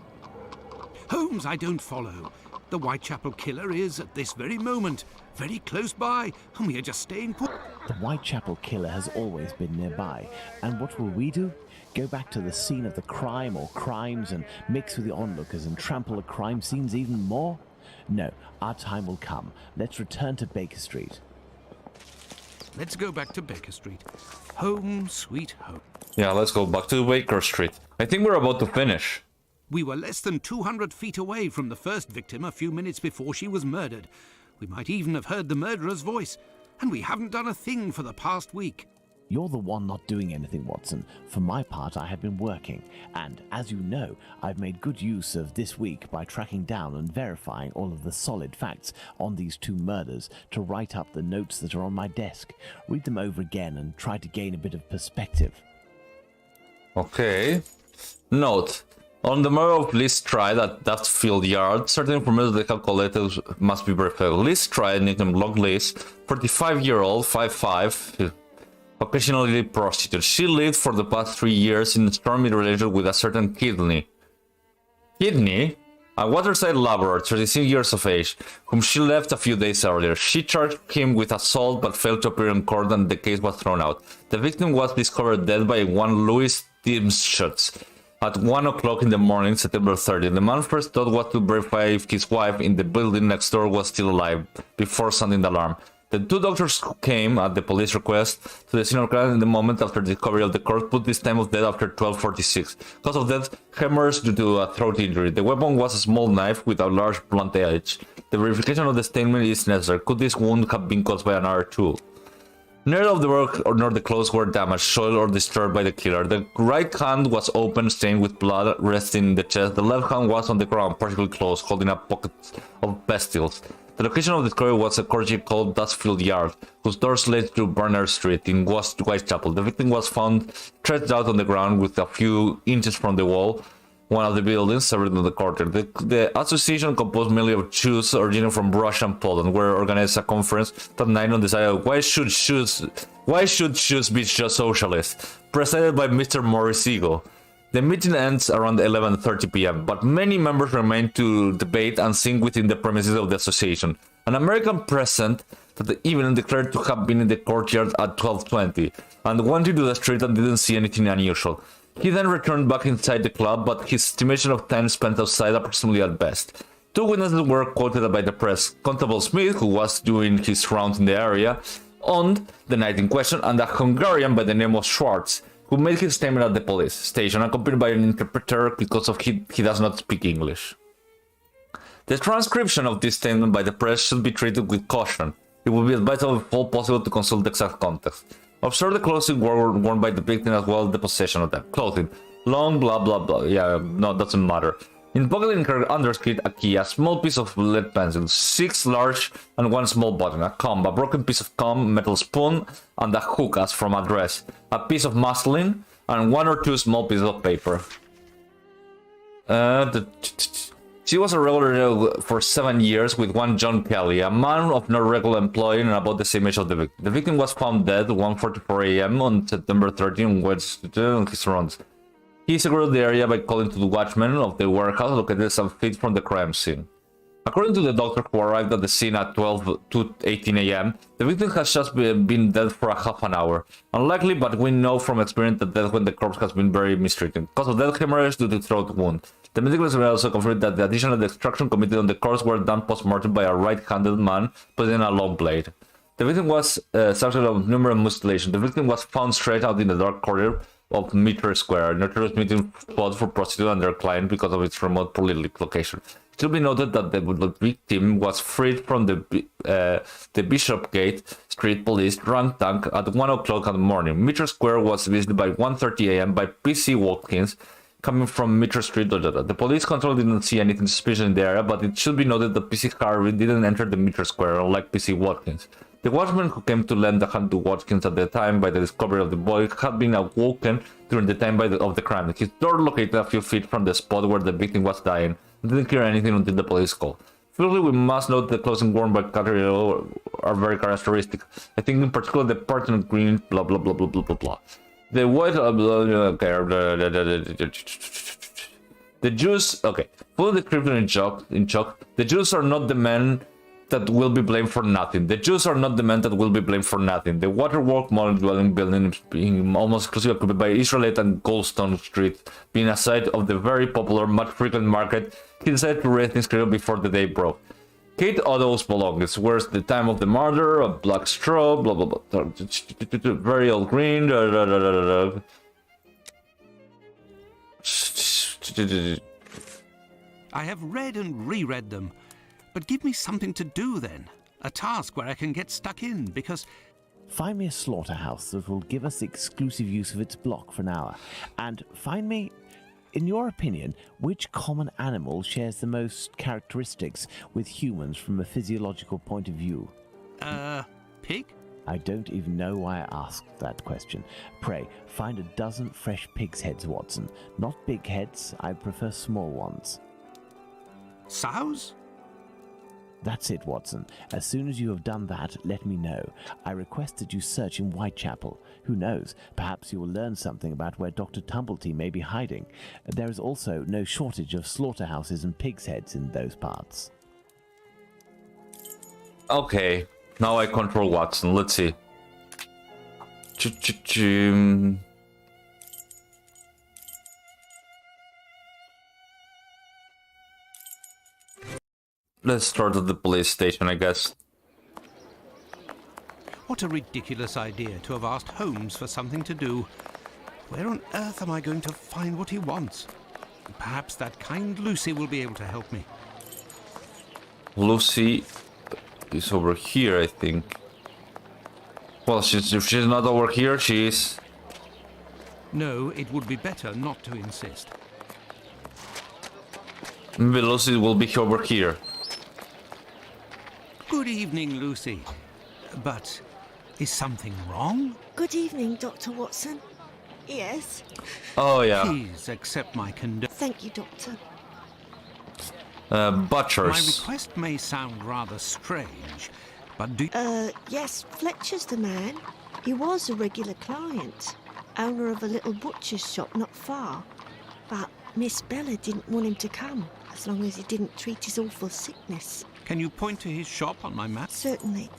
Holmes, I don't follow. The Whitechapel killer is, at this very moment, very close by, and we are just staying put. The Whitechapel killer has always been nearby, and what will we do? Go back to the scene of the crime or crimes and mix with the onlookers and trample the crime scenes even more? No, our time will come. Let's return to Baker Street. Let's go back to Baker Street. Home, sweet home. Yeah, let's go back to Baker Street. I think we're about to finish. We were less than 200 feet away from the first victim a few minutes before she was murdered. We might even have heard the murderer's voice. And we haven't done a thing for the past week. You're the one not doing anything, Watson. For my part, I have been working. And, as you know, I've made good use of this week by tracking down and verifying all of the solid facts on these 2 murders to write up the notes that are on my desk, read them over again and try to gain a bit of perspective. Okay. Note. On the murder of Liz Stride at Dustfield Yard, certain information they have collected must be verified. Liz Stride, nicknamed Long Liz, 45-year-old, 5'5", occasionally prostitute. She lived for the past 3 years in a stormy relationship with a certain Kidney? A waterside laborer, 36 years of age, whom she left a few days earlier. She charged him with assault but failed to appear in court and the case was thrown out. The victim was discovered dead by one Louis Dimschutz at 1 o'clock in the morning, September 30. The man first thought was to verify if his wife in the building next door was still alive, before sounding the alarm. The 2 doctors came, at the police request, to the scene of crime in the moment after the discovery of the corpse, put this time of death after 12:46. Cause of death, hemorrhage due to a throat injury. The weapon was a small knife with a large blunt edge. The verification of the statement is necessary. Could this wound have been caused by another tool? Neither of the work nor the clothes were damaged, soiled, or disturbed by the killer. The right hand was open, stained with blood, resting in the chest. The left hand was on the ground, partially closed, holding a pocket of pastilles. The location of the discovery was a courtyard called Dustfield Yard, whose doors led to Bernard Street in West Whitechapel. The victim was found stretched out on the ground with a few inches from the wall, one of the buildings, severed in the courtyard. The association, composed mainly of Jews originating from Russia and Poland, were organized a conference that night on decided why should Jews be just socialists, presided by Mr. Morris Eagle. The meeting ends around 11:30 p.m., but many members remain to debate and sing within the premises of the association. An American present that the evening declared to have been in the courtyard at 12:20 and went into the street and didn't see anything unusual. He then returned back inside the club, but his estimation of time spent outside approximately at best. 2 witnesses were quoted by the press: Constable Smith, who was doing his rounds in the area on the night in question, and a Hungarian by the name of Schwartz, who made his statement at the police station, accompanied by an interpreter because of he does not speak English. The transcription of this statement by the press should be treated with caution. It will be advisable if all possible to consult the exact context. Observe the clothing worn by the victim as well as the possession of them. Clothing. Long blah blah blah. Yeah, no, doesn't matter. In pocket in her underskirt, a key, a small piece of lead pencil, 6 large and 1 small button, a comb, a broken piece of comb, metal spoon, and a hook as from a dress, a piece of muslin, and 1 or 2 small pieces of paper. She was a regular for 7 years with one John Kelly, a man of no regular employment and about the same age of the victim. The victim was found dead at 1:44 a.m. on September 13 on his runs. He secured the area by calling to the watchman of the warehouse located some feet from the crime scene. According to the doctor who arrived at the scene at 12:18 a.m., the victim has just been dead for a half an hour. Unlikely, but we know from experience that death when the corpse has been very mistreated. Cause of death, hemorrhage due to throat wound. The medical examiner also confirmed that the additional extraction committed on the corpse were done post-mortem by a right-handed man possessing a long blade. The victim was subject of numerous mutilations. The victim was found straight out in the dark corridor of Meter Square, a notorious meeting spot for prostitutes and their client because of its remote police location. It should be noted that the victim was freed from the Bishopgate Street Police drunk tank at 1 o'clock in the morning. Meter Square was visited by 1:30 a.m. by P.C. Watkins coming from Mitchell Street. The police control didn't see anything suspicious in the area, but it should be noted that PC Harvey didn't enter the Mitchell Square, unlike PC Watkins. The watchman who came to lend a hand to Watkins at the time by the discovery of the body had been awoken during the time of the crime. His door located a few feet from the spot where the victim was dying and didn't hear anything until the police called. Finally, we must note the clothing worn by Catherine are very characteristic. I think in particular the pattern green, blah blah blah blah blah blah blah. The white, the Jews, okay, full description in chalk. The Jews are not the men that will be blamed for nothing. The Jews are not the men that will be blamed for nothing. The waterwork model dwelling building being almost exclusively occupied by Israelite and Goldstone Street, being a site of the very popular, much frequent market, he decided to raise his career before the day broke. Kate Otto's belongings. Where's the time of the murder? A black straw, blah blah blah. Very old green. I have read and reread them. But give me something to do then. A task where I can get stuck in, because... Find me a slaughterhouse that will give us exclusive use of its block for an hour. And find me, in your opinion, which common animal shares the most characteristics with humans from a physiological point of view? Pig? I don't even know why I asked that question. Pray, find a dozen fresh pig's heads, Watson. Not big heads, I prefer small ones. Sows? That's it, Watson. As soon as you have done that, let me know. I request that you search in Whitechapel. Who knows? Perhaps you will learn something about where Dr. Tumblety may be hiding. There is also no shortage of slaughterhouses and pigs' heads in those parts. Okay, now I control Watson. Let's see. Let's start at the police station, I guess. What a ridiculous idea to have asked Holmes for something to do. Where on earth am I going to find what he wants? Perhaps that kind Lucy will be able to help me. Lucy is over here, I think. Well, if she's not over here, she is. No, it would be better not to insist. Maybe Lucy will be over here. Good evening, Lucy. But is something wrong? Good evening, Dr. Watson. Yes. Oh, yeah. Please accept my condolences. Thank you, Doctor. Butchers. My request may sound rather strange, but do... yes, Fletcher's the man. He was a regular client, owner of a little butcher's shop not far. But Miss Bella didn't want him to come, as long as he didn't treat his awful sickness. Can you point to his shop on my map? Certainly.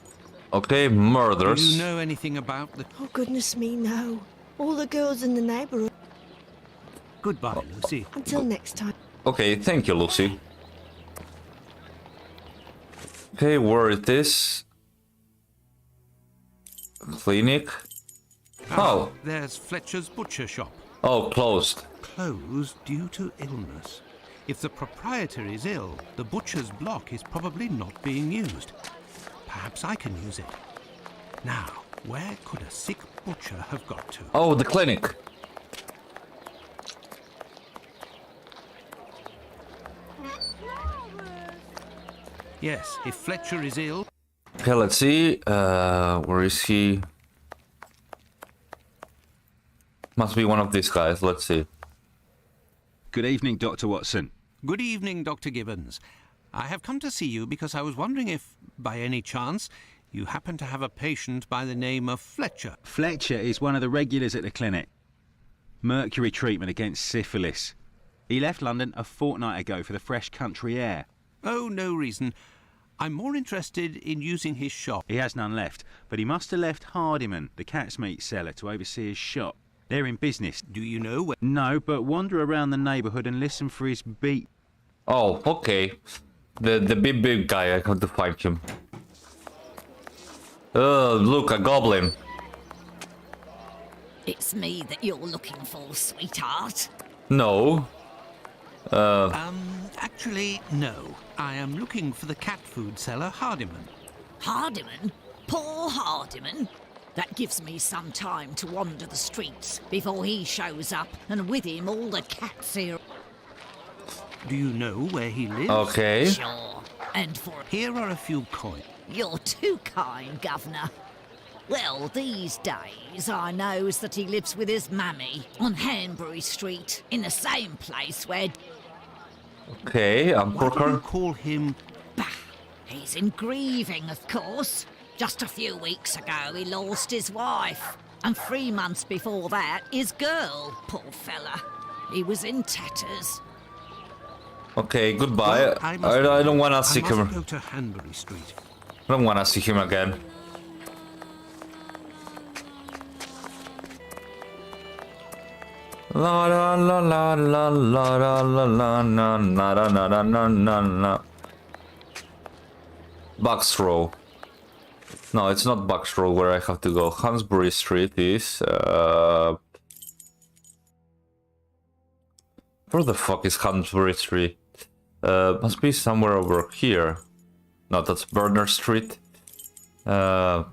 Okay, murders. Do you know anything about the... Oh, goodness me, no. All the girls in the neighborhood. Goodbye, Lucy. Until next time. Okay, thank you, Lucy. Okay, where it is? Clinic. Oh. There's Fletcher's butcher shop. Oh, closed. Closed due to illness. If the proprietor is ill, the butcher's block is probably not being used. Perhaps I can use it. Now, where could a sick butcher have got to? Oh, the clinic. Yes, if Fletcher is ill... Okay, let's see. Where is he? Must be one of these guys. Let's see. Good evening, Dr. Watson. Good evening, Dr. Gibbons. I have come to see you because I was wondering if, by any chance, you happen to have a patient by the name of Fletcher. Fletcher is one of the regulars at the clinic. Mercury treatment against syphilis. He left London a fortnight ago for the fresh country air. Oh, no reason. I'm more interested in using his shop. He has none left, but he must have left Hardiman, the cat's meat seller, to oversee his shop. They're in business. Do you know where? No, but wander around the neighbourhood and listen for his beat. Oh, okay. The big guy, I have to find him. Oh, look, a goblin. It's me that you're looking for, sweetheart. No. Actually, no. I am looking for the cat food seller, Hardiman. Hardiman? Poor Hardiman? That gives me some time to wander the streets before he shows up, and with him all the cats here. Do you know where he lives? Okay. Sure. And for... Here are a few coins. You're too kind, Governor. Well, these days I knows that he lives with his mammy on Hanbury Street, in the same place where... Okay, I'm Why do you call him... Bah, he's in grieving, of course. Just a few weeks ago he lost his wife, and 3 months before that his girl, poor fella. He was in tatters. Okay, goodbye. Well, I don't want to see him. Go to Hanbury Street. I don't want to see him again. La la la la la la la la la na na na na na na na. Bucks Row. No, it's not Bucks Row where I have to go. Hansbury Street is where the fuck is Hansbury Street? Must be somewhere over here. No, that's Burner Street. Ba-da-ba-ba-ba.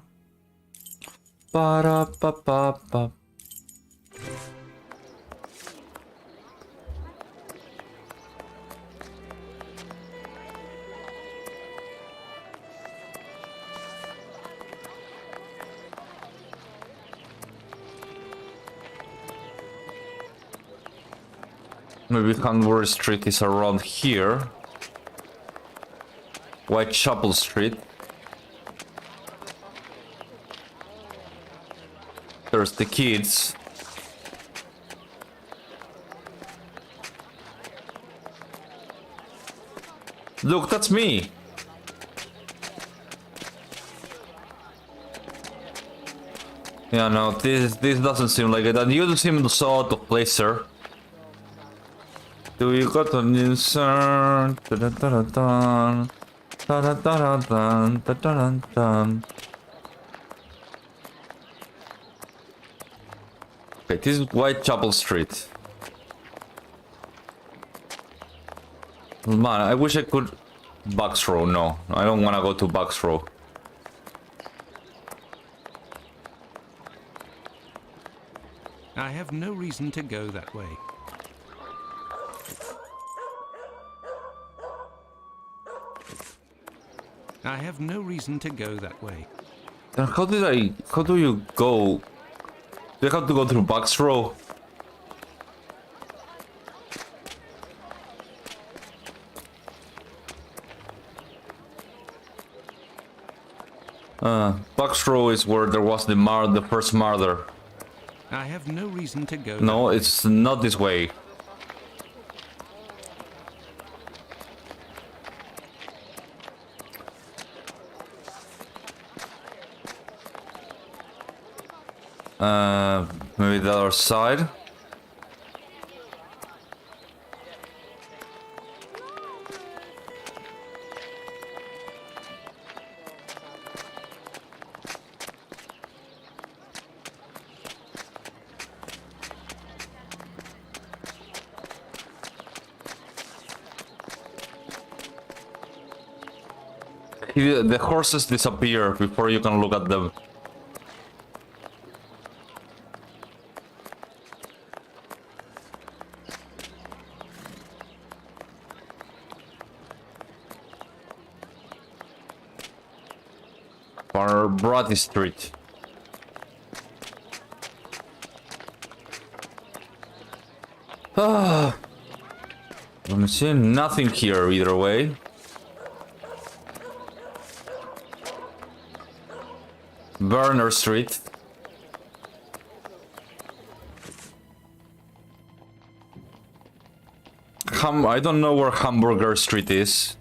Maybe Hanbury Street is around here. Whitechapel Street. There's the kids. Look, that's me. Yeah, no, this doesn't seem like it. And you don't seem so out of place, sir. Do you got an insert? Da-da-da-da-dun. Da-da-da-da-dun. Da-da-da-dun. Okay, this is Whitechapel Street. Man, I wish I could... Bucks Row, no. I don't want to go to Bucks Row. I have no reason to go that way. I have no reason to go that way. Then how do you go? Do you have to go through Bucks Row? Bucks Row is where there was the first murder. I have no reason to go. No, it's not this way. Maybe the other side. The horses disappear before you can look at them. Brady Street. I'm seeing nothing here either way. Burner Street. I don't know where Hamburger Street is.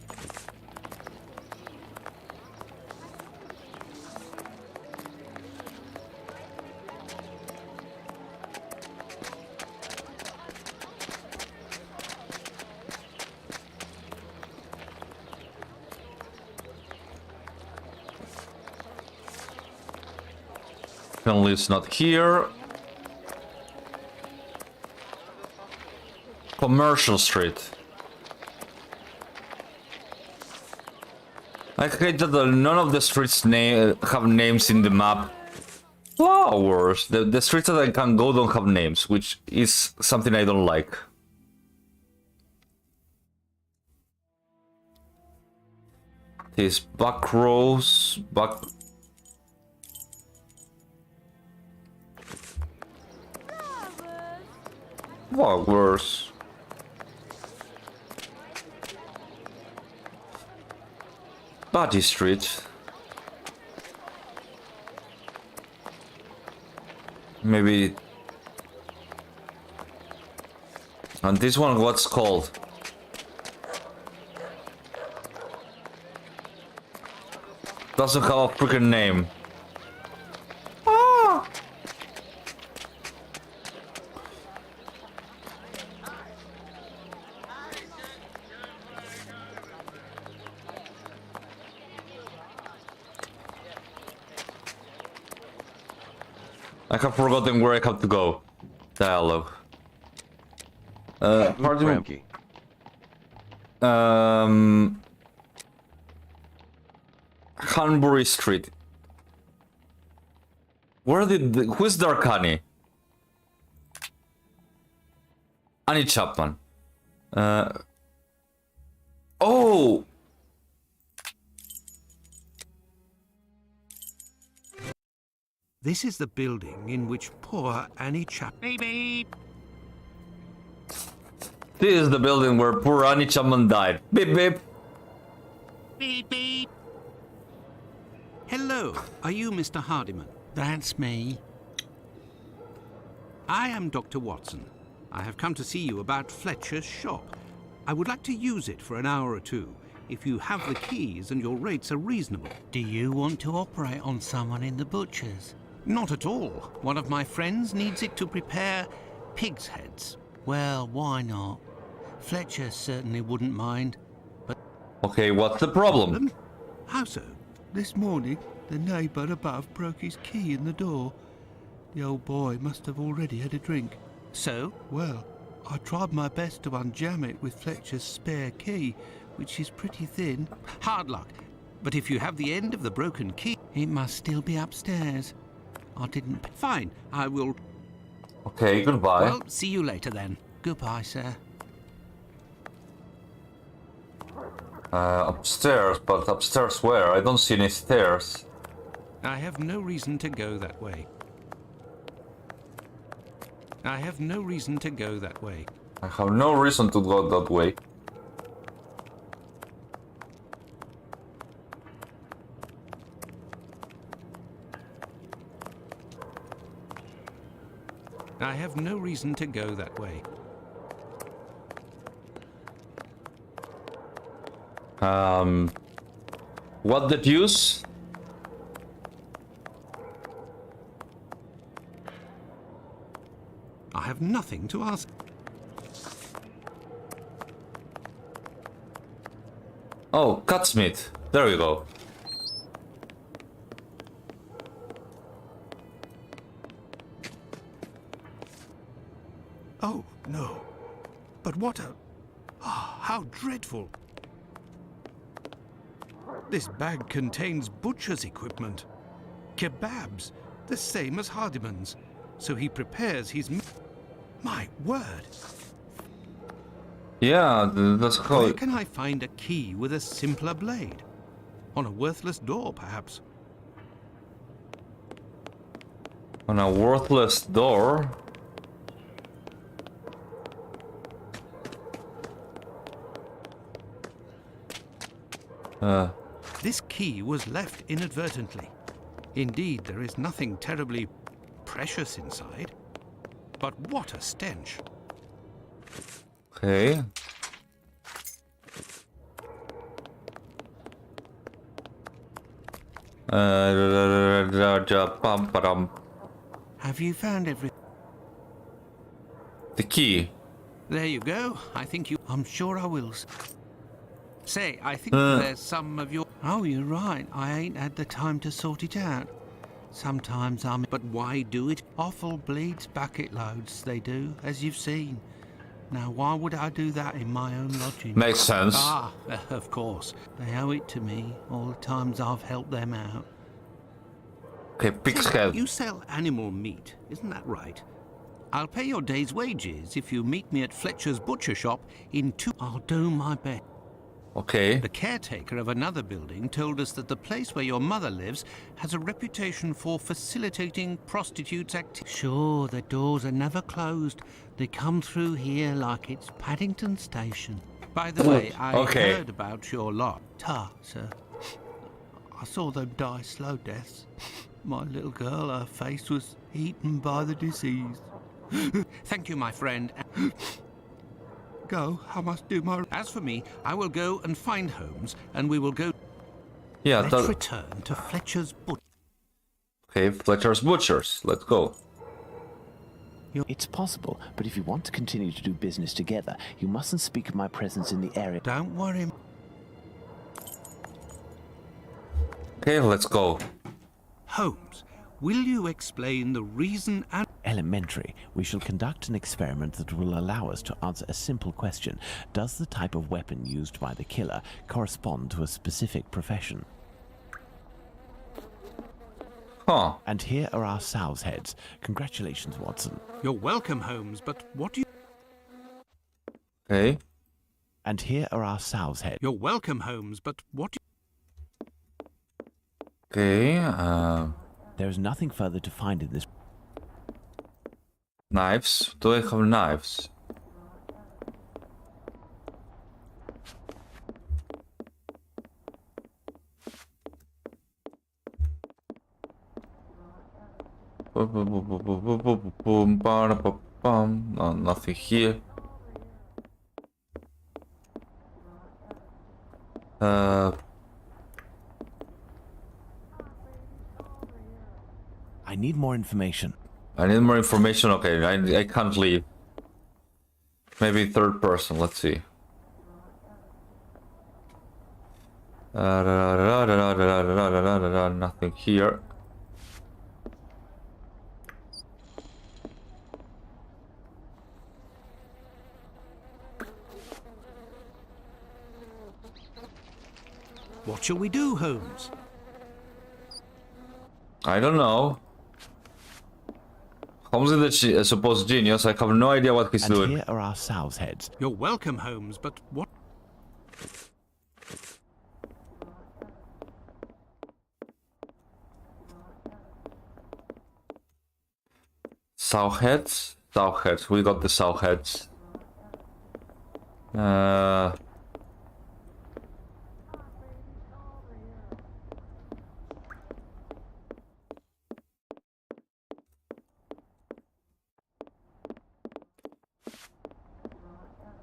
It's not here. Commercial Street. I hate that none of the streets have names in the map. Flowers. The streets that I can go don't have names, which is something I don't like. This back rows, back. Flowers. Buddy Street. Maybe. And this one, what's called? Doesn't have a freaking name. Ah! I have forgotten where I have to go. Dialogue. Pardon Frankey. Hanbury Street. Where did who's Dark Annie? Annie Chapman. Oh. This is the building in which poor Annie Chapman... Beep, beep. This is the building where poor Annie Chapman died. Beep beep. Beep, beep. Hello, are you Mr. Hardiman? That's me. I am Dr. Watson. I have come to see you about Fletcher's shop. I would like to use it for an hour or two, if you have the keys and your rates are reasonable. Do you want to operate on someone in the butcher's? Not at all. One of my friends needs it to prepare pig's heads. Well, why not? Fletcher certainly wouldn't mind, but... Okay, what's the problem? How so? This morning, the neighbour above broke his key in the door. The old boy must have already had a drink. So? Well, I tried my best to unjam it with Fletcher's spare key, which is pretty thin. Hard luck. But if you have the end of the broken key... It must still be upstairs. I didn't... Fine, I will... Okay, goodbye. Well, see you later then. Goodbye, sir. Upstairs, but upstairs where? I don't see any stairs. I have no reason to go that way. I have no reason to go that way. I have no reason to go that way. I have no reason to go that way. What the deuce? I have nothing to ask. Oh, Cutsmith. There we go. Oh, no. But what a... Ah, how dreadful. This bag contains butcher's equipment. Kebabs, the same as Hardiman's. So he prepares his... My word. Yeah, that's how... Where can I find a key with a simpler blade? On a worthless door, perhaps. On a worthless door? This key was left inadvertently. Indeed, there is nothing terribly precious inside. But what a stench. Okay. Have you found everything? The key. There you go. I think you... I'm sure I will. Say, I think there's some of your... Oh, you're right. I ain't had the time to sort it out. Sometimes I'm... But why do it? Offal bleeds bucket loads, they do, as you've seen. Now, why would I do that in my own lodging? Makes sense. Ah, of course. They owe it to me, all the times I've helped them out. Okay, pig's head. You sell animal meat, isn't that right? I'll pay your day's wages if you meet me at Fletcher's butcher shop in 2... I'll do my best. Okay. The caretaker of another building told us that the place where your mother lives has a reputation for facilitating prostitutes' activity. Sure, the doors are never closed. They come through here like it's Paddington Station. By the way, I heard about your lot. Sir. I saw them die slow deaths. My little girl, her face was eaten by the disease. Thank you, my friend. Go, I must do my... As for me, I will go and find Holmes, and we will go... Yeah, let's return to Fletcher's Butcher. Okay, Fletcher's Butchers. Let's go. It's possible, but if you want to continue to do business together, you mustn't speak of my presence in the area. Don't worry. Okay, let's go. Holmes, will you explain the reason and... Elementary. We shall conduct an experiment that will allow us to answer a simple question. Does the type of weapon used by the killer correspond to a specific profession? Huh. And here are our sow's heads. Congratulations, Watson. You're welcome, Holmes, but what do you... Okay. And here are our sow's heads. You're welcome, Holmes, but what do you... Okay, There is nothing further to find in this... Knives. Do I have knives? No, nothing here. I need more information. I need more information. Okay, I can't leave. Maybe third person. Let's see. Nothing here. What shall we do, Holmes? I don't know. Holmes is a supposed genius. I have no idea what he's doing. And here are our sow's heads. You're welcome, Holmes, but what... Sow heads? Sow heads. We got the sow heads.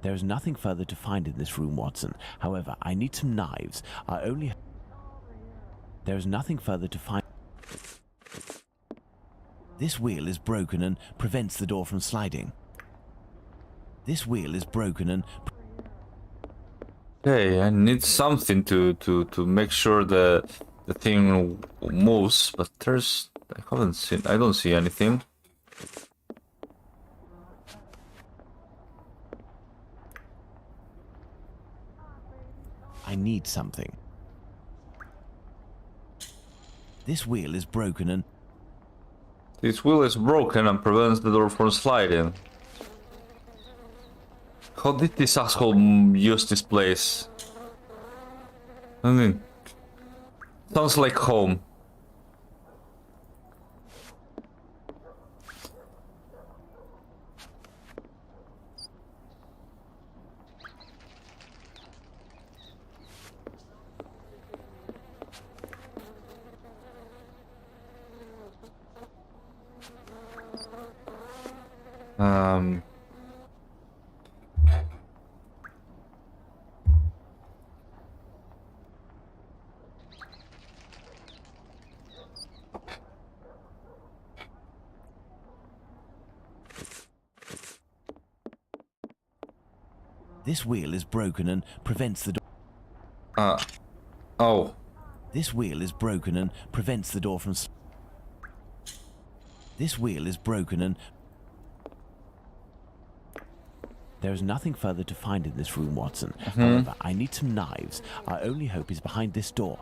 There is nothing further to find in this room, Watson. However, I need some knives. There is nothing further to find... This wheel is broken and prevents the door from sliding. This wheel is broken and... Okay, I need something to make sure the thing moves, but there's... I don't see anything. I need something. This wheel is broken and... This wheel is broken and prevents the door from sliding. How did this asshole use this place? I mean, sounds like home. This wheel is broken and prevents the door... Oh. This wheel is broken and prevents the door from... This wheel is broken and... There is nothing further to find in this room, Watson. However, I need some knives. Our only hope is behind this door.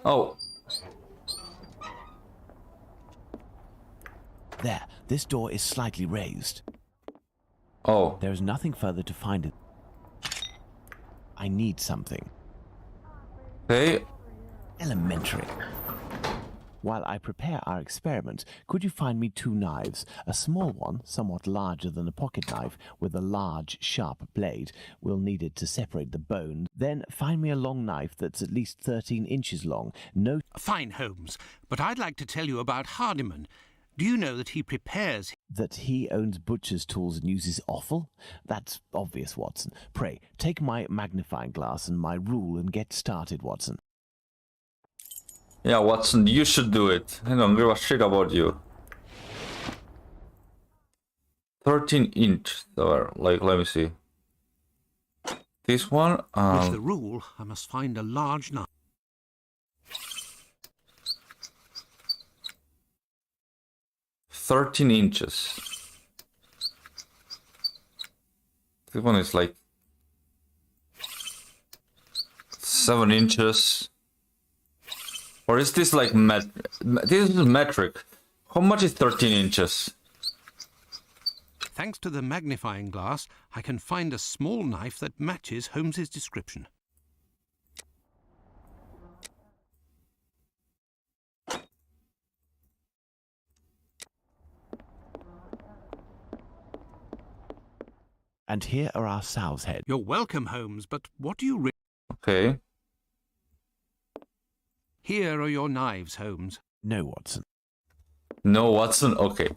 Oh. There, this door is slightly raised. Oh. There is nothing further to find. I need something. Okay. Elementary. While I prepare our experiment, could you find me 2 knives? A small one, somewhat larger than a pocket knife, with a large, sharp blade. We'll need it to separate the bone. Then find me a long knife that's at least 13 inches long. No... Fine, Holmes, but I'd like to tell you about Hardiman. Do you know that he prepares... That he owns butcher's tools and uses offal? That's obvious, Watson. Pray, take my magnifying glass and my rule and get started, Watson. Yeah, Watson, you should do it. I don't give a shit about you. 13-inch. So, like, let me see. This one. With the rule, I must find a large knife. 13 inches. This one is like 7 inches. Or is this like this is metric? How much is 13 inches? Thanks to the magnifying glass, I can find a small knife that matches Holmes's description. And here are our sow's heads. You're welcome, Holmes, but what do you... Okay. Here are your knives, Holmes. No, Watson. No, Watson? Okay.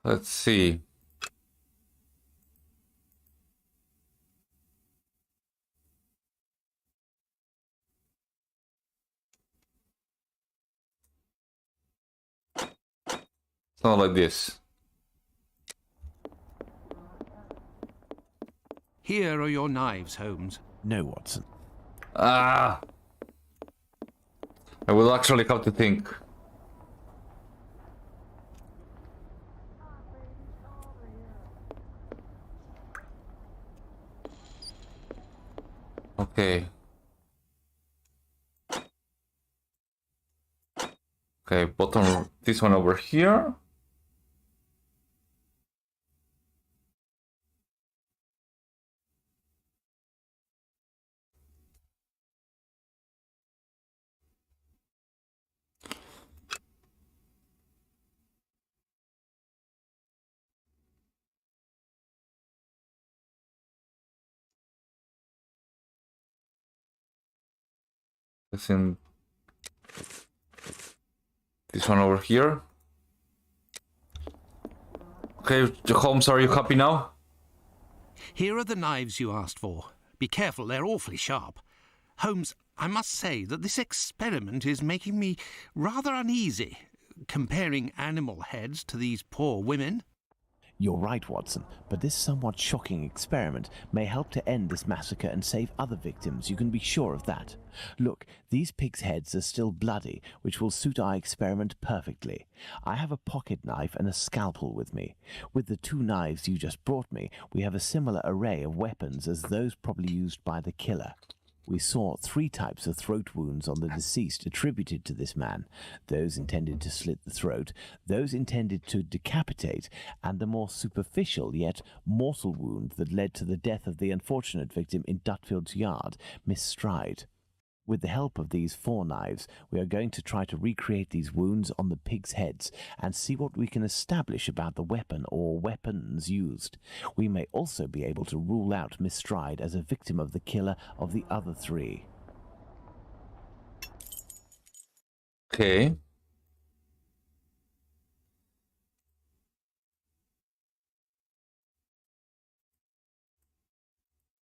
Let's see. Not like this. Here are your knives, Holmes. No, Watson. Ah! I will actually have to think. Okay. Okay, bottom, this one over here. In this one over here. Okay, Holmes, are you happy now? Here are the knives you asked for. Be careful, they're awfully sharp. Holmes, I must say that this experiment is making me rather uneasy, comparing animal heads to these poor women. You're right, Watson, but this somewhat shocking experiment may help to end this massacre and save other victims, you can be sure of that. Look, these pigs' heads are still bloody, which will suit our experiment perfectly. I have a pocket knife and a scalpel with me. With the 2 knives you just brought me, we have a similar array of weapons as those probably used by the killer. We saw 3 types of throat wounds on the deceased attributed to this man. Those intended to slit the throat, those intended to decapitate, and the more superficial yet mortal wound that led to the death of the unfortunate victim in Dutfield's yard, Miss Stride. With the help of these 4 knives, we are going to try to recreate these wounds on the pigs' heads and see what we can establish about the weapon or weapons used. We may also be able to rule out Miss Stride as a victim of the killer of the other 3. Okay.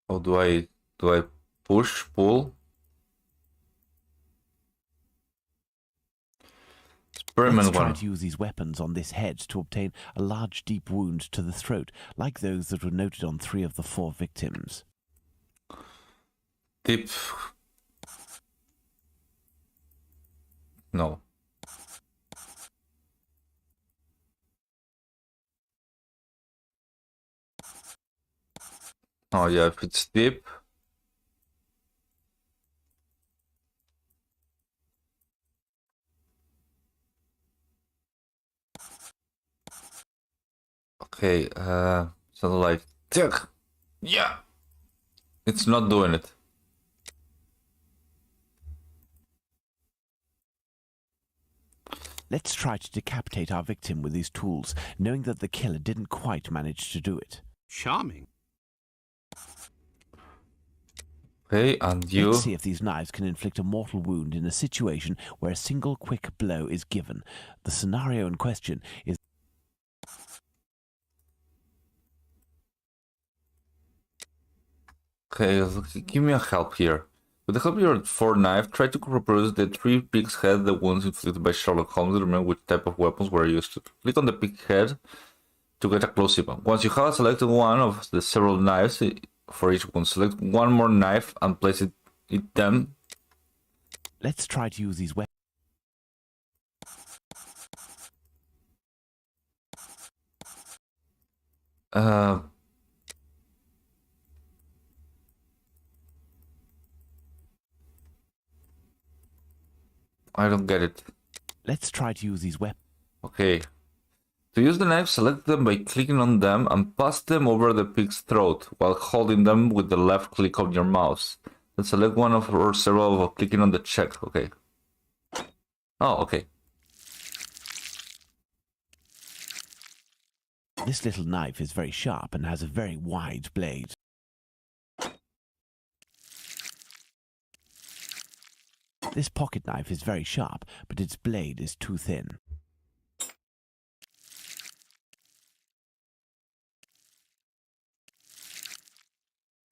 How do I push, pull? Let's try to use these weapons on this head to obtain a large deep wound to the throat, like those that were noted on 3 of the 4 victims. Deep. No. Oh yeah, if it's deep. Okay, something like tick. Yeah. It's not doing it. Let's try to decapitate our victim with these tools, knowing that the killer didn't quite manage to do it. Charming. Okay, and you... Let's see if these knives can inflict a mortal wound in a situation where a single quick blow is given. The scenario in question is... Okay, give me a help here. With the help of your 4 knife, try to reproduce the 3 pig's head, the wounds inflicted by Sherlock Holmes. Remember which type of weapons were used. Click on the pig head to get a close-up. Once you have selected one of the several knives for each one, select one more knife and place it them. Let's try to use these weapons. I don't get it. Let's try to use these weapons. Okay. To use the knife, select them by clicking on them and pass them over the pig's throat while holding them with the left click of your mouse. Then select one of or several of clicking on the check. Okay. Oh, okay. This little knife is very sharp and has a very wide blade. This pocket knife is very sharp, but its blade is too thin.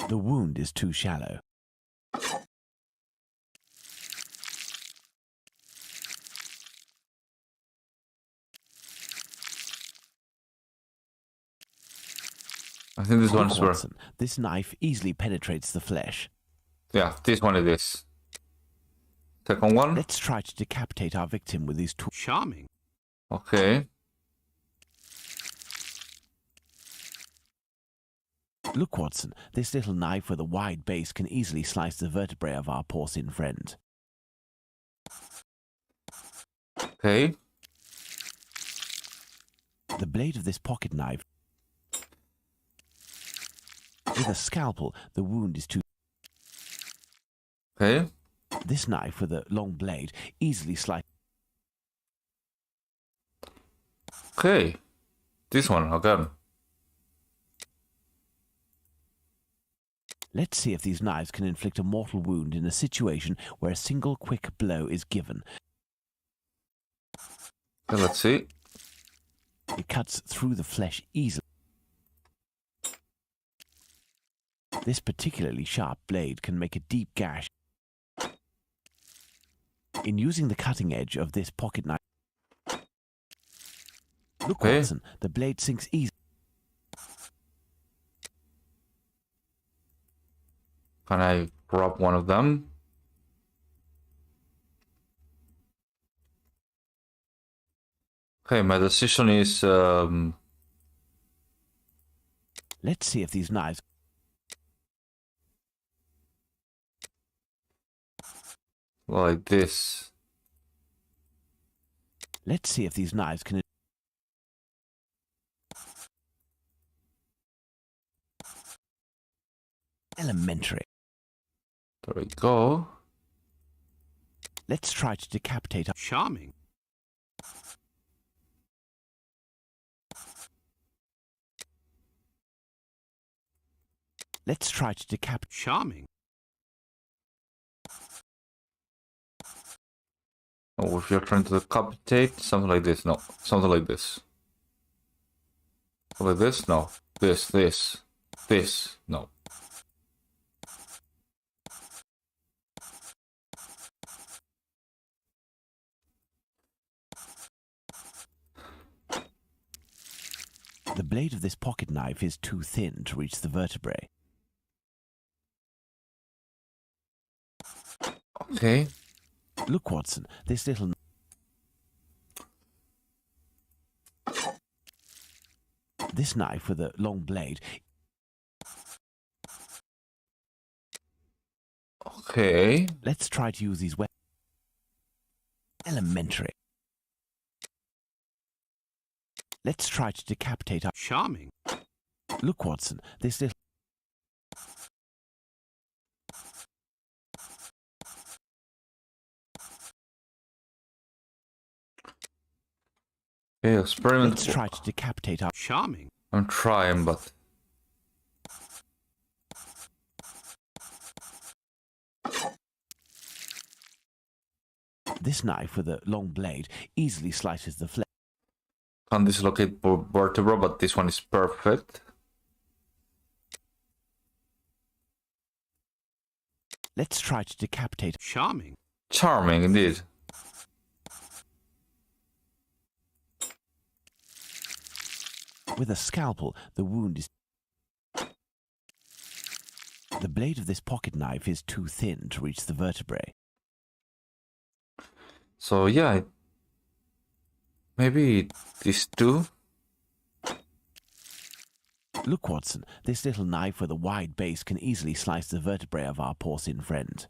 The wound is too shallow. I think this one's worth. This knife easily penetrates the flesh. Yeah, this one it is. Second one. Let's try to decapitate our victim with these tools. Charming. Okay. Look, Watson, this little knife with a wide base can easily slice the vertebrae of our porcine friend. Okay. The blade of this pocket knife... With a scalpel, the wound is too... Okay. This knife with a long blade easily slices... Okay. This one, again. Let's see if these knives can inflict a mortal wound in a situation where a single quick blow is given. Okay, let's see. It cuts through the flesh easily. This particularly sharp blade can make a deep gash. In using the cutting edge of this pocket knife... Look, okay. Watson, the blade sinks easily. Can I grab one of them? Okay, my decision is... Let's see if these knives... Like this. Let's see if these knives can... Elementary. There we go. Let's try to decapitate... Charming. Let's try to decapitate... Charming. Oh, if you're trying to decapitate, something like this. No, something like this. Like this? No. This. No. The blade of this pocket knife is too thin to reach the vertebrae. Okay. Look, Watson, this little... This knife with a long blade... Okay. Let's try to use these weapons. Elementary. Let's try to decapitate our... Charming. Look, Watson, this little... Okay, experiment. Let's try to decapitate our... Charming. I'm trying, but... This knife with a long blade easily slices the flesh. Can't dislocate vertebra, but this one is perfect. Let's try to decapitate... Charming. Charming, indeed. With a scalpel, the wound is... The blade of this pocket knife is too thin to reach the vertebrae. So yeah, maybe these two. Look, Watson, this little knife with a wide base can easily slice the vertebrae of our porcine friend.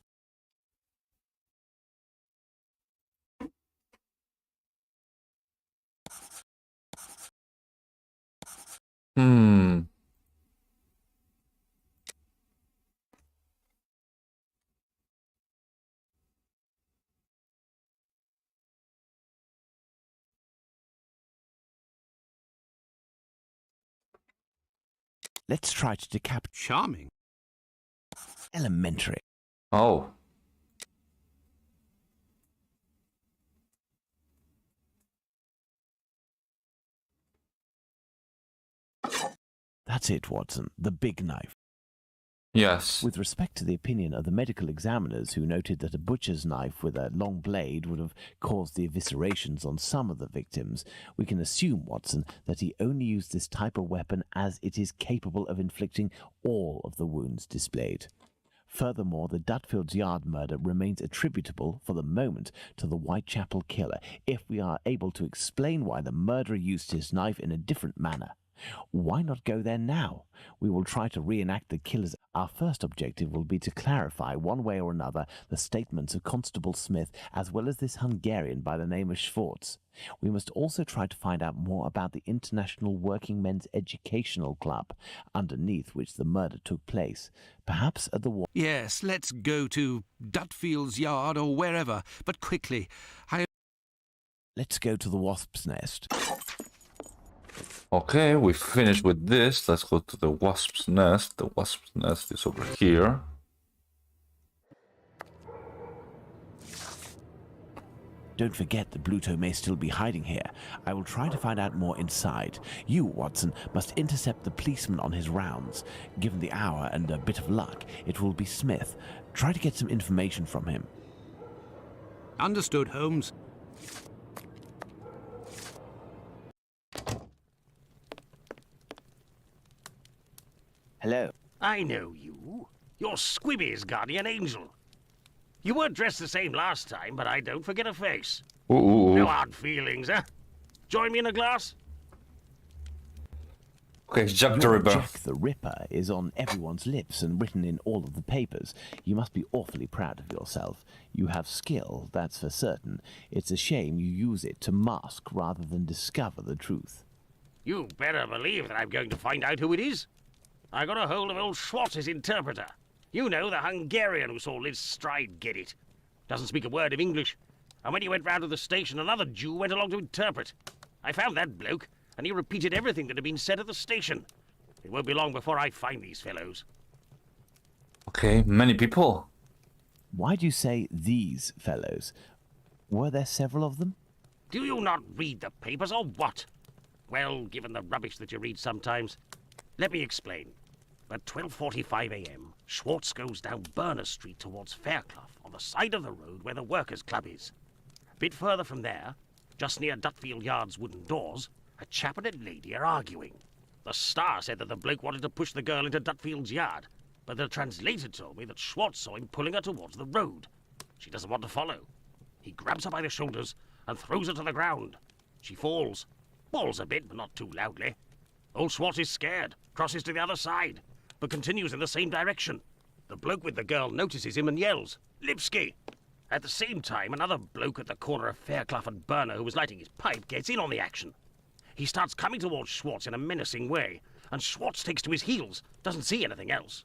Let's try to decapitate... Charming. Elementary. Oh. That's it, Watson, the big knife. Yes. With respect to the opinion of the medical examiners who noted that a butcher's knife with a long blade would have caused the eviscerations on some of the victims, we can assume, Watson, that he only used this type of weapon as it is capable of inflicting all of the wounds displayed. Furthermore, the Dutfield's Yard murder remains attributable, for the moment, to the Whitechapel killer, if we are able to explain why the murderer used his knife in a different manner. Why not go there now? We will try to reenact the killers. Our first objective will be to clarify, one way or another, the statements of Constable Smith, as well as this Hungarian by the name of Schwartz. We must also try to find out more about the International Working Men's Educational Club, underneath which the murder took place. Perhaps at the... Yes, let's go to Dutfield's Yard or wherever, but quickly. Let's go to the Wasp's Nest. Okay, we finished with this. Let's go to the Wasp's Nest. The Wasp's Nest is over here. Don't forget that Bluto may still be hiding here. I will try to find out more inside. You, Watson, must intercept the policeman on his rounds. Given the hour and a bit of luck, it will be Smith. Try to get some information from him. Understood, Holmes. Hello. I know you. You're Squibby's guardian angel. You weren't dressed the same last time, but I don't forget a face. Ooh. No hard feelings, huh? Join me in a glass? Okay, Jack the Ripper. Jack the Ripper is on everyone's lips and written in all of the papers. You must be awfully proud of yourself. You have skill, that's for certain. It's a shame you use it to mask rather than discover the truth. You better believe that I'm going to find out who it is. I got a hold of old Schwartz's interpreter. You know, the Hungarian who saw Liz Stride get it. Doesn't speak a word of English. And when he went round to the station, another Jew went along to interpret. I found that bloke, and he repeated everything that had been said at the station. It won't be long before I find these fellows. Okay, many people. Why do you say these fellows? Were there several of them? Do you not read the papers, or what? Well, given the rubbish that you read sometimes. Let me explain. At 12:45 a.m., Schwartz goes down Burner Street towards Fairclough, on the side of the road where the Workers' Club is. A bit further from there, just near Dutfield Yard's wooden doors, a chap and a lady are arguing. The Star said that the bloke wanted to push the girl into Dutfield's yard, but the translator told me that Schwartz saw him pulling her towards the road. She doesn't want to follow. He grabs her by the shoulders and throws her to the ground. She falls. Bawls a bit, but not too loudly. Old Schwartz is scared, crosses to the other side, but continues in the same direction. The bloke with the girl notices him and yells, "Lipsky!" At the same time, another bloke at the corner of Fairclough and Burner who was lighting his pipe gets in on the action. He starts coming towards Schwartz in a menacing way, and Schwartz takes to his heels, doesn't see anything else.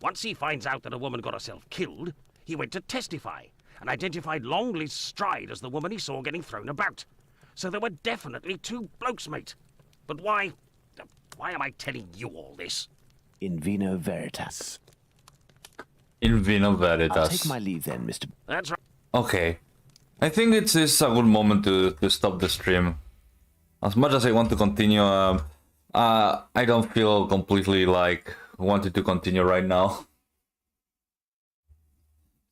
Once he finds out that a woman got herself killed, he went to testify, and identified Longley's Stride as the woman he saw getting thrown about. So there were definitely two blokes, mate. But why am I telling you all this? In vino veritas. In vino veritas. I'll take my leave then, Mr. That's right. Okay. I think it's a good moment to stop the stream. As much as I want to continue, I don't feel completely like wanting to continue right now.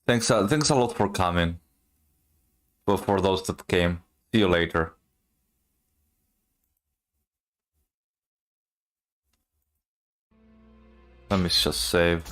Thanks a lot for coming. But for those that came, see you later. Let me just save.